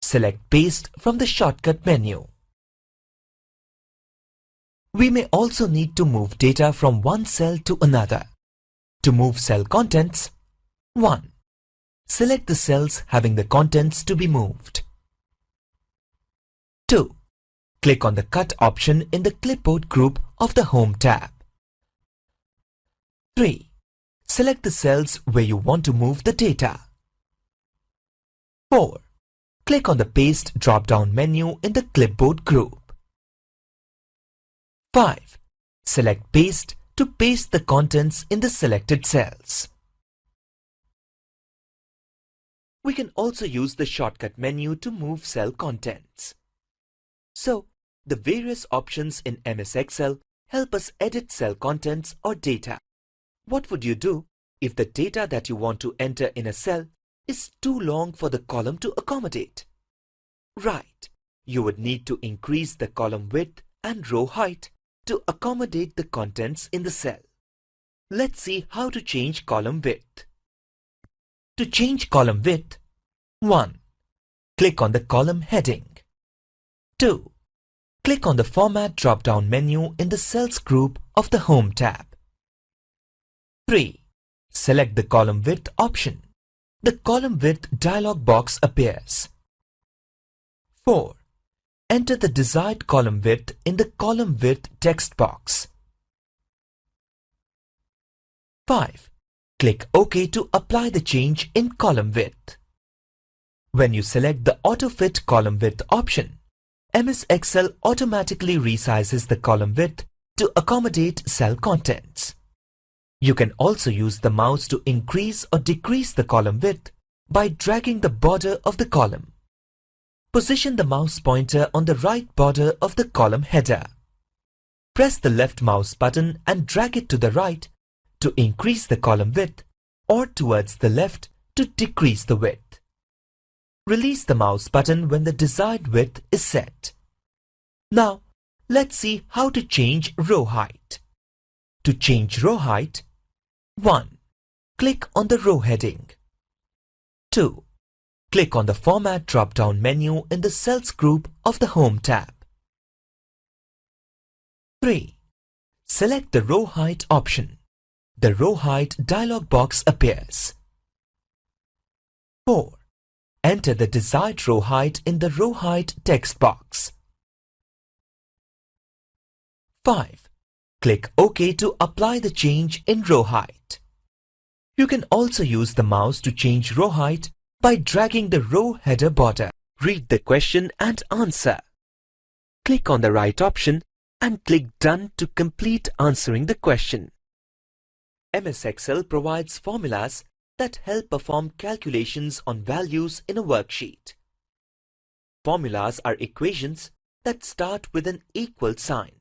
Select Paste from the shortcut menu. We may also need to move data from one cell to another. To move cell contents, 1. Select the cells having the contents to be moved. 2. Click on the Cut option in the clipboard group of the Home tab. 3. Select the cells where you want to move the data. 4. Click on the Paste drop-down menu in the clipboard group. 5. Select Paste to paste the contents in the selected cells. We can also use the shortcut menu to move cell contents. So, the various options in MS Excel help us edit cell contents or data. What would you do if the data that you want to enter in a cell is too long for the column to accommodate? Right, you would need to increase the column width and row height to accommodate the contents in the cell. Let's see how to change column width. To change column width, 1. Click on the column heading. 2. Click on the Format drop-down menu in the Cells group of the Home tab. 3. Select the column width option. The column width dialog box appears. 4. Enter the desired column width in the column width text box. 5. Click OK to apply the change in column width. When you select the Auto Fit column width option, MS Excel automatically resizes the column width to accommodate cell contents. You can also use the mouse to increase or decrease the column width by dragging the border of the column. Position the mouse pointer on the right border of the column header. Press the left mouse button and drag it to the right to increase the column width or towards the left to decrease the width. Release the mouse button when the desired width is set. Now, let's see how to change row height. To change row height, 1. Click on the row heading. 2. Click on the Format drop-down menu in the Cells group of the Home tab. 3. Select the Row Height option. The Row Height dialog box appears. 4. Enter the desired row height in the Row Height text box. 5. Click OK to apply the change in row height. You can also use the mouse to change row height by dragging the row header border. Read the question and answer. Click on the right option and click Done to complete answering the question. MS Excel provides formulas that help perform calculations on values in a worksheet. Formulas are equations that start with an equal sign.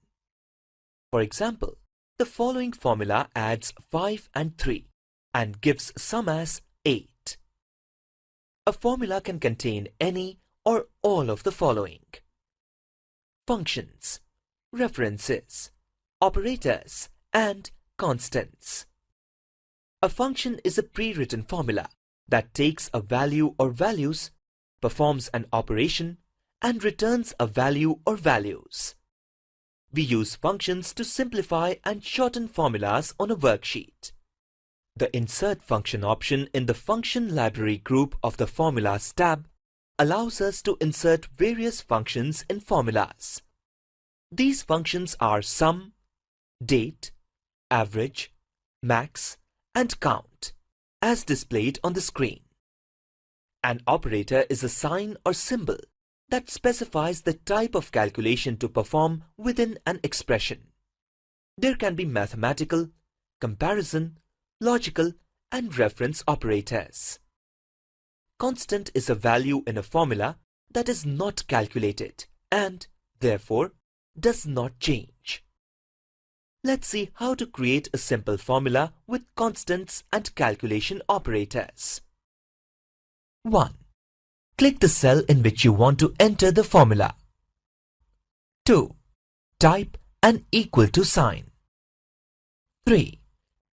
For example, the following formula adds 5 and 3 and gives sum as 8. A formula can contain any or all of the following: functions, references, operators, and constants. A function is a pre-written formula that takes a value or values, performs an operation, and returns a value or values. We use functions to simplify and shorten formulas on a worksheet. The Insert Function option in the Function Library group of the Formulas tab allows us to insert various functions in formulas. These functions are sum, date, average, max, and count, as displayed on the screen. An operator is a sign or symbol that specifies the type of calculation to perform within an expression. There can be mathematical, comparison, logical, and reference operators. Constant is a value in a formula that is not calculated and, therefore, does not change. Let's see how to create a simple formula with constants and calculation operators. 1. Click the cell in which you want to enter the formula. 2. Type an equal to sign. 3.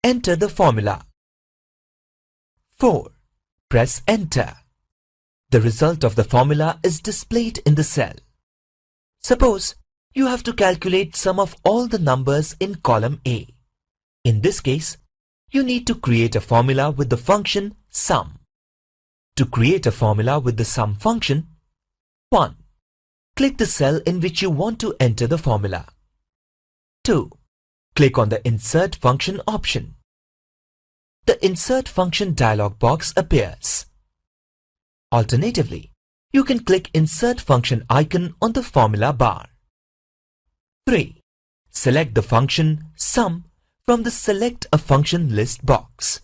Enter the formula. 4. Press enter. The result of the formula is displayed in the cell. Suppose you have to calculate sum of all the numbers in column A. In this case, you need to create a formula with the function sum. To create a formula with the sum function, 1. Click the cell in which you want to enter the formula. 2. Click on the Insert Function option. The Insert Function dialog box appears. Alternatively, you can click Insert Function icon on the formula bar. 3. Select the function sum from the Select a Function list box.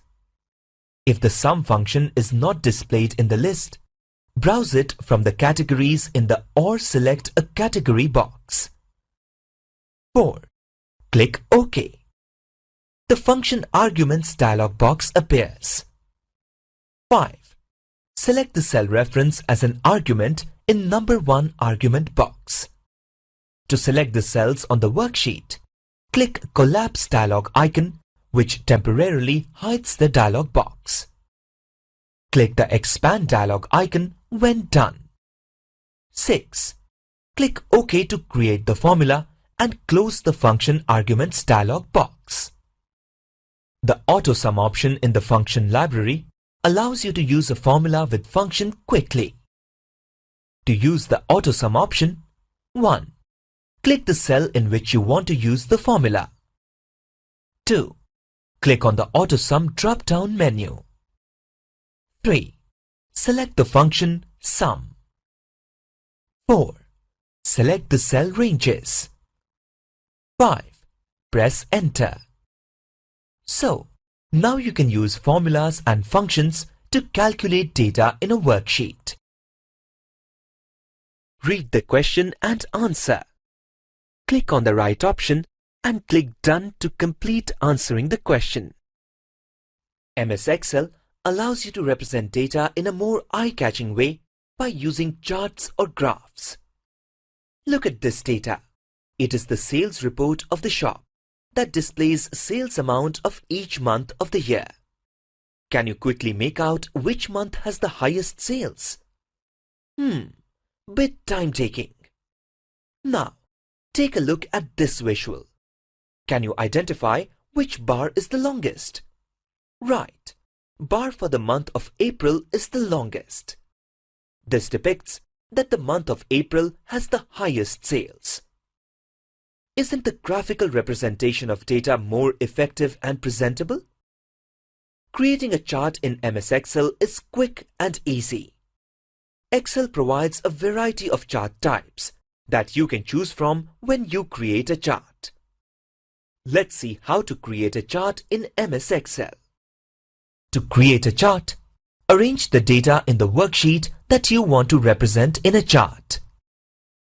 If the sum function is not displayed in the list, browse it from the categories in the Or Select a Category box. 4. Click OK. The Function Arguments dialog box appears. 5. Select the cell reference as an argument in number 1 argument box. To select the cells on the worksheet, click Collapse dialog icon, which temporarily hides the dialog box. Click the Expand dialog icon when done. 6. Click OK to create the formula and close the Function Arguments dialog box. The AutoSum option in the Function Library allows you to use a formula with function quickly. To use the AutoSum option, 1. Click the cell in which you want to use the formula. 2. Click on the AutoSum drop-down menu. 3. Select the function sum. 4. Select the cell ranges. 5. Press enter. So, now you can use formulas and functions to calculate data in a worksheet. Read the question and answer. Click on the right option and click Done to complete answering the question. MS Excel allows you to represent data in a more eye-catching way by using charts or graphs. Look at this data. It is the sales report of the shop that displays sales amount of each month of the year. Can you quickly make out which month has the highest sales? Bit time-taking. Now, take a look at this visual. Can you identify which bar is the longest? Right, bar for the month of April is the longest. This depicts that the month of April has the highest sales. Isn't the graphical representation of data more effective and presentable? Creating a chart in MS Excel is quick and easy. Excel provides a variety of chart types that you can choose from when you create a chart. Let's see how to create a chart in MS Excel. To create a chart, arrange the data in the worksheet that you want to represent in a chart.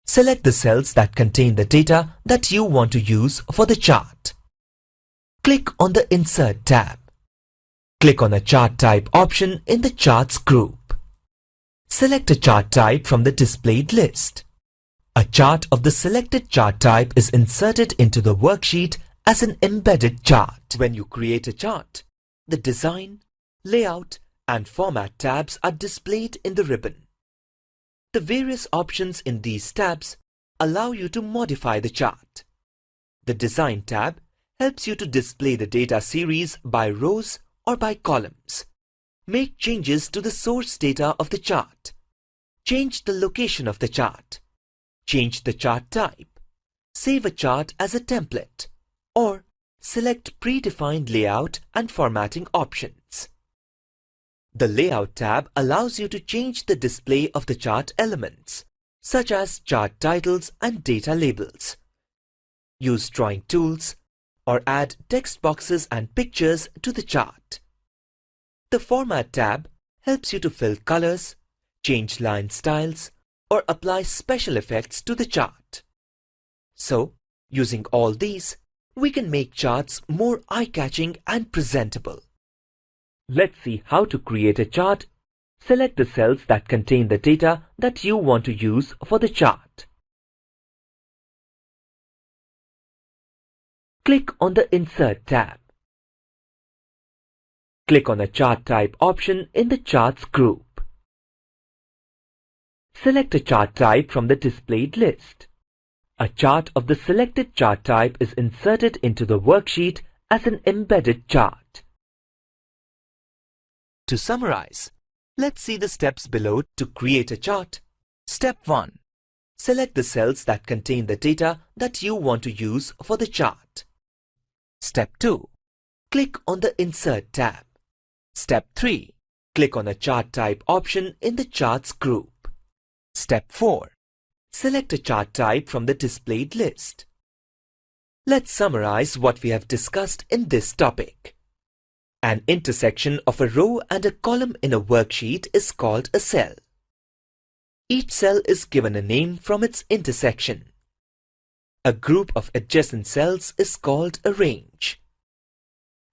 Select the cells that contain the data that you want to use for the chart. Click on the Insert tab. Click on a chart type option in the Charts group. Select a chart type from the displayed list. A chart of the selected chart type is inserted into the worksheet as an embedded chart. When you create a chart, the Design, Layout, and Format tabs are displayed in the ribbon. The various options in these tabs allow you to modify the chart. The Design tab helps you to display the data series by rows or by columns. Make changes to the source data of the chart. Change the location of the chart. Change the chart type. Save a chart as a template. Or select predefined layout and formatting options. The Layout tab allows you to change the display of the chart elements, such as chart titles and data labels. Use drawing tools or add text boxes and pictures to the chart. The Format tab helps you to fill colors, change line styles, or apply special effects to the chart. So, using all these, we can make charts more eye-catching and presentable. Let's see how to create a chart. Select the cells that contain the data that you want to use for the chart. Click on the Insert tab. Click on a Chart Type option in the Charts group. Select a chart type from the displayed list. A chart of the selected chart type is inserted into the worksheet as an embedded chart. To summarize, let's see the steps below to create a chart. Step 1. Select the cells that contain the data that you want to use for the chart. Step 2. Click on the Insert tab. Step 3. Click on a Chart Type option in the Charts group. Step 4. Select a chart type from the displayed list. Let's summarize what we have discussed in this topic. An intersection of a row and a column in a worksheet is called a cell. Each cell is given a name from its intersection. A group of adjacent cells is called a range.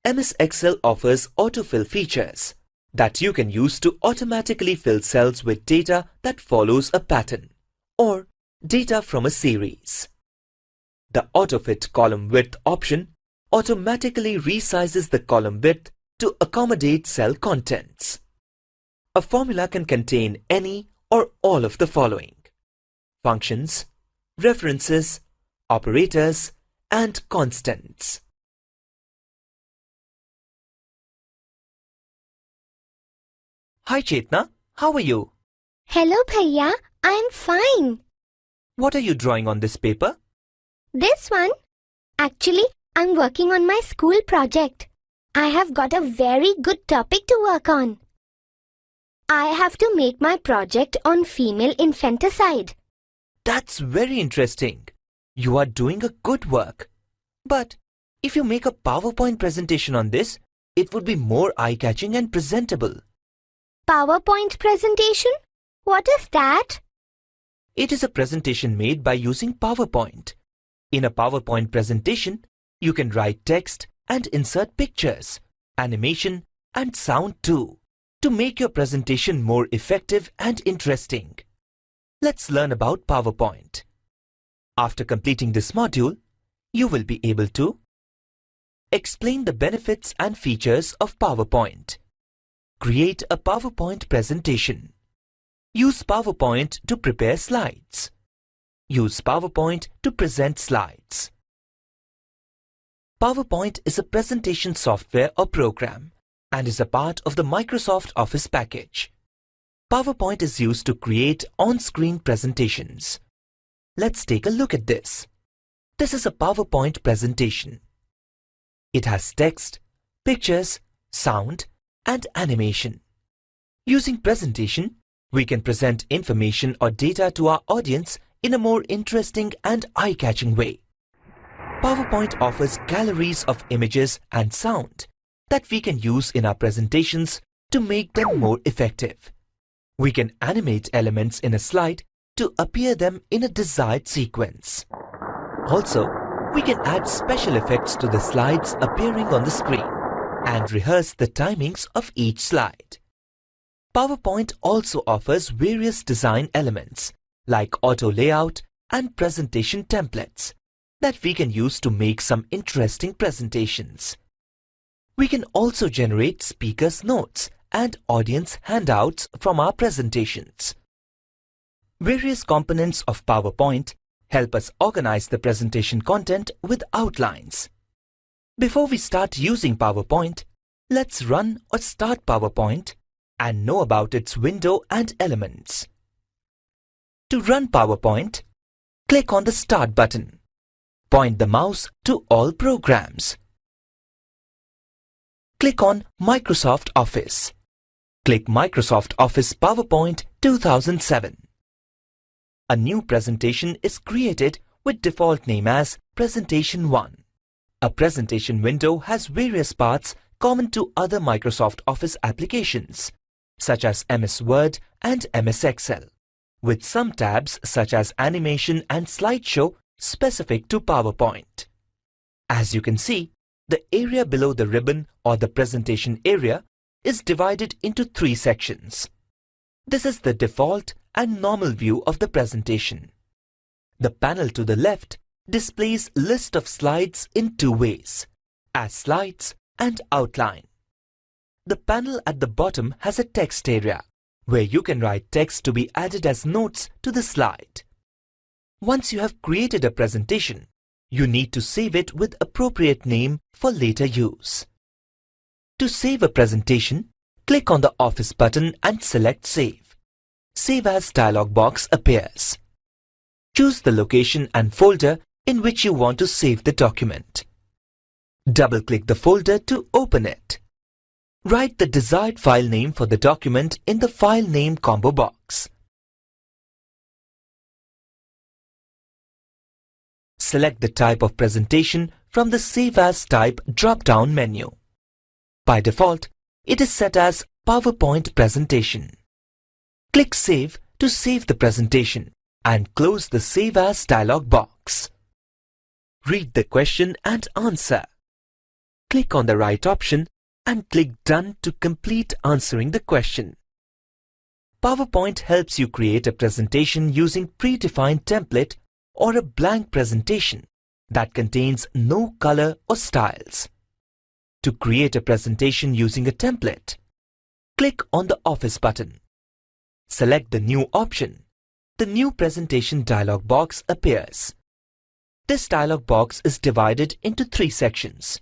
MS Excel offers autofill features that you can use to automatically fill cells with data that follows a pattern or data from a series. The AutoFit Column Width option automatically resizes the column width to accommodate cell contents. A formula can contain any or all of the following: functions, references, operators, and constants. Hi Chetna, how are you? Hello, Bhaiya. I'm fine. What are you drawing on this paper? This one? Actually, I'm working on my school project. I have got a very good topic to work on. I have to make my project on female infanticide. That's very interesting. You are doing a good work. But if you make a PowerPoint presentation on this, it would be more eye-catching and presentable. PowerPoint presentation? What is that? It is a presentation made by using PowerPoint. In a PowerPoint presentation, you can write text and insert pictures, animation, and sound too, to make your presentation more effective and interesting. Let's learn about PowerPoint. After completing this module, you will be able to explain the benefits and features of PowerPoint. Create a PowerPoint presentation. Use PowerPoint to prepare slides. Use PowerPoint to present slides. PowerPoint is a presentation software or program and is a part of the Microsoft Office package. PowerPoint is used to create on-screen presentations. Let's take a look at this. This is a PowerPoint presentation. It has text, pictures, sound, and animation. Using presentation, we can present information or data to our audience in a more interesting and eye-catching way. PowerPoint offers galleries of images and sound that we can use in our presentations to make them more effective. We can animate elements in a slide to appear them in a desired sequence. Also, we can add special effects to the slides appearing on the screen and rehearse the timings of each slide. PowerPoint also offers various design elements like auto layout and presentation templates that we can use to make some interesting presentations. We can also generate speakers' notes and audience handouts from our presentations. Various components of PowerPoint help us organize the presentation content with outlines. Before we start using PowerPoint, let's run or start PowerPoint and know about its window and elements. To run PowerPoint, click on the Start button. Point the mouse to All Programs. Click on Microsoft Office. Click Microsoft Office PowerPoint 2007. A new presentation is created with default name as Presentation 1. A presentation window has various parts common to other Microsoft Office applications, such as MS Word and MS Excel, with some tabs such as Animation and Slideshow specific to PowerPoint. As you can see, the area below the ribbon or the presentation area is divided into 3 sections. This is the default and normal view of the presentation. The panel to the left displays list of slides in 2 ways, as slides and outline. The panel at the bottom has a text area, where you can write text to be added as notes to the slide. Once you have created a presentation, you need to save it with appropriate name for later use. To save a presentation, click on the Office button and select Save. Save As dialog box appears. Choose the location and folder in which you want to save the document. Double-click the folder to open it. Write the desired file name for the document in the File Name combo box. Select the type of presentation from the Save As Type drop-down menu. By default, it is set as PowerPoint Presentation. Click Save to save the presentation and close the Save As dialog box. Read the question and answer. Click on the right option and click Done to complete answering the question. PowerPoint helps you create a presentation using predefined template or a blank presentation that contains no color or styles. To create a presentation using a template, click on the Office button. Select the New option. The New Presentation dialog box appears. This dialog box is divided into 3 sections.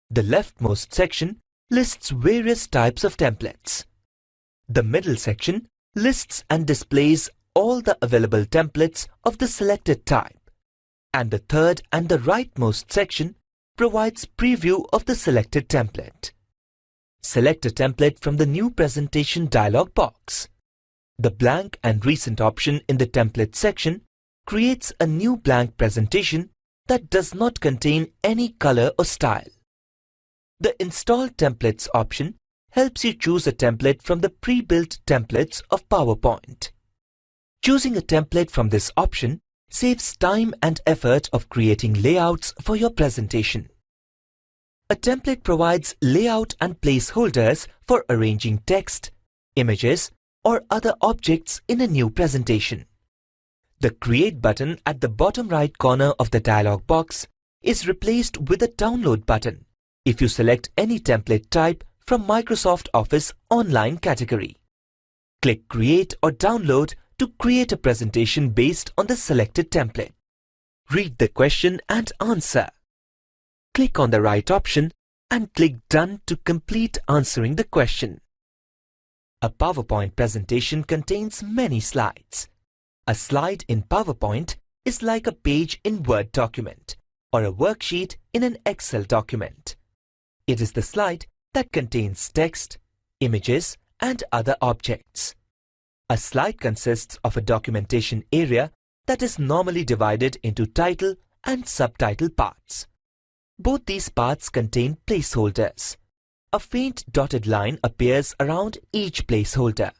The leftmost section lists various types of templates. The middle section lists and displays all the available templates of the selected type, and the third and the rightmost section provides preview of the selected template. Select a template from the New Presentation dialog box. The Blank and Recent option in the Template section creates a new blank presentation that does not contain any color or style. The Install Templates option helps you choose a template from the pre-built templates of PowerPoint. Choosing a template from this option saves time and effort of creating layouts for your presentation. A template provides layout and placeholders for arranging text, images, or other objects in a new presentation. The Create button at the bottom right corner of the dialog box is replaced with a Download button if you select any template type from Microsoft Office Online category. Click Create or Download to create a presentation based on the selected template. Read the question and answer. Click on the right option and click Done to complete answering the question. A PowerPoint presentation contains many slides. A slide in PowerPoint is like a page in Word document or a worksheet in an Excel document. It is the slide that contains text, images, and other objects. A slide consists of a documentation area that is normally divided into title and subtitle parts. Both these parts contain placeholders. A faint dotted line appears around each placeholder.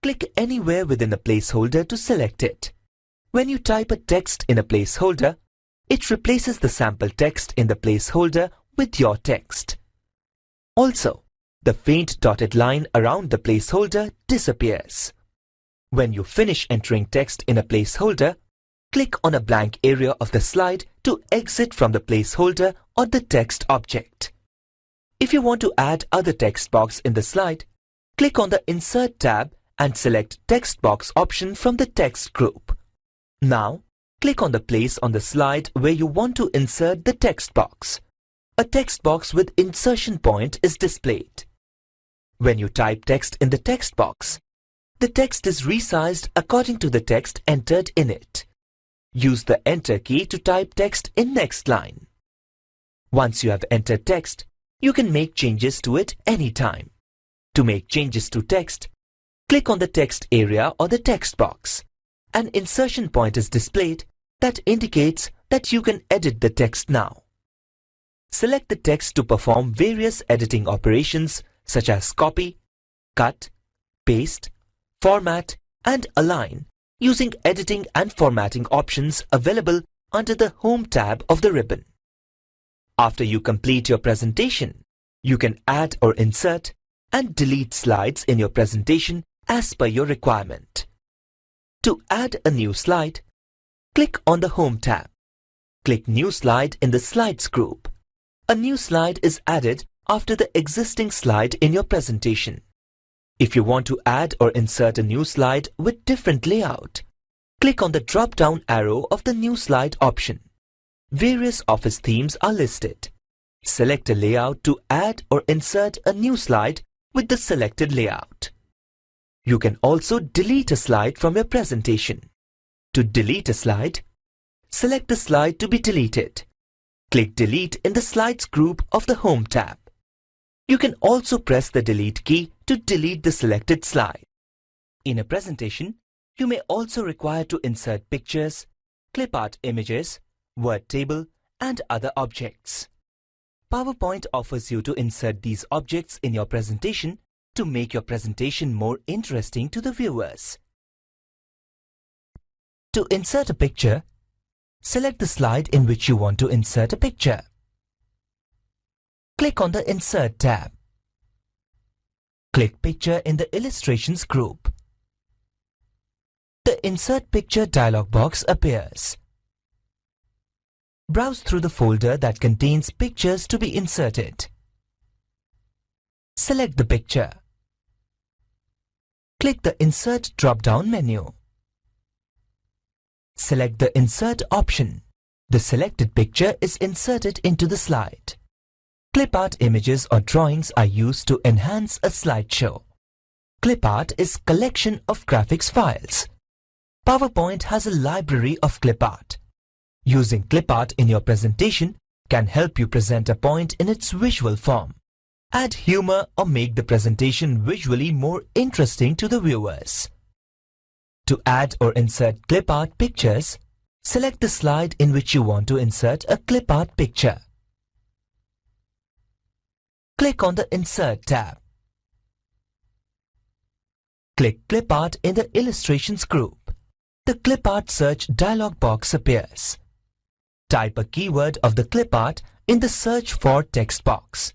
Click anywhere within a placeholder to select it. When you type a text in a placeholder, it replaces the sample text in the placeholder with your text. Also, the faint dotted line around the placeholder disappears. When you finish entering text in a placeholder, click on a blank area of the slide to exit from the placeholder or the text object. If you want to add other text box in the slide, click on the Insert tab and select Text Box option from the text group. Now, click on the place on the slide where you want to insert the text box. A text box with insertion point is displayed. When you type text in the text box, the text is resized according to the text entered in it. Use the Enter key to type text in next line. Once you have entered text, you can make changes to it anytime. To make changes to text, click on the text area or the text box. An insertion point is displayed that indicates that you can edit the text now. Select the text to perform various editing operations such as copy, cut, paste, format, and align using editing and formatting options available under the Home tab of the ribbon. After you complete your presentation, you can add or insert and delete slides in your presentation as per your requirement. To add a new slide, click on the Home tab. Click New Slide in the Slides group. A new slide is added after the existing slide in your presentation. If you want to add or insert a new slide with different layout, click on the drop-down arrow of the New Slide option. Various Office themes are listed. Select a layout to add or insert a new slide with the selected layout. You can also delete a slide from your presentation. To delete a slide, select the slide to be deleted. Click Delete in the Slides group of the Home tab. You can also press the Delete key to delete the selected slide. In a presentation, you may also require to insert pictures, clip art images, word table, and other objects. PowerPoint offers you to insert these objects in your presentation to make your presentation more interesting to the viewers. To insert a picture, select the slide in which you want to insert a picture. Click on the Insert tab. Click Picture in the Illustrations group. The Insert Picture dialog box appears. Browse through the folder that contains pictures to be inserted. Select the picture. Click the Insert drop-down menu. Select the Insert option. The selected picture is inserted into the slide. Clip art images or drawings are used to enhance a slideshow. Clip art is collection of graphics files. PowerPoint has a library of clip art. Using clip art in your presentation can help you present a point in its visual form, add humor or make the presentation visually more interesting to the viewers. To add or insert clip art pictures, select the slide in which you want to insert a clip art picture. Click on the Insert tab. Click Clip Art in the Illustrations group. The Clip Art Search dialog box appears. Type a keyword of the clip art in the Search for text box.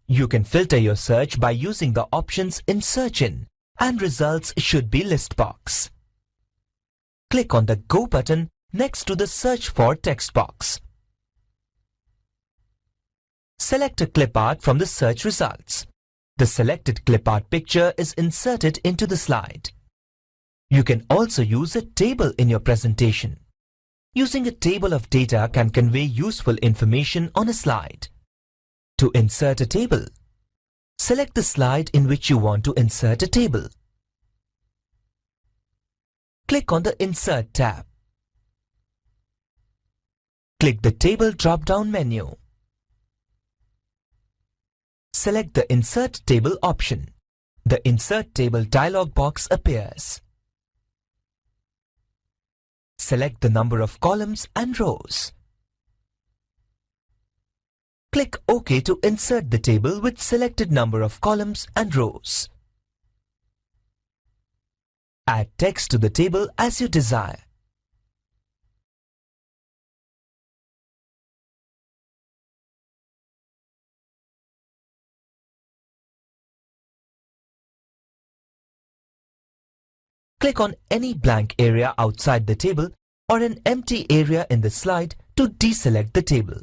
You can filter your search by using the options in Search In, and results should be list box. Click on the Go button next to the Search for text box. Select a clip art from the search results. The selected clip art picture is inserted into the slide. You can also use a table in your presentation. Using a table of data can convey useful information on a slide. To insert a table, select the slide in which you want to insert a table. Click on the Insert tab. Click the Table drop-down menu. Select the Insert Table option. The Insert Table dialog box appears. Select the number of columns and rows. Click OK to insert the table with selected number of columns and rows. Add text to the table as you desire. click on any blank area outside the table or an empty area in the slide to deselect the table.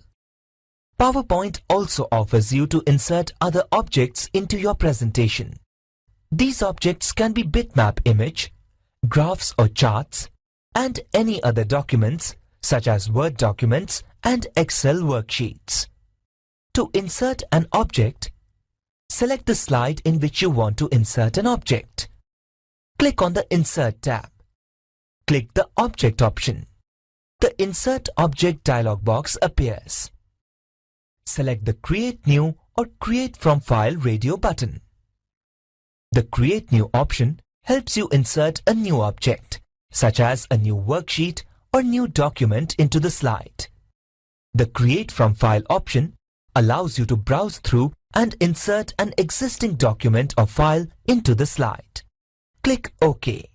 PowerPoint also offers you to insert other objects into your presentation. These objects can be bitmap image, graphs or charts, and any other documents such as Word documents and Excel worksheets. To insert an object, select the slide in which you want to insert an object. Click on the Insert tab. Click the Object option. The Insert Object dialog box appears. Select the Create New or Create from File radio button. The Create New option helps you insert a new object, such as a new worksheet or new document into the slide. The Create from File option allows you to browse through and insert an existing document or file into the slide. Click OK.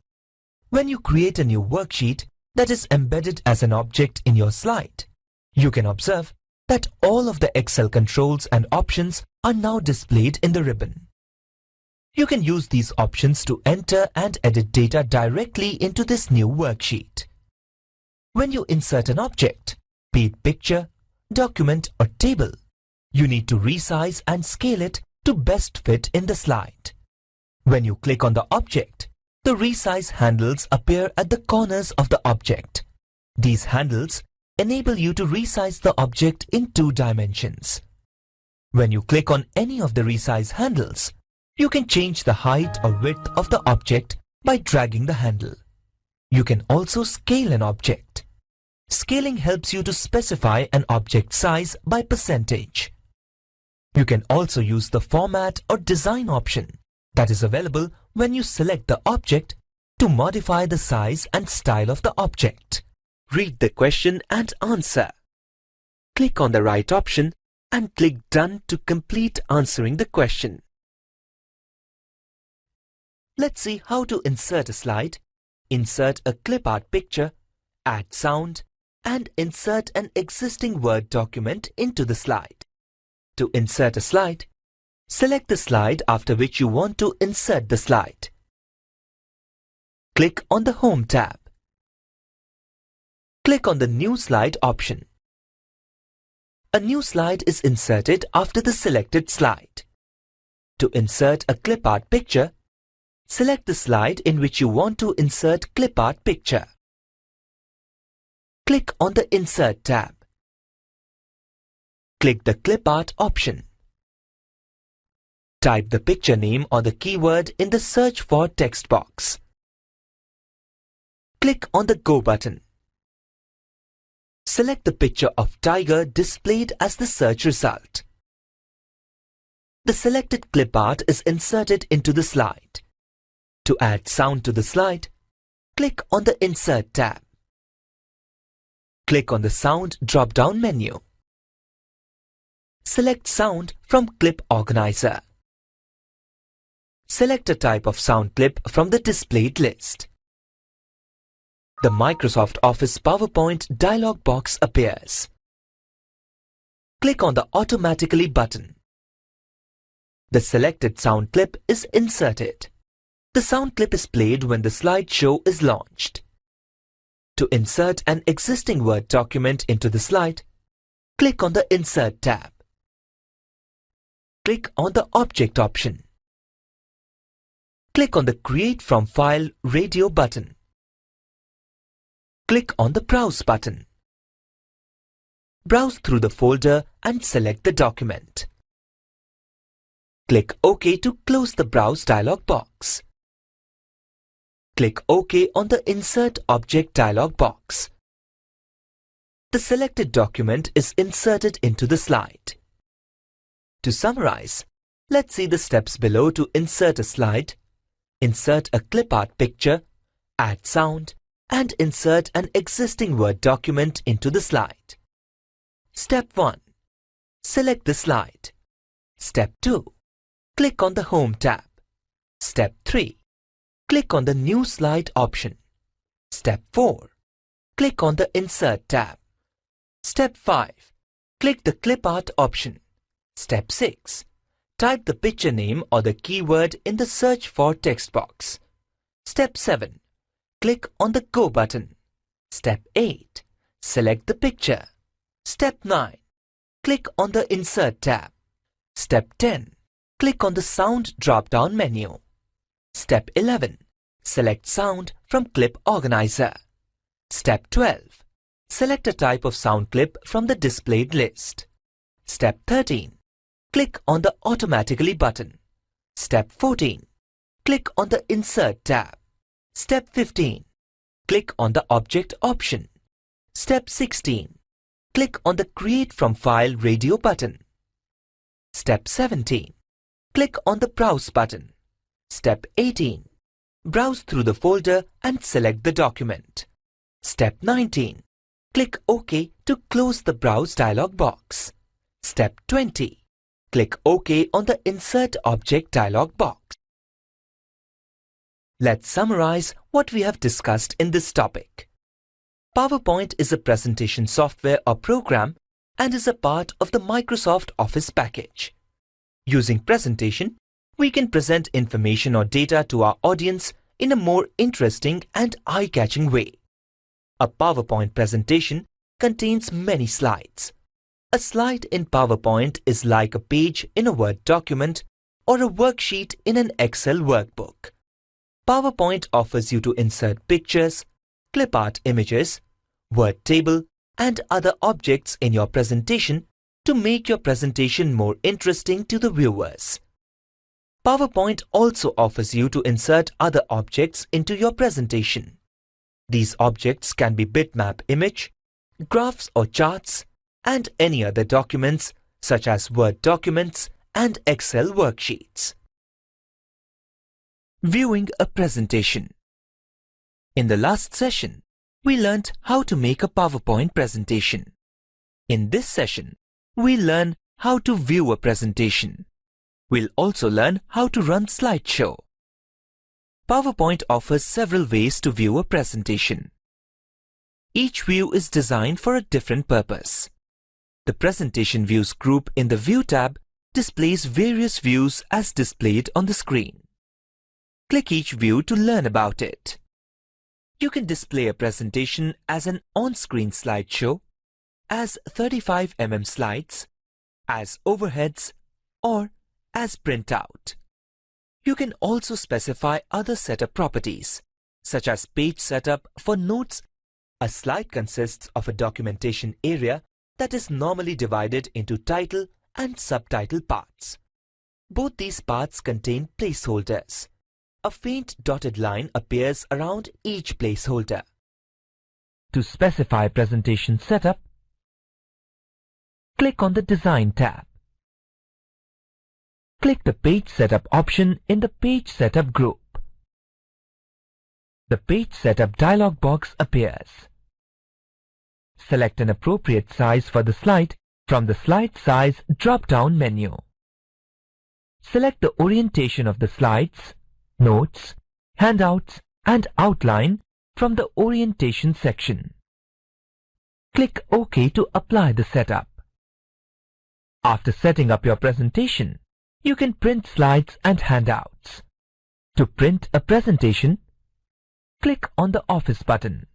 When you create a new worksheet that is embedded as an object in your slide, you can observe that all of the Excel controls and options are now displayed in the ribbon. You can use these options to enter and edit data directly into this new worksheet. When you insert an object, be it picture, document or table, you need to resize and scale it to best fit in the slide. When you click on the object, the resize handles appear at the corners of the object. These handles enable you to resize the object in 2 dimensions. When you click on any of the resize handles, you can change the height or width of the object by dragging the handle. You can also scale an object. Scaling helps you to specify an object size by percentage. You can also use the Format or Design option that is available when you select the object to modify the size and style of the object. Read the question and answer. Click on the right option and click Done to complete answering the question. Let's see how to insert a slide, insert a clip art picture, add sound, and insert an existing Word document into the slide. To insert a slide, select the slide after which you want to insert the slide. Click on the Home tab. Click on the New Slide option. A new slide is inserted after the selected slide. To insert a clip art picture, select the slide in which you want to insert clip art picture. Click on the Insert tab. Click the Clip Art option. Type the picture name or the keyword in the Search for text box. Click on the Go button. Select the picture of tiger displayed as the search result. The selected clip art is inserted into the slide. To add sound to the slide, click on the Insert tab. Click on the Sound drop-down menu. Select Sound from Clip Organizer. Select a type of sound clip from the displayed list. The Microsoft Office PowerPoint dialog box appears. Click on the Automatically button. The selected sound clip is inserted. The sound clip is played when the slideshow is launched. To insert an existing Word document into the slide, click on the Insert tab. Click on the Object option. Click on the Create from File radio button. Click on the Browse button. Browse through the folder and select the document. Click OK to close the Browse dialog box. Click OK on the Insert Object dialog box. The selected document is inserted into the slide. To summarize, let's see the steps below to insert a slide, insert a clip art picture, add sound, and insert an existing Word document into the slide. Step 1. Select the slide. Step 2. Click on the Home tab. Step 3. Click on the New Slide option. Step 4. Click on the Insert tab. Step 5. Click the Clip Art option. Step 6. Type the picture name or the keyword in the Search for text box. Step 7. click on the Go button. Step 8. Select the picture. Step 9. Click on the Insert tab. Step 10. Click on the Sound drop-down menu. Step 11. Select Sound from Clip Organizer. Step 12. Select a type of sound clip from the displayed list. Step 13. Click on the Automatically button. Step 14. Click on the Insert tab. Step 15. Click on the Object option. Step 16. Click on the Create from File radio button. Step 17. Click on the Browse button. Step 18. Browse through the folder and select the document. Step 19. Click OK to close the Browse dialog box. Step 20. Click OK on the Insert Object dialog box. Let's summarize what we have discussed in this topic. PowerPoint is a presentation software or program and is a part of the Microsoft Office package. Using presentation, we can present information or data to our audience in a more interesting and eye-catching way. A PowerPoint presentation contains many slides. A slide in PowerPoint is like a page in a Word document or a worksheet in an Excel workbook. PowerPoint offers you to insert pictures, clip art images, word table, and other objects in your presentation to make your presentation more interesting to the viewers. PowerPoint also offers you to insert other objects into your presentation. These objects can be bitmap image, graphs or charts, and any other documents such as Word documents and Excel worksheets. Viewing a presentation. In the last session, we learned how to make a PowerPoint presentation. In this session, we learn how to view a presentation. We'll also learn how to run slideshow. PowerPoint offers several ways to view a presentation. Each view is designed for a different purpose. The Presentation Views group in the View tab displays various views as displayed on the screen. Click each view to learn about it. You can display a presentation as an on-screen slideshow, as 35 mm slides, as overheads, or as printout. You can also specify other setup properties, such as page setup for notes. A slide consists of a documentation area that is normally divided into title and subtitle parts. Both these parts contain placeholders. A faint dotted line appears around each placeholder. To specify presentation setup, click on the Design tab. Click the Page Setup option in the Page Setup group. The Page Setup dialog box appears. Select an appropriate size for the slide from the Slide Size drop-down menu. Select the orientation of the slides, notes, handouts, and outline from the Orientation section. Click OK to apply the setup. After setting up your presentation, you can print slides and handouts. To print a presentation, click on the Office button.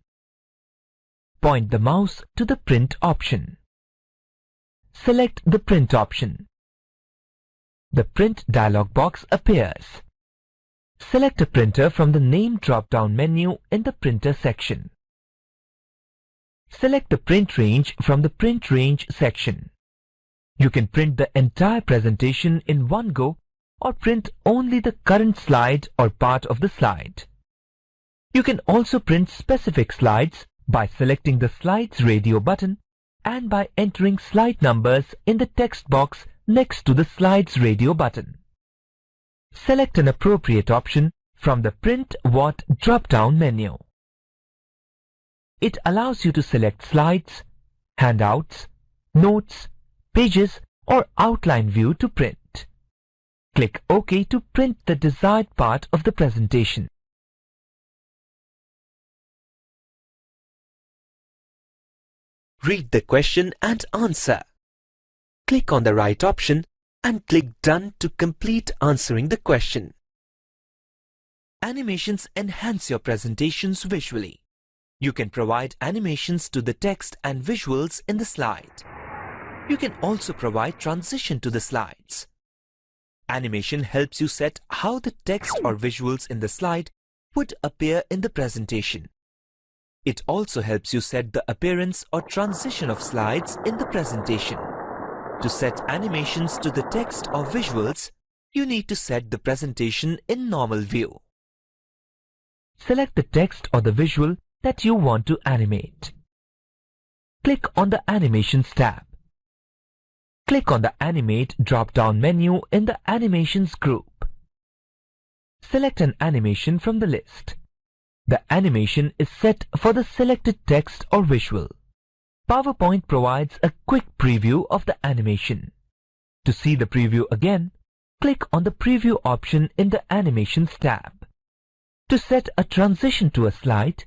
Point the mouse to the Print option. Select the Print option. The Print dialog box appears. Select a printer from the Name drop-down menu in the Printer section. Select the Print range from the Print range section. You can print the entire presentation in one go or print only the current slide or part of the slide. You can also print specific slides by selecting the Slides radio button and by entering slide numbers in the text box next to the Slides radio button. Select an appropriate option from the Print What drop-down menu. It allows you to select slides, handouts, notes, pages, or outline view to print. Click OK to print the desired part of the presentation. Read the question and answer. Click on the right option and click Done to complete answering the question. Animations enhance your presentations visually. You can provide animations to the text and visuals in the slide. You can also provide transition to the slides. Animation helps you set how the text or visuals in the slide would appear in the presentation. It also helps you set the appearance or transition of slides in the presentation. To set animations to the text or visuals, you need to set the presentation in normal view. Select the text or the visual that you want to animate. Click on the Animations tab. Click on the Animate drop-down menu in the Animations group. Select an animation from the list. The animation is set for the selected text or visual. PowerPoint provides a quick preview of the animation. To see the preview again, click on the Preview option in the Animations tab. To set a transition to a slide,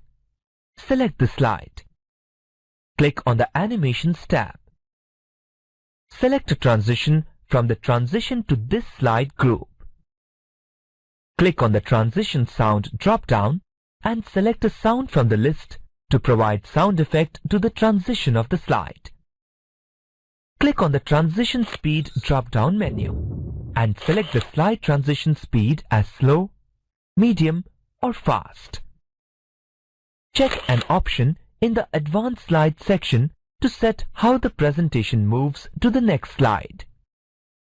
select the slide. Click on the Animations tab. Select a transition from the Transition to this slide group. Click on the Transition Sound drop-down and select a sound from the list to provide sound effect to the transition of the slide. Click on the Transition Speed drop-down menu and select the slide transition speed as slow, medium, or fast. Check an option in the Advanced Slide section to set how the presentation moves to the next slide.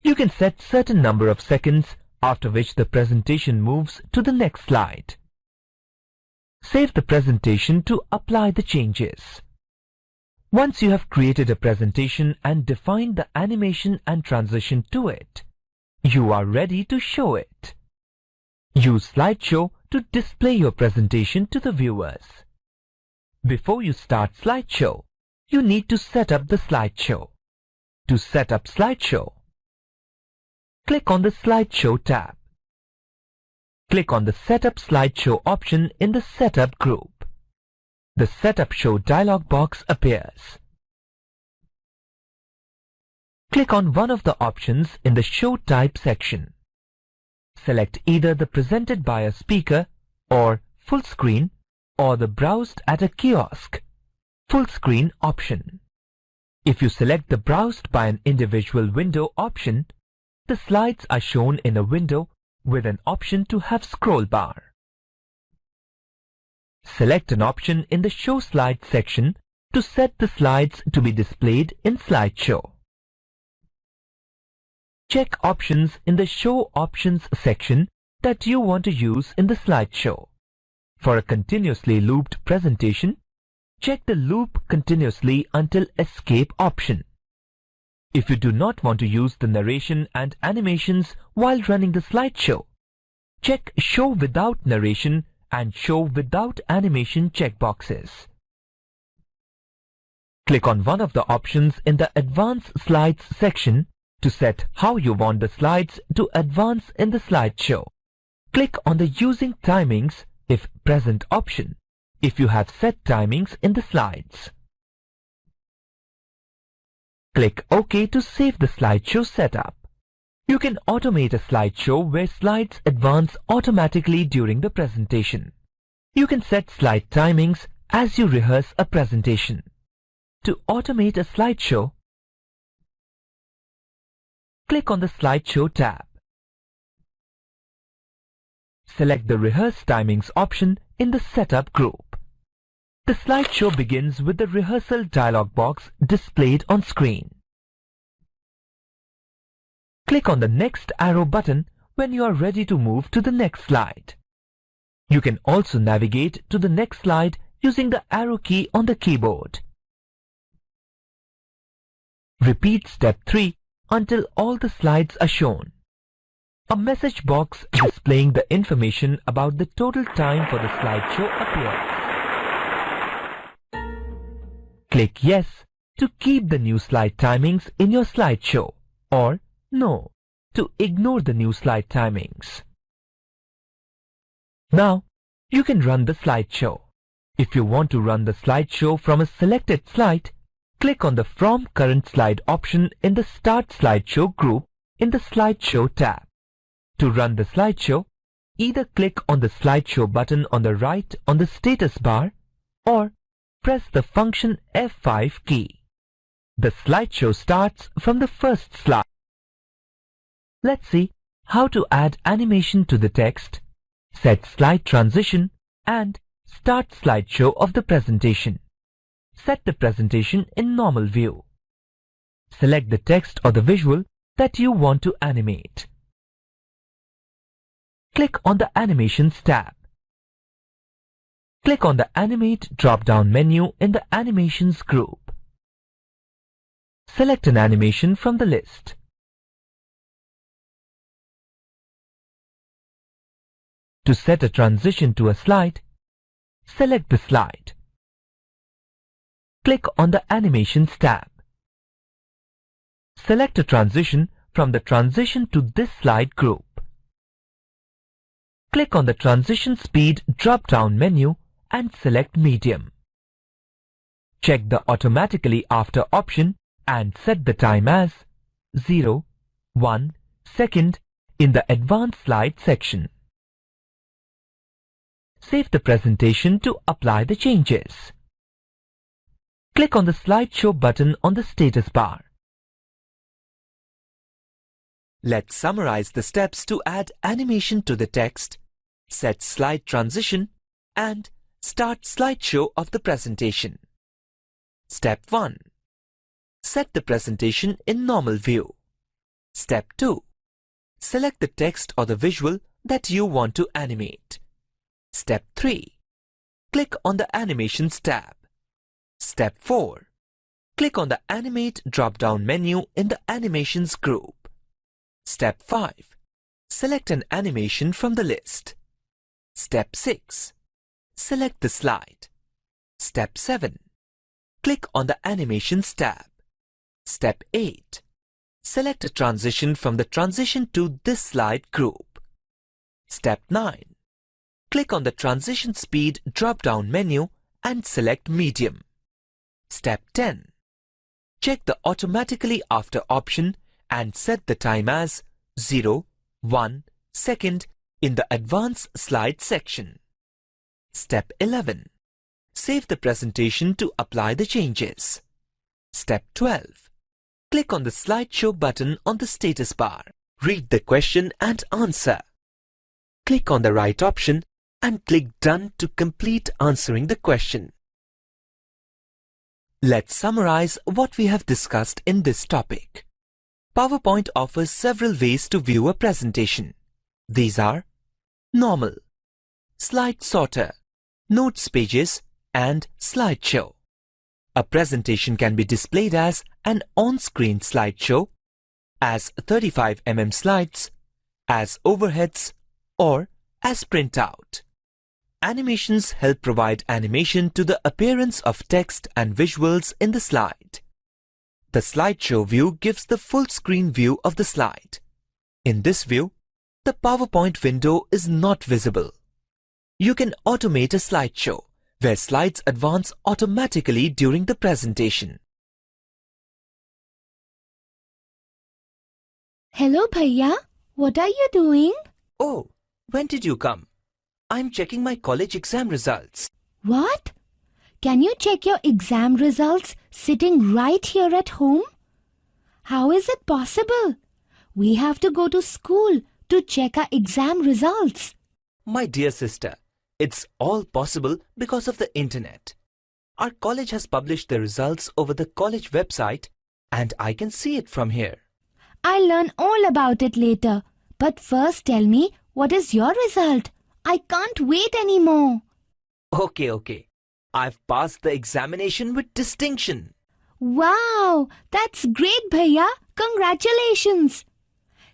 You can set certain number of seconds after which the presentation moves to the next slide. Save the presentation to apply the changes. Once you have created a presentation and defined the animation and transition to it, you are ready to show it. Use Slideshow to display your presentation to the viewers. Before you start Slideshow, you need to set up the slideshow. To set up Slideshow, click on the Slideshow tab. Click on the Setup Slideshow option in the Setup group. The Setup Show dialog box appears. Click on one of the options in the Show Type section. Select either the Presented by a Speaker or Full Screen or the Browsed at a Kiosk Full Screen option. If you select the Browsed by an Individual Window option, the slides are shown in a window with an option to have scroll bar. Select an option in the Show Slides section to set the slides to be displayed in Slideshow. Check options in the Show Options section that you want to use in the slideshow. For a continuously looped presentation, check the Loop Continuously Until Escape option. If you do not want to use the narration and animations while running the slideshow, check Show Without Narration and Show Without Animation checkboxes. Click on one of the options in the Advanced Slides section to set how you want the slides to advance in the slideshow. Click on the Using Timings if present option if you have set timings in the slides. Click OK to save the slideshow setup. You can automate a slideshow where slides advance automatically during the presentation. You can set slide timings as you rehearse a presentation. To automate a slideshow, click on the Slideshow tab. Select the Rehearse Timings option in the Setup group. The slideshow begins with the rehearsal dialog box displayed on screen. Click on the next arrow button when you are ready to move to the next slide. You can also navigate to the next slide using the arrow key on the keyboard. Repeat step 3 until all the slides are shown. A message box displaying the information about the total time for the slideshow appears. Click Yes to keep the new slide timings in your slideshow, or No to ignore the new slide timings. Now, you can run the slideshow. If you want to run the slideshow from a selected slide, click on the From Current Slide option in the Start Slideshow group in the Slideshow tab. To run the slideshow, either click on the slideshow button on the right on the status bar or press the function F5 key. The slideshow starts from the first slide. Let's see how to add animation to the text, set slide transition, and start slideshow of the presentation. Set the presentation in normal view. Select the text or the visual that you want to animate. Click on the Animations tab. Click on the Animate drop-down menu in the Animations group. Select an animation from the list. To set a transition to a slide, select the slide. Click on the Animations tab. Select a transition from the Transition to this slide group. Click on the Transition Speed drop-down menu and select Medium. Check the Automatically After option and set the time as 0, 1 second in the Advanced Slide section. Save the presentation to apply the changes. Click on the Slideshow button on the status bar. Let's summarize the steps to add animation to the text, set slide transition, and start slideshow of the presentation. Step 1. Set the presentation in normal view. Step 2. Select the text or the visual that you want to animate. Step 3. Click on the Animations tab. Step 4. Click on the Animate drop-down menu in the Animations group. Step 5. Select an animation from the list. Step 6. Select the slide. Step 7. Click on the Animations tab. Step 8. Select a transition from the Transition to this slide group. Step 9. Click on the Transition Speed drop-down menu and select Medium. Step 10. Check the Automatically After option and set the time as 0, 1 second in the Advanced Slide section. Step 11. Save the presentation to apply the changes. Step 12. Click on the Slideshow button on the status bar. Read the question and answer. Click on the right option and click Done to complete answering the question. Let's summarize what we have discussed in this topic. PowerPoint offers several ways to view a presentation. These are Normal, Slide Sorter, Notes pages, and Slideshow. A presentation can be displayed as an on-screen slideshow, as 35 mm slides, as overheads, or as printout. Animations help provide animation to the appearance of text and visuals in the slide. The slideshow view gives the full screen view of the slide. In this view, the PowerPoint window is not visible. You can automate a slideshow where slides advance automatically during the presentation. Hello, Bhaiya. What are you doing? Oh, when did you come? I'm checking my college exam results. What? Can you check your exam results sitting right here at home? How is it possible? We have to go to school to check our exam results. My dear sister, it's all possible because of the internet. Our college has published the results over the college website and I can see it from here. I'll learn all about it later. But first tell me, what is your result? I can't wait anymore. Okay. I've passed the examination with distinction. Wow, that's great, Bhaiya. Congratulations.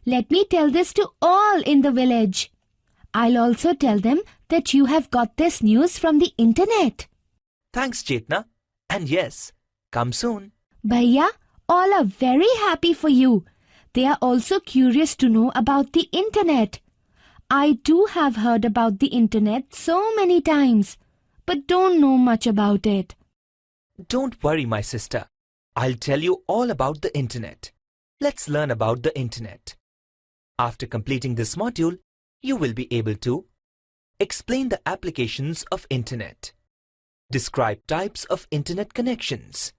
Let me tell this to all in the village. I'll also tell them that you have got this news from the internet. Thanks, Chetna. And yes, come soon. Bhaiya, all are very happy for you. They are also curious to know about the internet. I too have heard about the internet so many times, but don't know much about it. Don't worry, my sister. I'll tell you all about the internet. Let's learn about the internet. After completing this module, You will be able to explain the applications of Internet, describe types of Internet connections,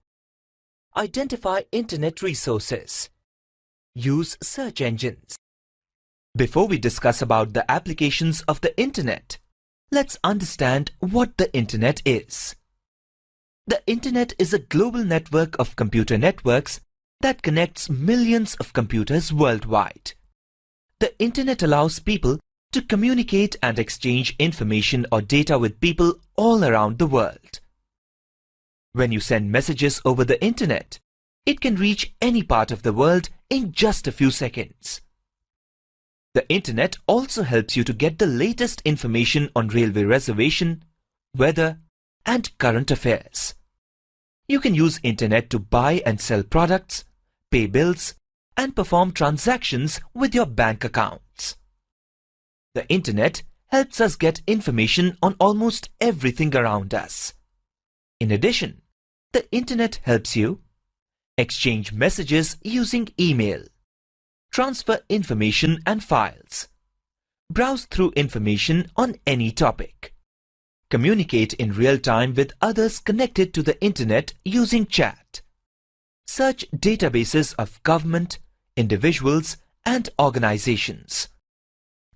identify Internet resources, use search engines. Before we discuss about the applications of the Internet, let's understand what the Internet is. The Internet is a global network of computer networks that connects millions of computers worldwide. The Internet allows people to communicate and exchange information or data with people all around the world. When you send messages over the Internet, it can reach any part of the world in just a few seconds. The Internet also helps you to get the latest information on railway reservation, weather, and current affairs. You can use Internet to buy and sell products, pay bills, and perform transactions with your bank accounts. The Internet helps us get information on almost everything around us. In addition, the Internet helps you exchange messages using email, transfer information and files, browse through information on any topic, communicate in real time with others connected to the Internet using chat, search databases of government, individuals, and organizations,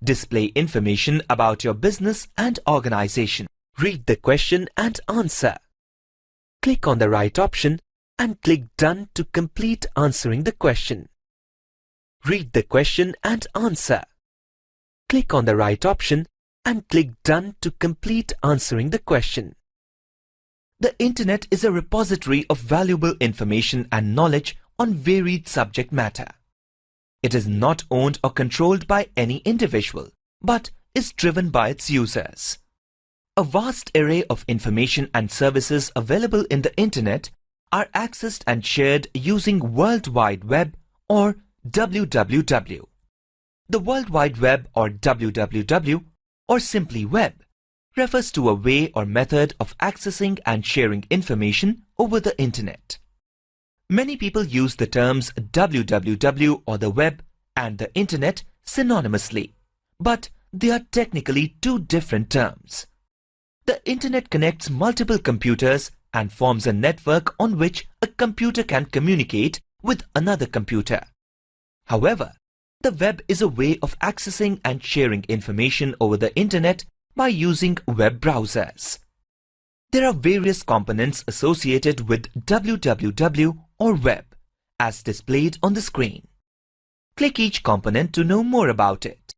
display information about your business and organization, read the question and answer. Click on the right option and click Done to complete answering the question. Read the question and answer. Click on the right option and click Done to complete answering the question. The Internet is a repository of valuable information and knowledge on varied subject matter. It is not owned or controlled by any individual, but is driven by its users. A vast array of information and services available in the Internet are accessed and shared using World Wide Web or WWW. The World Wide Web or WWW, or simply web, refers to a way or method of accessing and sharing information over the Internet. Many people use the terms WWW or the web and the Internet synonymously, but they are technically two different terms. The Internet connects multiple computers and forms a network on which a computer can communicate with another computer. However, the web is a way of accessing and sharing information over the Internet by using web browsers. There are various components associated with WWW or web, as displayed on the screen. Click each component to know more about it.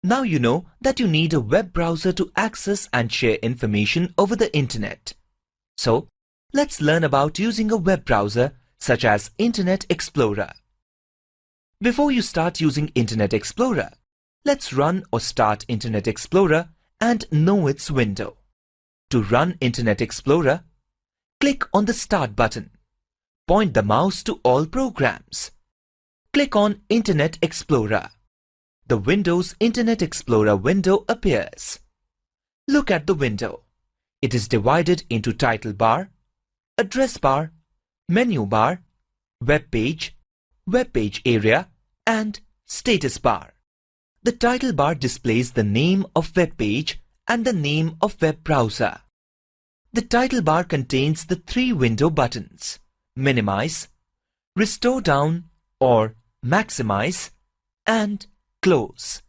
Now you know that you need a web browser to access and share information over the Internet. So, let's learn about using a web browser such as Internet Explorer. Before you start using Internet Explorer, let's run or start Internet Explorer and know its window. To run Internet Explorer, click on the Start button. Point the mouse to all programs. Click on Internet Explorer. The Windows Internet Explorer window appears. Look at the window. It is divided into title bar, address bar, menu bar, web page area, and status bar. The title bar displays the name of web page and the name of web browser. The title bar contains the three window buttons: minimize, restore down or maximize, and close.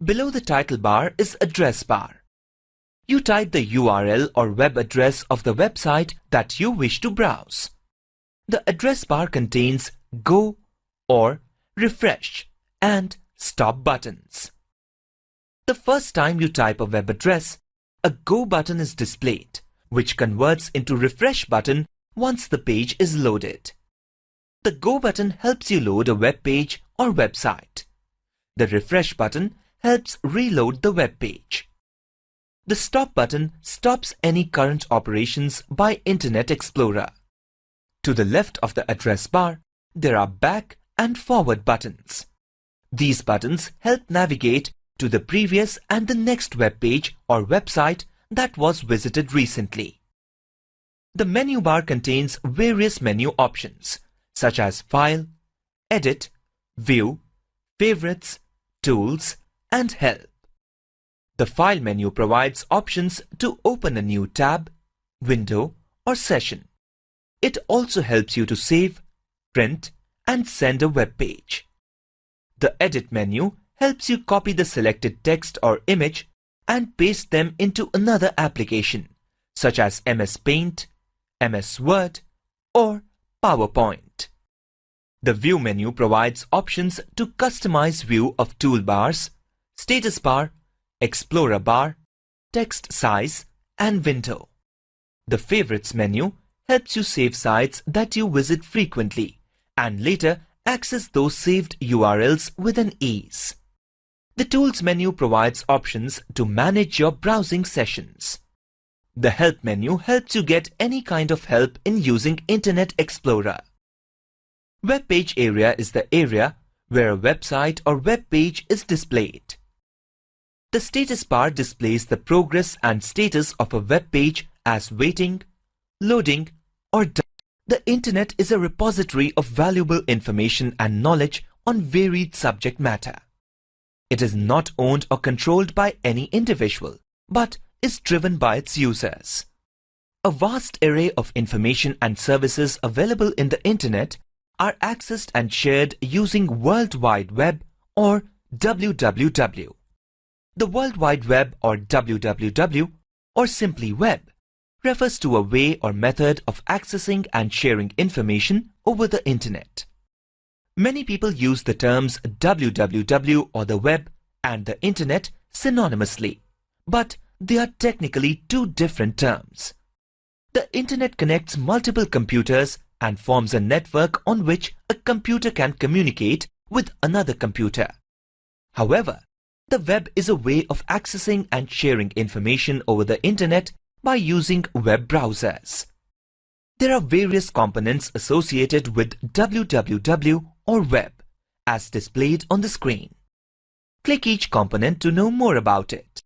Below the title bar is address bar. You type the URL or web address of the website that you wish to browse. The address bar contains go or refresh and stop buttons. The first time you type a web address, a go button is displayed, which converts into refresh button once the page is loaded. The go button helps you load a web page or website. The refresh button helps reload the web page. The stop button stops any current operations by Internet Explorer. To the left of the address bar, there are back and forward buttons. These buttons help navigate to the previous and the next web page or website that was visited recently. The menu bar contains various menu options such as File, Edit, View, Favorites, Tools, and Help. The File menu provides options to open a new tab, window, or session. It also helps you to save, print, and send a web page. The Edit menu helps you copy the selected text or image and paste them into another application, such as MS Paint, MS Word, or PowerPoint. The View menu provides options to customize view of toolbars, status bar, Explorer bar, text size, and window. The Favorites menu helps you save sites that you visit frequently and later access those saved URLs with an ease. The Tools menu provides options to manage your browsing sessions. The Help menu helps you get any kind of help in using Internet Explorer. Web page area is the area where a website or web page is displayed. The status bar displays the progress and status of a web page as waiting, loading, or done. The Internet is a repository of valuable information and knowledge on varied subject matter. It is not owned or controlled by any individual, but is driven by its users. A vast array of information and services available in the Internet are accessed and shared using World Wide Web or WWW. The World Wide Web or WWW, or simply web, refers to a way or method of accessing and sharing information over the Internet. Many people use the terms WWW or the web and the Internet synonymously, but they are technically two different terms. The Internet connects multiple computers and forms a network on which a computer can communicate with another computer. However, the web is a way of accessing and sharing information over the Internet by using web browsers. There are various components associated with WWW or web, as displayed on the screen. Click each component to know more about it.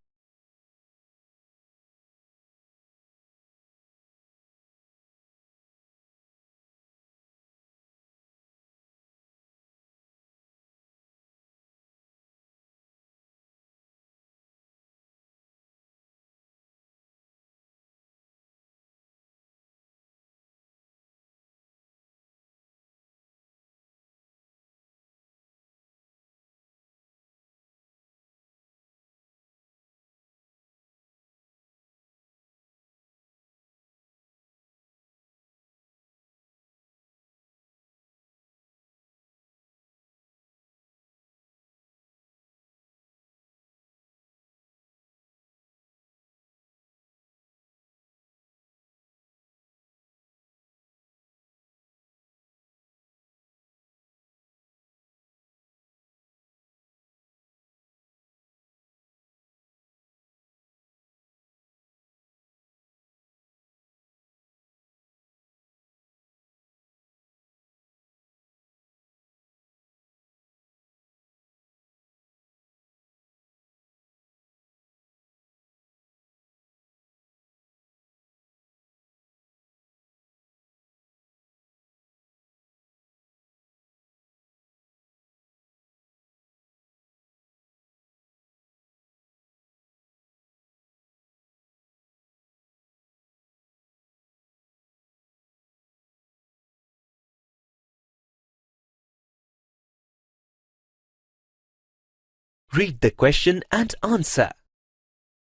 Read the question and answer.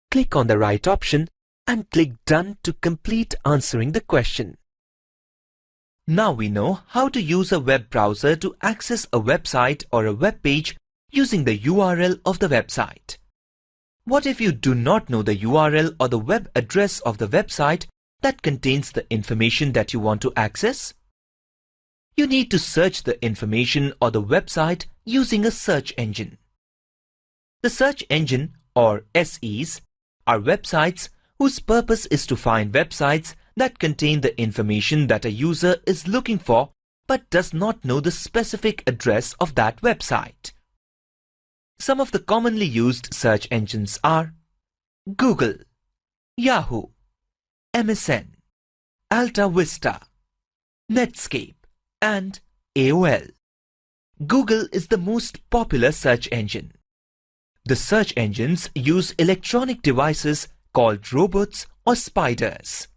Click on the right option and click Done to complete answering the question. Now we know how to use a web browser to access a website or a web page using the URL of the website. What if you do not know the URL or the web address of the website that contains the information that you want to access? You need to search the information or the website using a search engine. The search engine, or SEs, are websites whose purpose is to find websites that contain the information that a user is looking for but does not know the specific address of that website. Some of the commonly used search engines are Google, Yahoo, MSN, Alta Vista, Netscape, and AOL. Google is the most popular search engine. The search engines use electronic devices called robots or spiders.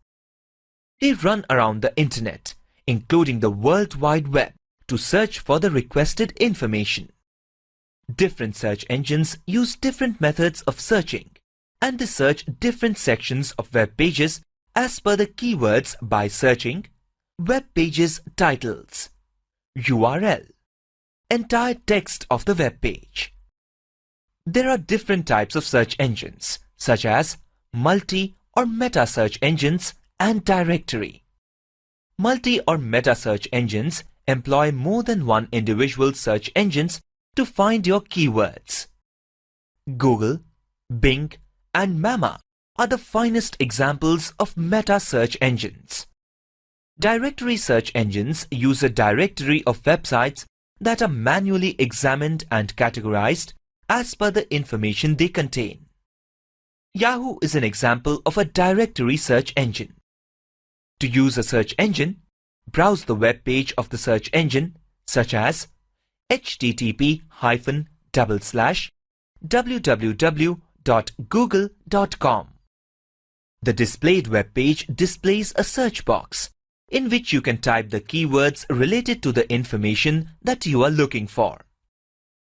They run around the internet, including the World Wide Web, to search for the requested information. Different search engines use different methods of searching, and they search different sections of web pages as per the keywords by searching web pages titles, URL, entire text of the web page. There are different types of search engines, such as multi or meta search engines and directory. Multi or meta search engines employ more than one individual search engines to find your keywords. Google, Bing, and Mama are the finest examples of meta search engines. Directory search engines use a directory of websites that are manually examined and categorized as per the information they contain. Yahoo is an example of a directory search engine. To use a search engine, browse the web page of the search engine, such as http://www.google.com. The displayed web page displays a search box in which you can type the keywords related to the information that you are looking for.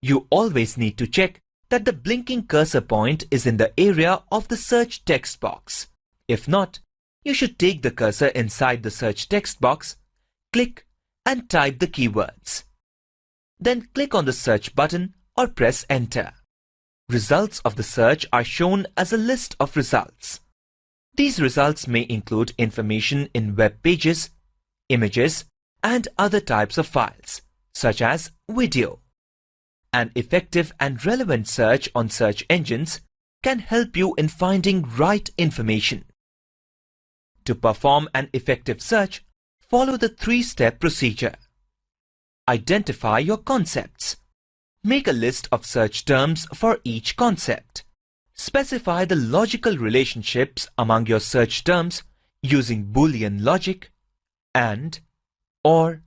You always need to check that the blinking cursor point is in the area of the search text box. If not, you should take the cursor inside the search text box, click and type the keywords. Then click on the search button or press enter. Results of the search are shown as a list of results. These results may include information in web pages, images, and other types of files, such as video. An effective and relevant search on search engines can help you in finding right information. To perform an effective search, follow the three-step procedure. Identify your concepts. Make a list of search terms for each concept. Specify the logical relationships among your search terms using Boolean logic, and, or,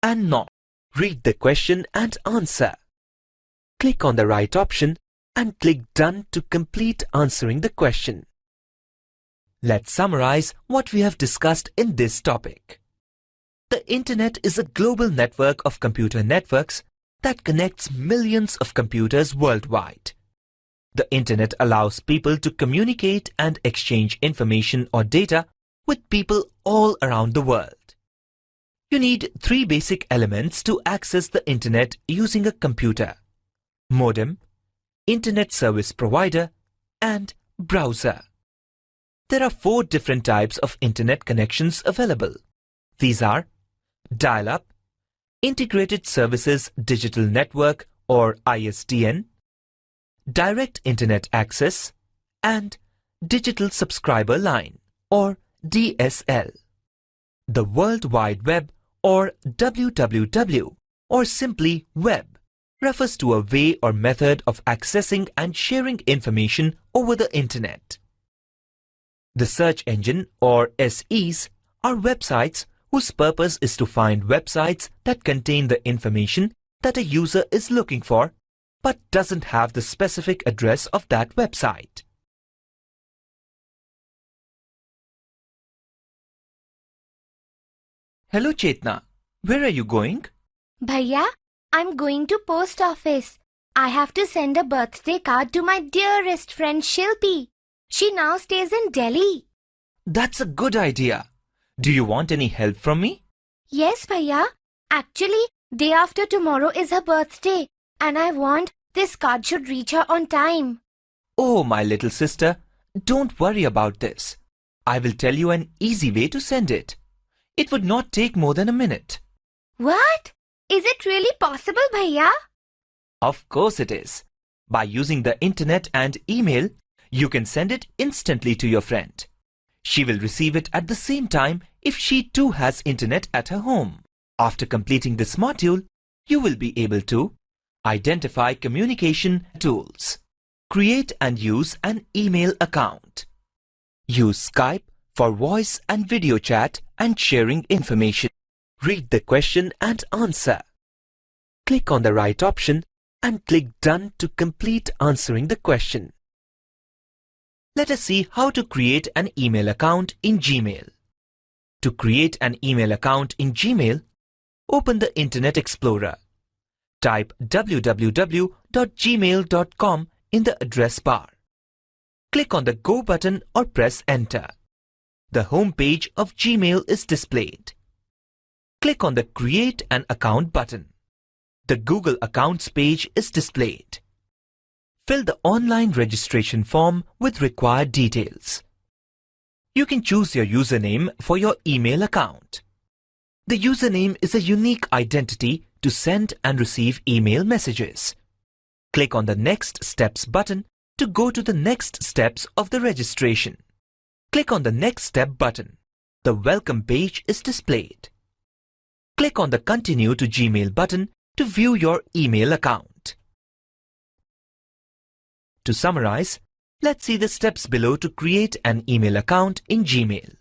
and not. Read the question and answer. Click on the right option and click Done to complete answering the question. Let's summarize what we have discussed in this topic. The Internet is a global network of computer networks that connects millions of computers worldwide. The Internet allows people to communicate and exchange information or data with people all around the world. You need three basic elements to access the Internet using a computer: modem, Internet service provider, and browser. There are 4 different types of Internet connections available. These are dial-up, Integrated Services Digital Network or ISDN, Direct Internet Access, and Digital Subscriber Line or DSL. The World Wide Web or WWW or simply web refers to a way or method of accessing and sharing information over the Internet. The search engine or SEs are websites whose purpose is to find websites that contain the information that a user is looking for but doesn't have the specific address of that website. Hello Chetna, where are you going? Bhaiya, I'm going to post office. I have to send a birthday card to my dearest friend Shilpi. She now stays in Delhi. That's a good idea. Do you want any help from me? Yes, Bhaiya. Actually, day after tomorrow is her birthday and I want this card should reach her on time. Oh, my little sister, don't worry about this. I will tell you an easy way to send it. It would not take more than a minute. What? Is it really possible, Bhaiya? Of course it is. By using the internet and email, you can send it instantly to your friend. She will receive it at the same time if she too has internet at her home. After completing this module, you will be able to identify communication tools, create and use an email account, use Skype for voice and video chat and sharing information, read the question and answer, click on the right option and click Done to complete answering the question. Let us see how to create an email account in Gmail. To create an email account in Gmail, open the Internet Explorer. Type www.gmail.com in the address bar. Click on the Go button or press Enter. The home page of Gmail is displayed. Click on the Create an Account button. The Google Accounts page is displayed. Fill the online registration form with required details. You can choose your username for your email account. The username is a unique identity to send and receive email messages. Click on the Next Steps button to go to the next steps of the registration. Click on the Next Step button. The welcome page is displayed. Click on the Continue to Gmail button to view your email account. To summarize, let's see the steps below to create an email account in Gmail.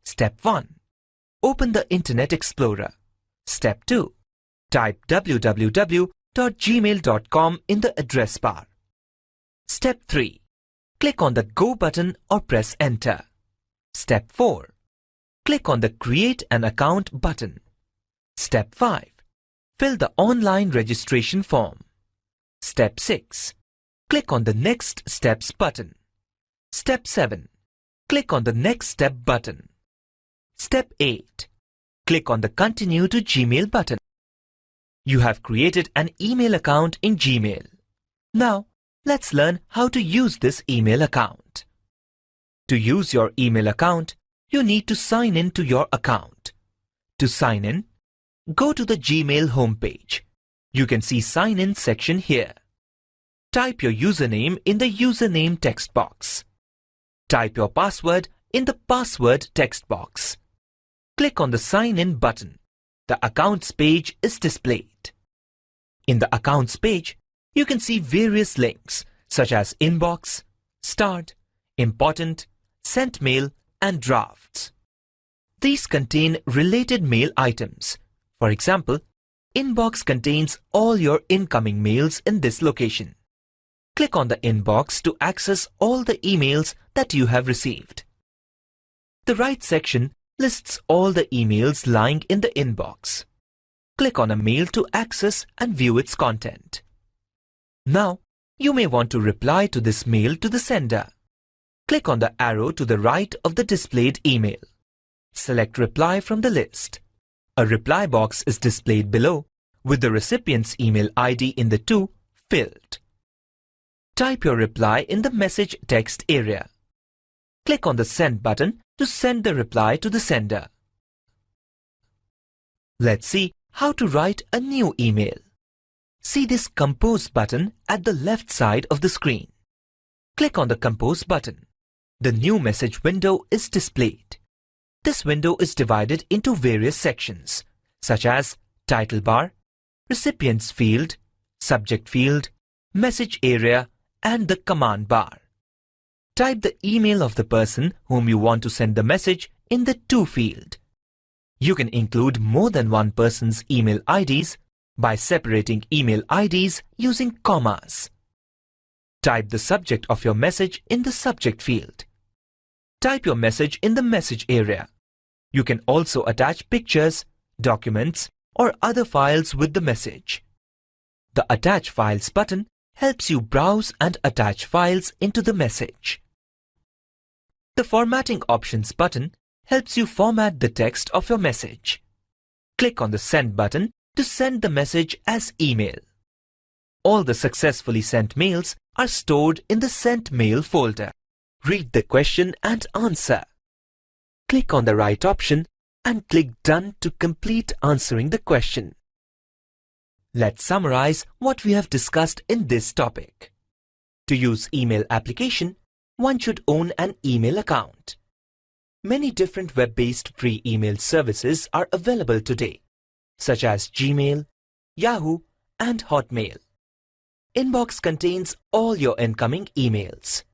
Step 1. Open the Internet Explorer. Step 2. Type www.gmail.com in the address bar. Step 3. Click on the Go button or press Enter. Step 4. Click on the Create an Account button. Step 5. Fill the online registration form. Step 6. Click on the Next Steps button. Step 7. Click on the Next Step button. Step 8. Click on the Continue to Gmail button. You have created an email account in Gmail. Now, let's learn how to use this email account. To use your email account, you need to sign in to your account. To sign in, go to the Gmail homepage. You can see Sign In section here. Type your username in the username text box. Type your password in the password text box. Click on the Sign In button. The Accounts page is displayed. In the Accounts page, you can see various links such as Inbox, Start, Important, Sent Mail, and Drafts. These contain related mail items. For example, Inbox contains all your incoming mails in this location. Click on the Inbox to access all the emails that you have received. The right section lists all the emails lying in the inbox. Click on a mail to access and view its content. Now, you may want to reply to this mail to the sender. Click on the arrow to the right of the displayed email. Select Reply from the list. A reply box is displayed below with the recipient's email ID in the To field. Type your reply in the message text area. Click on the Send button to send the reply to the sender. Let's see how to write a new email. See this Compose button at the left side of the screen. Click on the Compose button. The new message window is displayed. This window is divided into various sections, such as Title bar, Recipients field, Subject field, Message area, and the Command bar. Type the email of the person whom you want to send the message in the To field. You can include more than one person's email IDs by separating email IDs using commas. Type the subject of your message in the Subject field. Type your message in the Message area. You can also attach pictures, documents, or other files with the message. The Attach Files button helps you browse and attach files into the message. The Formatting Options button helps you format the text of your message. Click on the Send button to send the message as email. All the successfully sent mails are stored in the Sent Mail folder. Read the question and answer. Click on the right option and click Done to complete answering the question. Let's summarize what we have discussed in this topic. To use email application, one should own an email account. Many different web-based free email services are available today, such as Gmail, Yahoo, and Hotmail. Inbox contains all your incoming emails.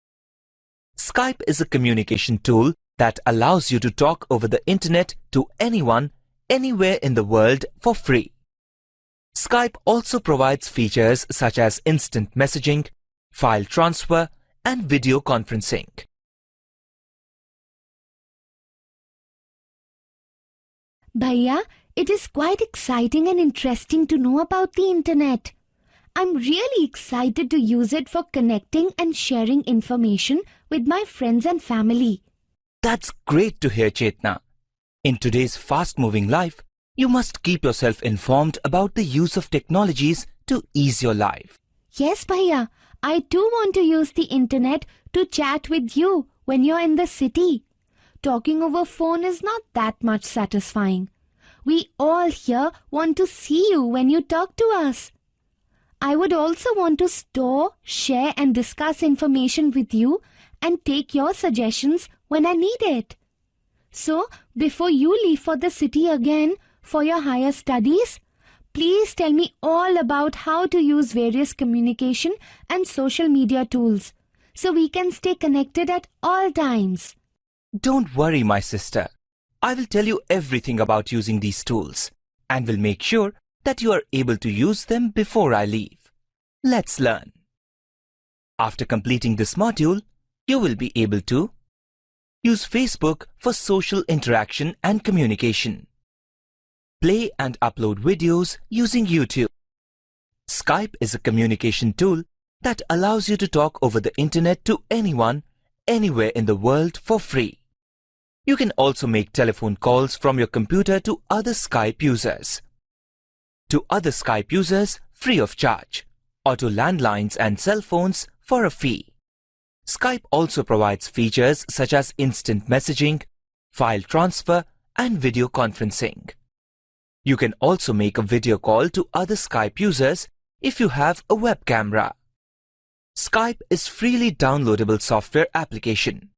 Skype is a communication tool that allows you to talk over the internet to anyone, anywhere in the world for free. Skype also provides features such as instant messaging, file transfer, and video conferencing. Bhaiya, it is quite exciting and interesting to know about the internet. I'm really excited to use it for connecting and sharing information with my friends and family. That's great to hear, Chetna. In today's fast-moving life, you must keep yourself informed about the use of technologies to ease your life. Yes, Bhaiya, I too want to use the internet to chat with you when you're in the city. Talking over phone is not that much satisfying. We all here want to see you when you talk to us. I would also want to store, share and discuss information with you and take your suggestions when I need it. So, before you leave for the city again for your higher studies, please tell me all about how to use various communication and social media tools so we can stay connected at all times. Don't worry, my sister. I will tell you everything about using these tools and will make sure that you are able to use them before I leave. Let's learn. After completing this module, you will be able to use Facebook for social interaction and communication. Play and upload videos using YouTube. Skype is a communication tool that allows you to talk over the internet to anyone, anywhere in the world for free. You can also make telephone calls from your computer to other Skype users. To other Skype users free of charge, or to landlines and cell phones for a fee. Skype also provides features such as instant messaging, file transfer, and video conferencing. You can also make a video call to other Skype users if you have a web camera. Skype is freely downloadable software application.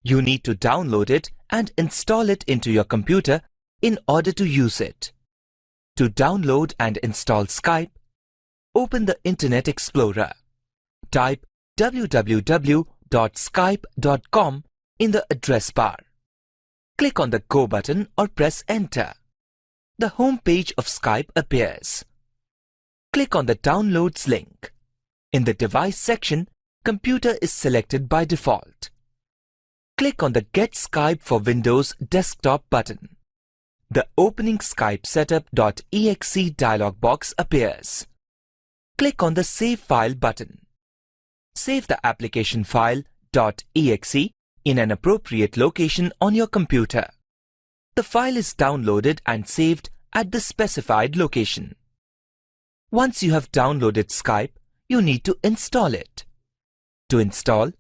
You need to download it and install it into your computer in order to use it. To download and install Skype, open the Internet Explorer. Type www.skype.com in the address bar. Click on the Go button or press Enter. The home page of Skype appears. Click on the Downloads link. In the Device section, Computer is selected by default. Click on the Get Skype for Windows Desktop button. The opening Skype setup.exe dialog box appears. Click on the Save File button. Save the application file .exe in an appropriate location on your computer. The file is downloaded and saved at the specified location. Once you have downloaded Skype, you need to install it. To install,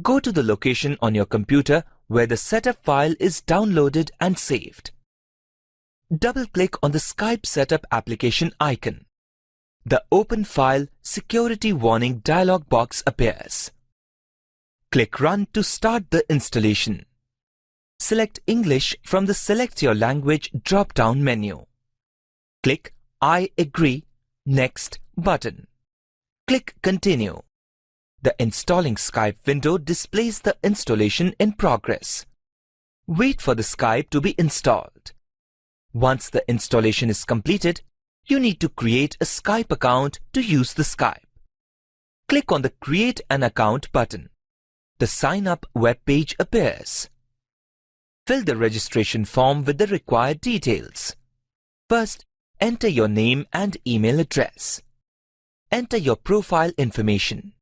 go to the location on your computer where the setup file is downloaded and saved. Double-click on the Skype Setup application icon. The Open File Security Warning dialog box appears. Click Run to start the installation. Select English from the Select Your Language drop-down menu. Click I agree, Next button. Click Continue. The Installing Skype window displays the installation in progress. Wait for the Skype to be installed. Once the installation is completed, you need to create a Skype account to use the Skype. Click on the Create an Account button. The Sign Up web page appears. Fill the registration form with the required details. First, enter your name and email address. Enter your profile information.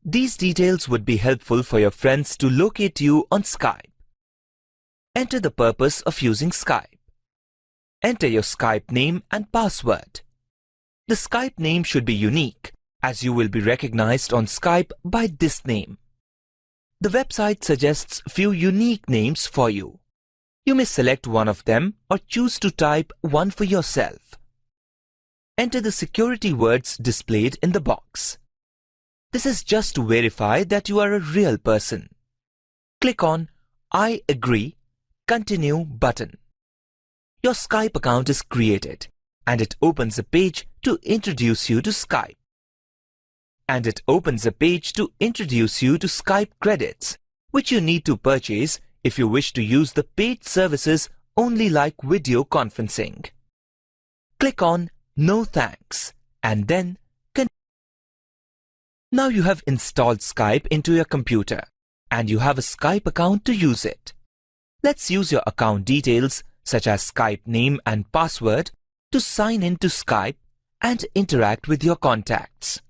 These details would be helpful for your friends to locate you on Skype. Enter the purpose of using Skype. Enter your Skype name and password. The Skype name should be unique, as you will be recognized on Skype by this name. The website suggests few unique names for you. You may select one of them or choose to type one for yourself. Enter the security words displayed in the box. This is just to verify that you are a real person. Click on I agree, Continue button. Your Skype account is created and it opens a page to introduce you to Skype. Skype credits, which you need to purchase if you wish to use the paid services only like video conferencing. Click on no thanks, and then continue. Now you have installed Skype into your computer and you have a Skype account to use it. Let's use your account details such as Skype name and password to sign in to Skype and interact with your contacts.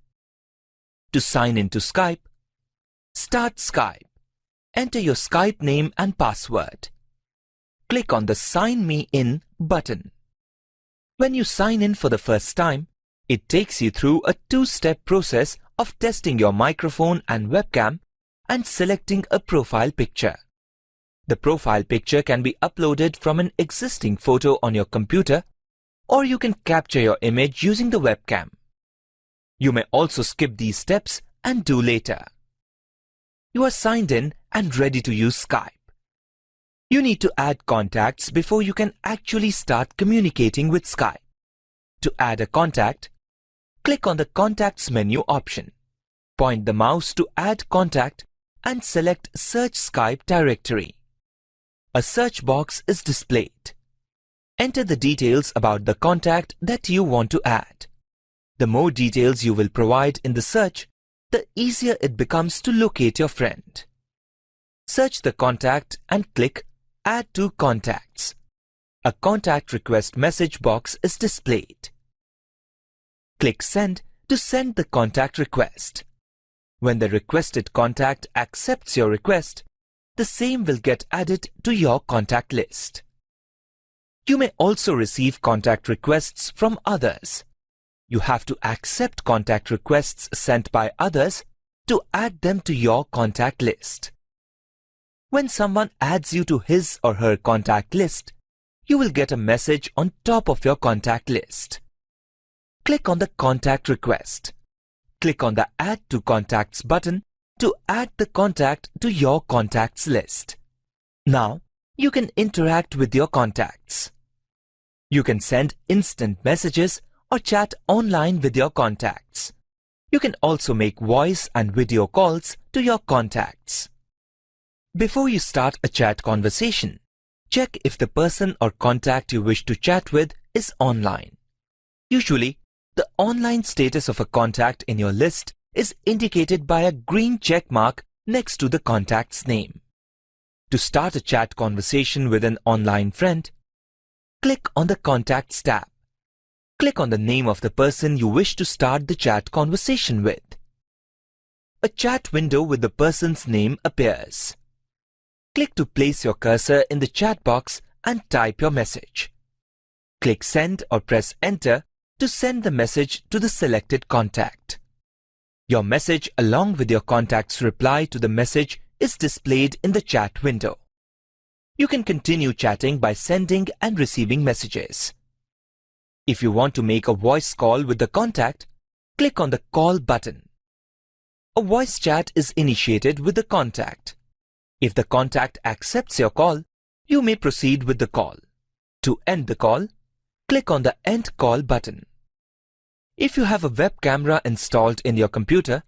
To sign into Skype, start Skype. Enter your Skype name and password. Click on the Sign Me In button. When you sign in for the first time, it takes you through a two-step process of testing your microphone and webcam and selecting a profile picture. The profile picture can be uploaded from an existing photo on your computer, or you can capture your image using the webcam. You may also skip these steps and do later. You are signed in and ready to use Skype. You need to add contacts before you can actually start communicating with Skype. To add a contact, click on the Contacts menu option. Point the mouse to Add Contact and select Search Skype Directory. A search box is displayed. Enter the details about the contact that you want to add. The more details you will provide in the search, the easier it becomes to locate your friend. Search the contact and click Add to Contacts. A contact request message box is displayed. Click Send to send the contact request. When the requested contact accepts your request, the same will get added to your contact list. You may also receive contact requests from others. You have to accept contact requests sent by others to add them to your contact list. When someone adds you to his or her contact list, you will get a message on top of your contact list. Click on the contact request. Click on the Add to Contacts button to add the contact to your contacts list. Now, you can interact with your contacts. You can send instant messages or chat online with your contacts. You can also make voice and video calls to your contacts. Before you start a chat conversation, check if the person or contact you wish to chat with is online. Usually, the online status of a contact in your list is indicated by a green check mark next to the contact's name. To start a chat conversation with an online friend, click on the Contacts tab. Click on the name of the person you wish to start the chat conversation with. A chat window with the person's name appears. Click to place your cursor in the chat box and type your message. Click Send or press Enter to send the message to the selected contact. Your message along with your contact's reply to the message is displayed in the chat window. You can continue chatting by sending and receiving messages. If you want to make a voice call with the contact, click on the Call button. A voice chat is initiated with the contact. If the contact accepts your call, you may proceed with the call. To end the call, click on the End Call button. If you have a web camera installed in your computer,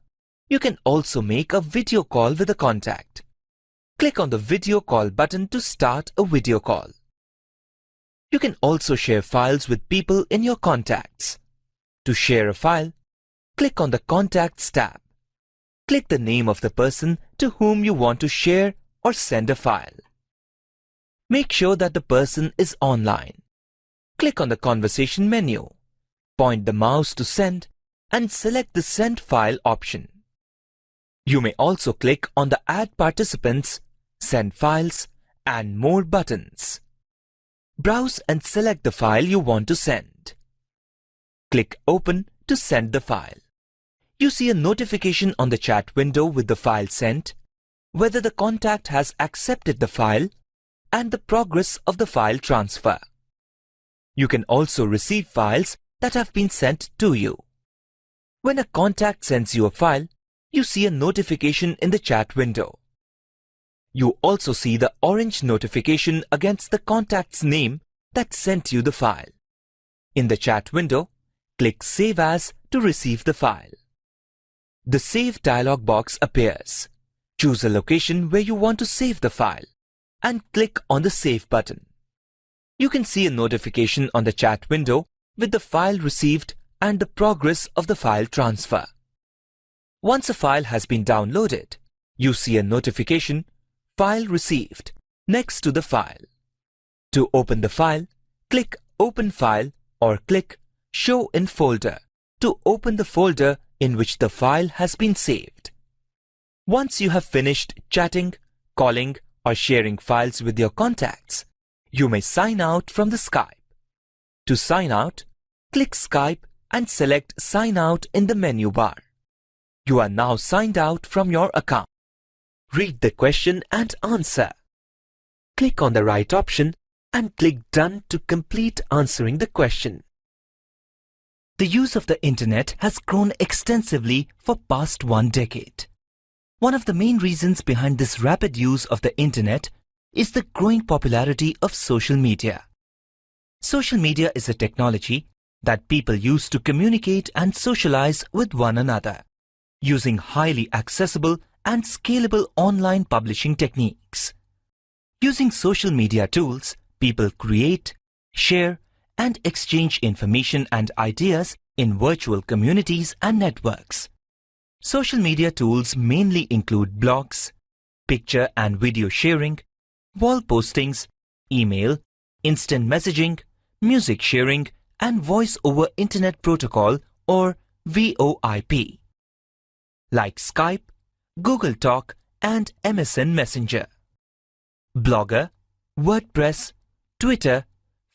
you can also make a video call with a contact. Click on the Video Call button to start a video call. You can also share files with people in your contacts. To share a file, click on the Contacts tab. Click the name of the person to whom you want to share or send a file. Make sure that the person is online. Click on the Conversation menu. Point the mouse to Send and select the Send File option. You may also click on the Add Participants, Send Files, and More buttons. Browse and select the file you want to send. Click Open to send the file. You see a notification on the chat window with the file sent, whether the contact has accepted the file, and the progress of the file transfer. You can also receive files that have been sent to you. When a contact sends you a file, you see a notification in the chat window. You also see the orange notification against the contact's name that sent you the file. In the chat window, click Save As to receive the file. The Save dialog box appears. Choose a location where you want to save the file and click on the Save button. You can see a notification on the chat window with the file received and the progress of the file transfer. Once a file has been downloaded, you see a notification, File Received, next to the file. To open the file, click Open File or click Show in Folder to open the folder in which the file has been saved. Once you have finished chatting, calling, or sharing files with your contacts, you may sign out from the Skype. To sign out, click Skype and select Sign Out in the menu bar. You are now signed out from your account. Read the question and answer. Click on the right option and click Done to complete answering the question. The use of the internet has grown extensively for past 1 decade. One of the main reasons behind this rapid use of the internet is the growing popularity of social media. Social media is a technology that people use to communicate and socialize with one another, using highly accessible and scalable online publishing techniques. Using social media tools, people create, share, and exchange information and ideas in virtual communities and networks. Social media tools mainly include blogs, picture and video sharing, wall postings, email, instant messaging, music sharing, and Voice over Internet Protocol or VoIP, like Skype, Google Talk, and MSN Messenger. Blogger, WordPress, Twitter,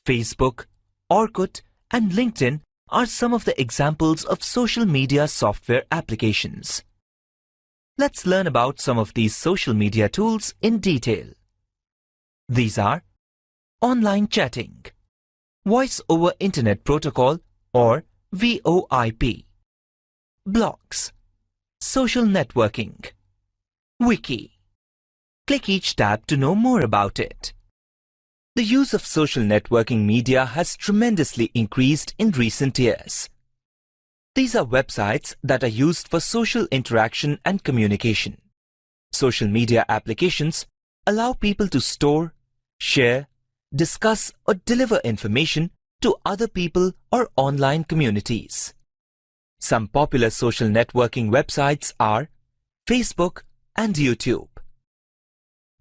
Facebook, Orkut, and LinkedIn are some of the examples of social media software applications. Let's learn about some of these social media tools in detail. These are online chatting, Voice over Internet Protocol or VoIP, blogs, social networking, wiki. Click each tab to know more about it. The use of social networking media has tremendously increased in recent years. These are websites that are used for social interaction and communication. Social media applications allow people to store, share, discuss or deliver information to other people or online communities. Some popular social networking websites are Facebook and YouTube.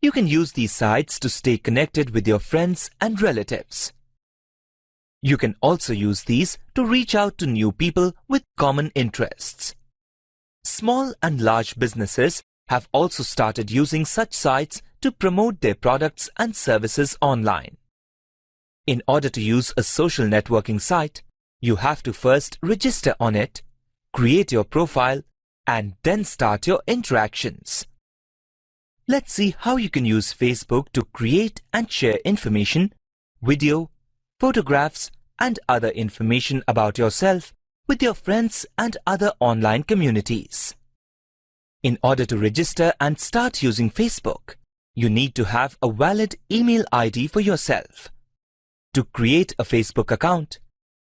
You can use these sites to stay connected with your friends and relatives. You can also use these to reach out to new people with common interests. Small and large businesses have also started using such sites to promote their products and services online. In order to use a social networking site, you have to first register on it, create your profile, and then start your interactions. Let's see how you can use Facebook to create and share information, video, photographs, and other information about yourself with your friends and other online communities. In order to register and start using Facebook, you need to have a valid email ID for yourself. To create a Facebook account,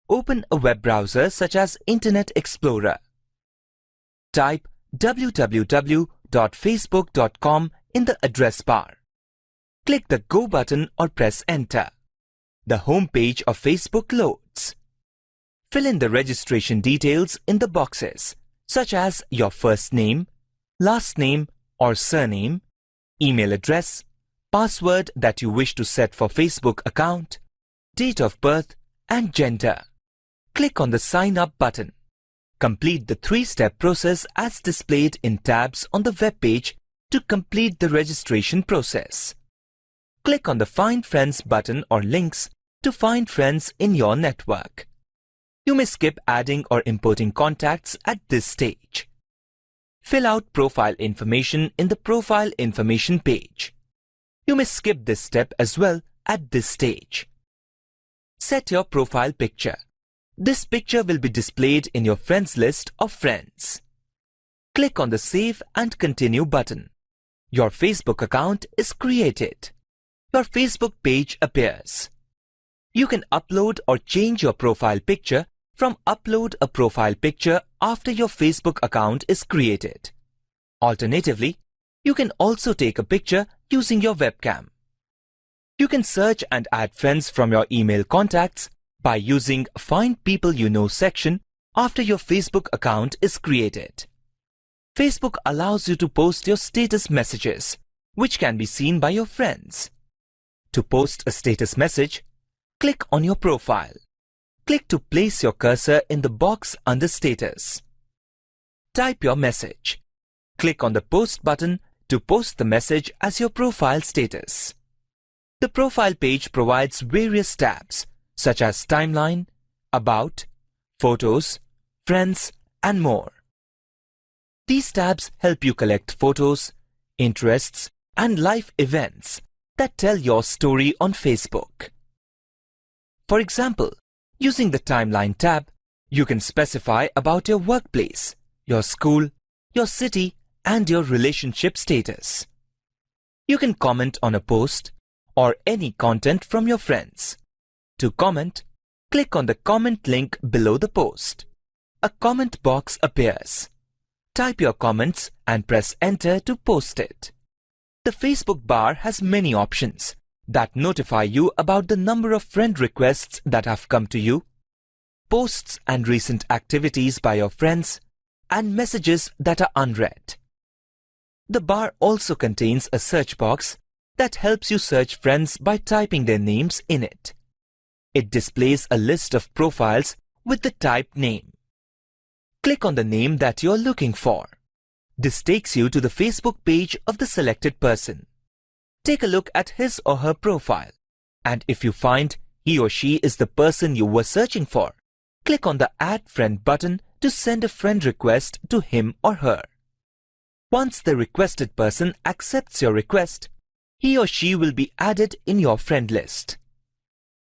open a web browser such as Internet Explorer. Type www.facebook.com in the address bar. Click the Go button or press Enter. The home page of Facebook loads. Fill in the registration details in the boxes, such as your first name, last name or surname, email address, password that you wish to set for Facebook account, date of birth, and gender. Click on the Sign Up button. Complete the 3-step process as displayed in tabs on the web page to complete the registration process. Click on the Find Friends button or links to find friends in your network. You may skip adding or importing contacts at this stage. Fill out profile information in the Profile Information page. You may skip this step as well at this stage. Set your profile picture. This picture will be displayed in your friends list of friends. Click on the Save and Continue button. Your Facebook account is created. Your Facebook page appears. You can upload or change your profile picture from Upload a Profile Picture after your Facebook account is created. Alternatively, you can also take a picture using your webcam. You can search and add friends from your email contacts by using Find People You Know section after your Facebook account is created. Facebook allows you to post your status messages, which can be seen by your friends. To post a status message, click on your profile. Click to place your cursor in the box under Status. Type your message. Click on the Post button to post the message as your profile status. The profile page provides various tabs such as Timeline, About, Photos, Friends, and more. These tabs help you collect photos, interests, and life events that tell your story on Facebook. For example, using the Timeline tab, you can specify about your workplace, your school, your city, and your relationship status. You can comment on a post or any content from your friends. To comment, click on the comment link below the post. A comment box appears. Type your comments and press enter to post it. The Facebook bar has many options that notify you about the number of friend requests that have come to you, posts and recent activities by your friends, and messages that are unread. The bar also contains a search box that helps you search friends by typing their names in it. It displays a list of profiles with the typed name. Click on the name that you're looking for. This takes you to the Facebook page of the selected person. Take a look at his or her profile, and if you find he or she is the person you were searching for, click on the Add Friend button to send a friend request to him or her. Once the requested person accepts your request, he or she will be added in your friend list.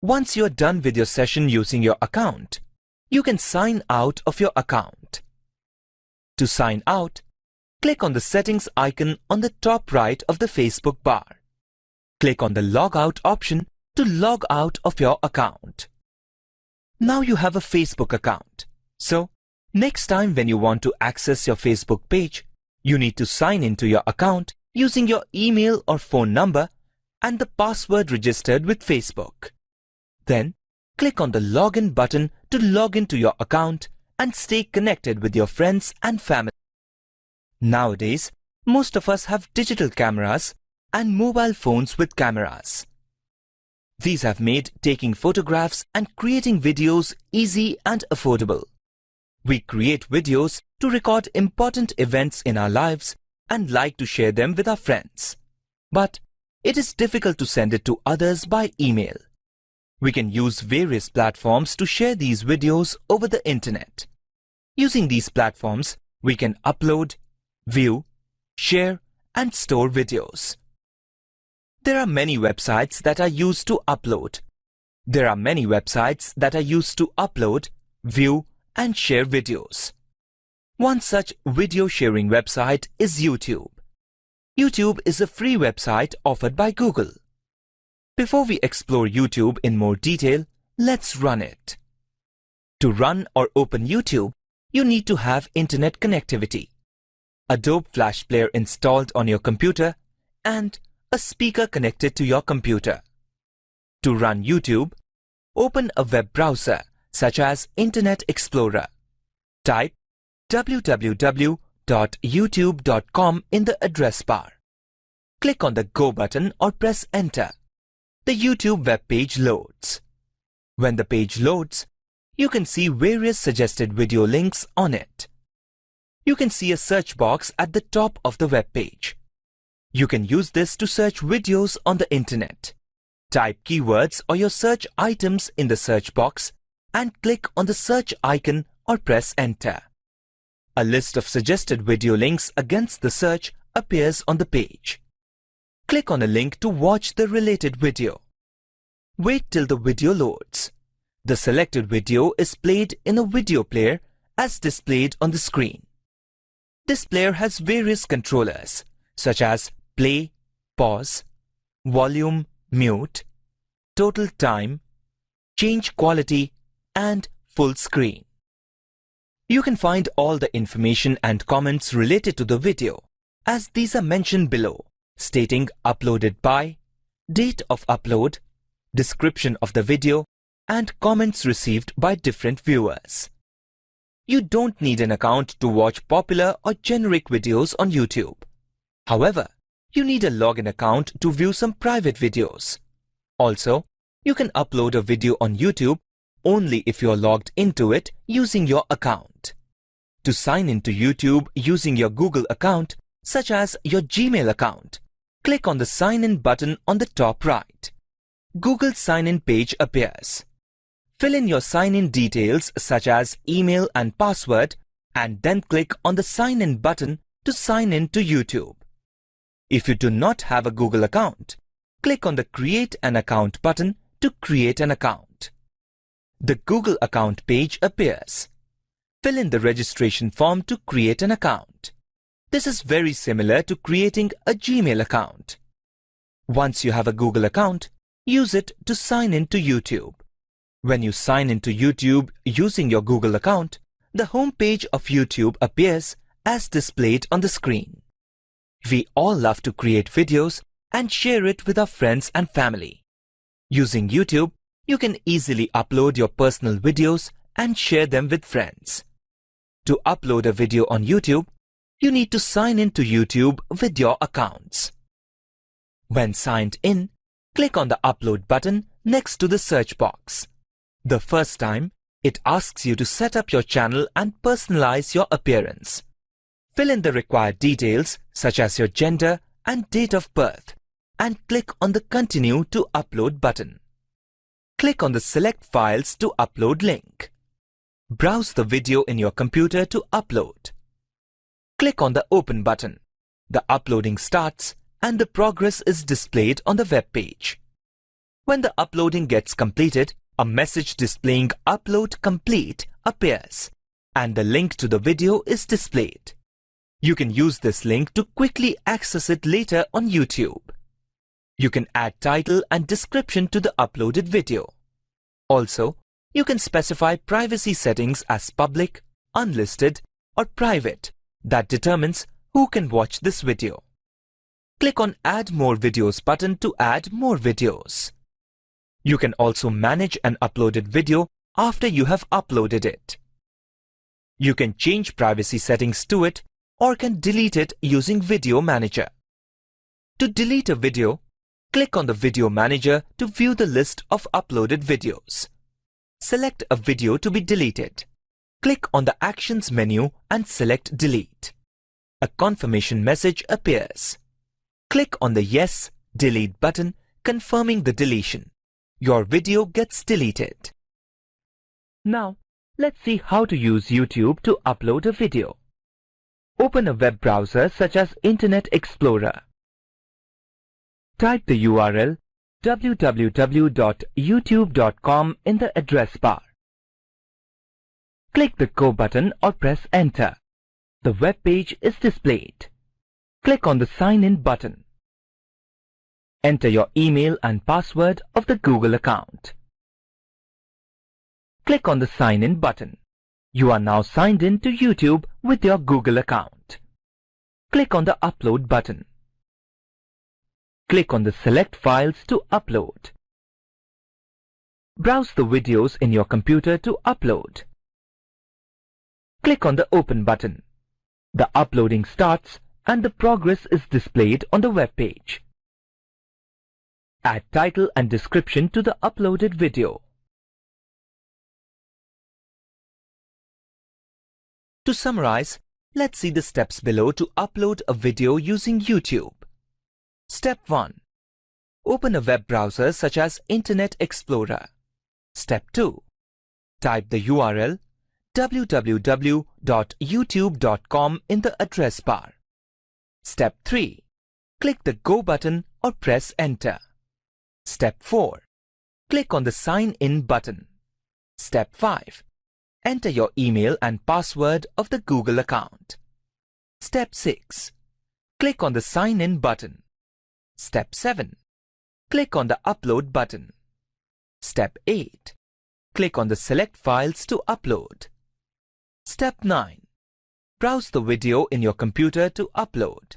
Once you're done with your session using your account, you can sign out of your account. To sign out, click on the settings icon on the top right of the Facebook bar. Click on the Log Out option to log out of your account. Now you have a Facebook account. So, next time when you want to access your Facebook page, you need to sign into your account using your email or phone number and the password registered with Facebook. Then, click on the Login button to log into your account and stay connected with your friends and family. Nowadays, most of us have digital cameras and mobile phones with cameras. These have made taking photographs and creating videos easy and affordable. We create videos to record important events in our lives and like to share them with our friends. But it is difficult to send it to others by email. We can use various platforms to share these videos over the internet. Using these platforms, we can upload, view, share, and store videos. There are many websites that are used to upload. View, and share videos. One such video sharing website is YouTube. YouTube is a free website offered by Google. Before we explore YouTube in more detail, let's run it. To run or open YouTube, you need to have internet connectivity, Adobe Flash Player installed on your computer, and a speaker connected to your computer. To run YouTube, open a web browser such as Internet Explorer. Type www.youtube.com in the address bar. Click on the Go button or press Enter. The YouTube web page loads. When the page loads, you can see various suggested video links on it. You can see a search box at the top of the web page. You can use this to search videos on the internet. Type keywords or your search items in the search box and click on the search icon or press Enter. A list of suggested video links against the search appears on the page. Click on a link to watch the related video. Wait till the video loads. The selected video is played in a video player as displayed on the screen. This player has various controllers such as play, pause, volume, mute, total time, change quality, and full screen. You can find all the information and comments related to the video as these are mentioned below, stating uploaded by, date of upload, description of the video, and comments received by different viewers. You don't need an account to watch popular or generic videos on YouTube. However, you need a login account to view some private videos. Also, you can upload a video on YouTube only if you're logged into it using your account. To sign into YouTube using your Google account, such as your Gmail account, click on the Sign In button on the top right. Google sign-in page appears. Fill in your sign-in details such as email and password and then click on the Sign In button to sign in to YouTube. If you do not have a Google account, click on the Create an Account button to create an account. The Google account page appears. Fill in the registration form to create an account. This is very similar to creating a Gmail account. Once you have a Google account, use it to sign in to YouTube. When you sign into YouTube using your Google account, the home page of YouTube appears as displayed on the screen. We all love to create videos and share it with our friends and family. Using YouTube, you can easily upload your personal videos and share them with friends. To upload a video on YouTube, you need to sign in to YouTube with your accounts. When signed in, click on the Upload button next to the search box. The first time, it asks you to set up your channel and personalize your appearance. Fill in the required details such as your gender and date of birth and click on the Continue to Upload button. Click on the Select Files to Upload link. Browse the video in your computer to upload. Click on the Open button. The uploading starts and the progress is displayed on the web page. When the uploading gets completed, a message displaying Upload Complete appears and the link to the video is displayed. You can use this link to quickly access it later on YouTube. You can add title and description to the uploaded video. Also, you can specify privacy settings as public, unlisted, or private that determines who can watch this video. Click on Add More Videos button to add more videos. You can also manage an uploaded video after you have uploaded it. You can change privacy settings to it or can delete it using Video Manager. To delete a video, click on the Video Manager to view the list of uploaded videos. Select a video to be deleted. Click on the Actions menu and select Delete. A confirmation message appears. Click on the Yes, Delete button confirming the deletion. Your video gets deleted. Now, let's see how to use YouTube to upload a video. Open a web browser such as Internet Explorer. Type the URL www.youtube.com in the address bar. Click the Go button or press Enter. The web page is displayed. Click on the Sign In button. Enter your email and password of the Google account. Click on the Sign In button. You are now signed in to YouTube with your Google account. Click on the Upload button. Click on the Select Files to upload. Browse the videos in your computer to upload. Click on the Open button. The uploading starts and the progress is displayed on the web page. Add title and description to the uploaded video. To summarize, let's see the steps below to upload a video using YouTube. Step 1. Open a web browser such as Internet Explorer. Step 2. Type the URL www.youtube.com in the address bar. Step 3. Click the Go button or press Enter. Step 4. Click on the Sign In button. Step 5. Enter your email and password of the Google account. Step 6. Click on the Sign In button. Step 7. Click on the Upload button. Step 8. Click on the Select Files to upload. Step 9. Browse the video in your computer to upload.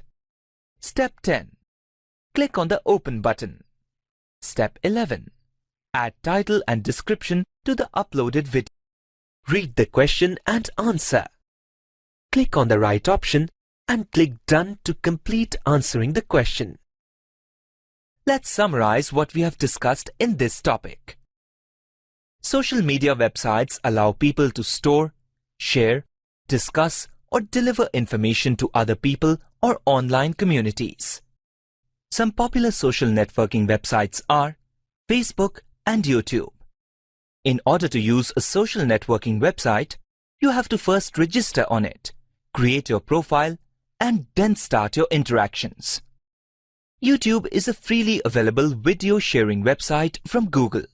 Step 10. Click on the Open button. Step 11. Add title and description to the uploaded video. Read the question and answer. Click on the right option and click Done to complete answering the question. Let's summarize what we have discussed in this topic. Social media websites allow people to store, share, discuss, or deliver information to other people or online communities. Some popular social networking websites are Facebook and YouTube. In order to use a social networking website, you have to first register on it, create your profile, and then start your interactions. YouTube is a freely available video sharing website from Google.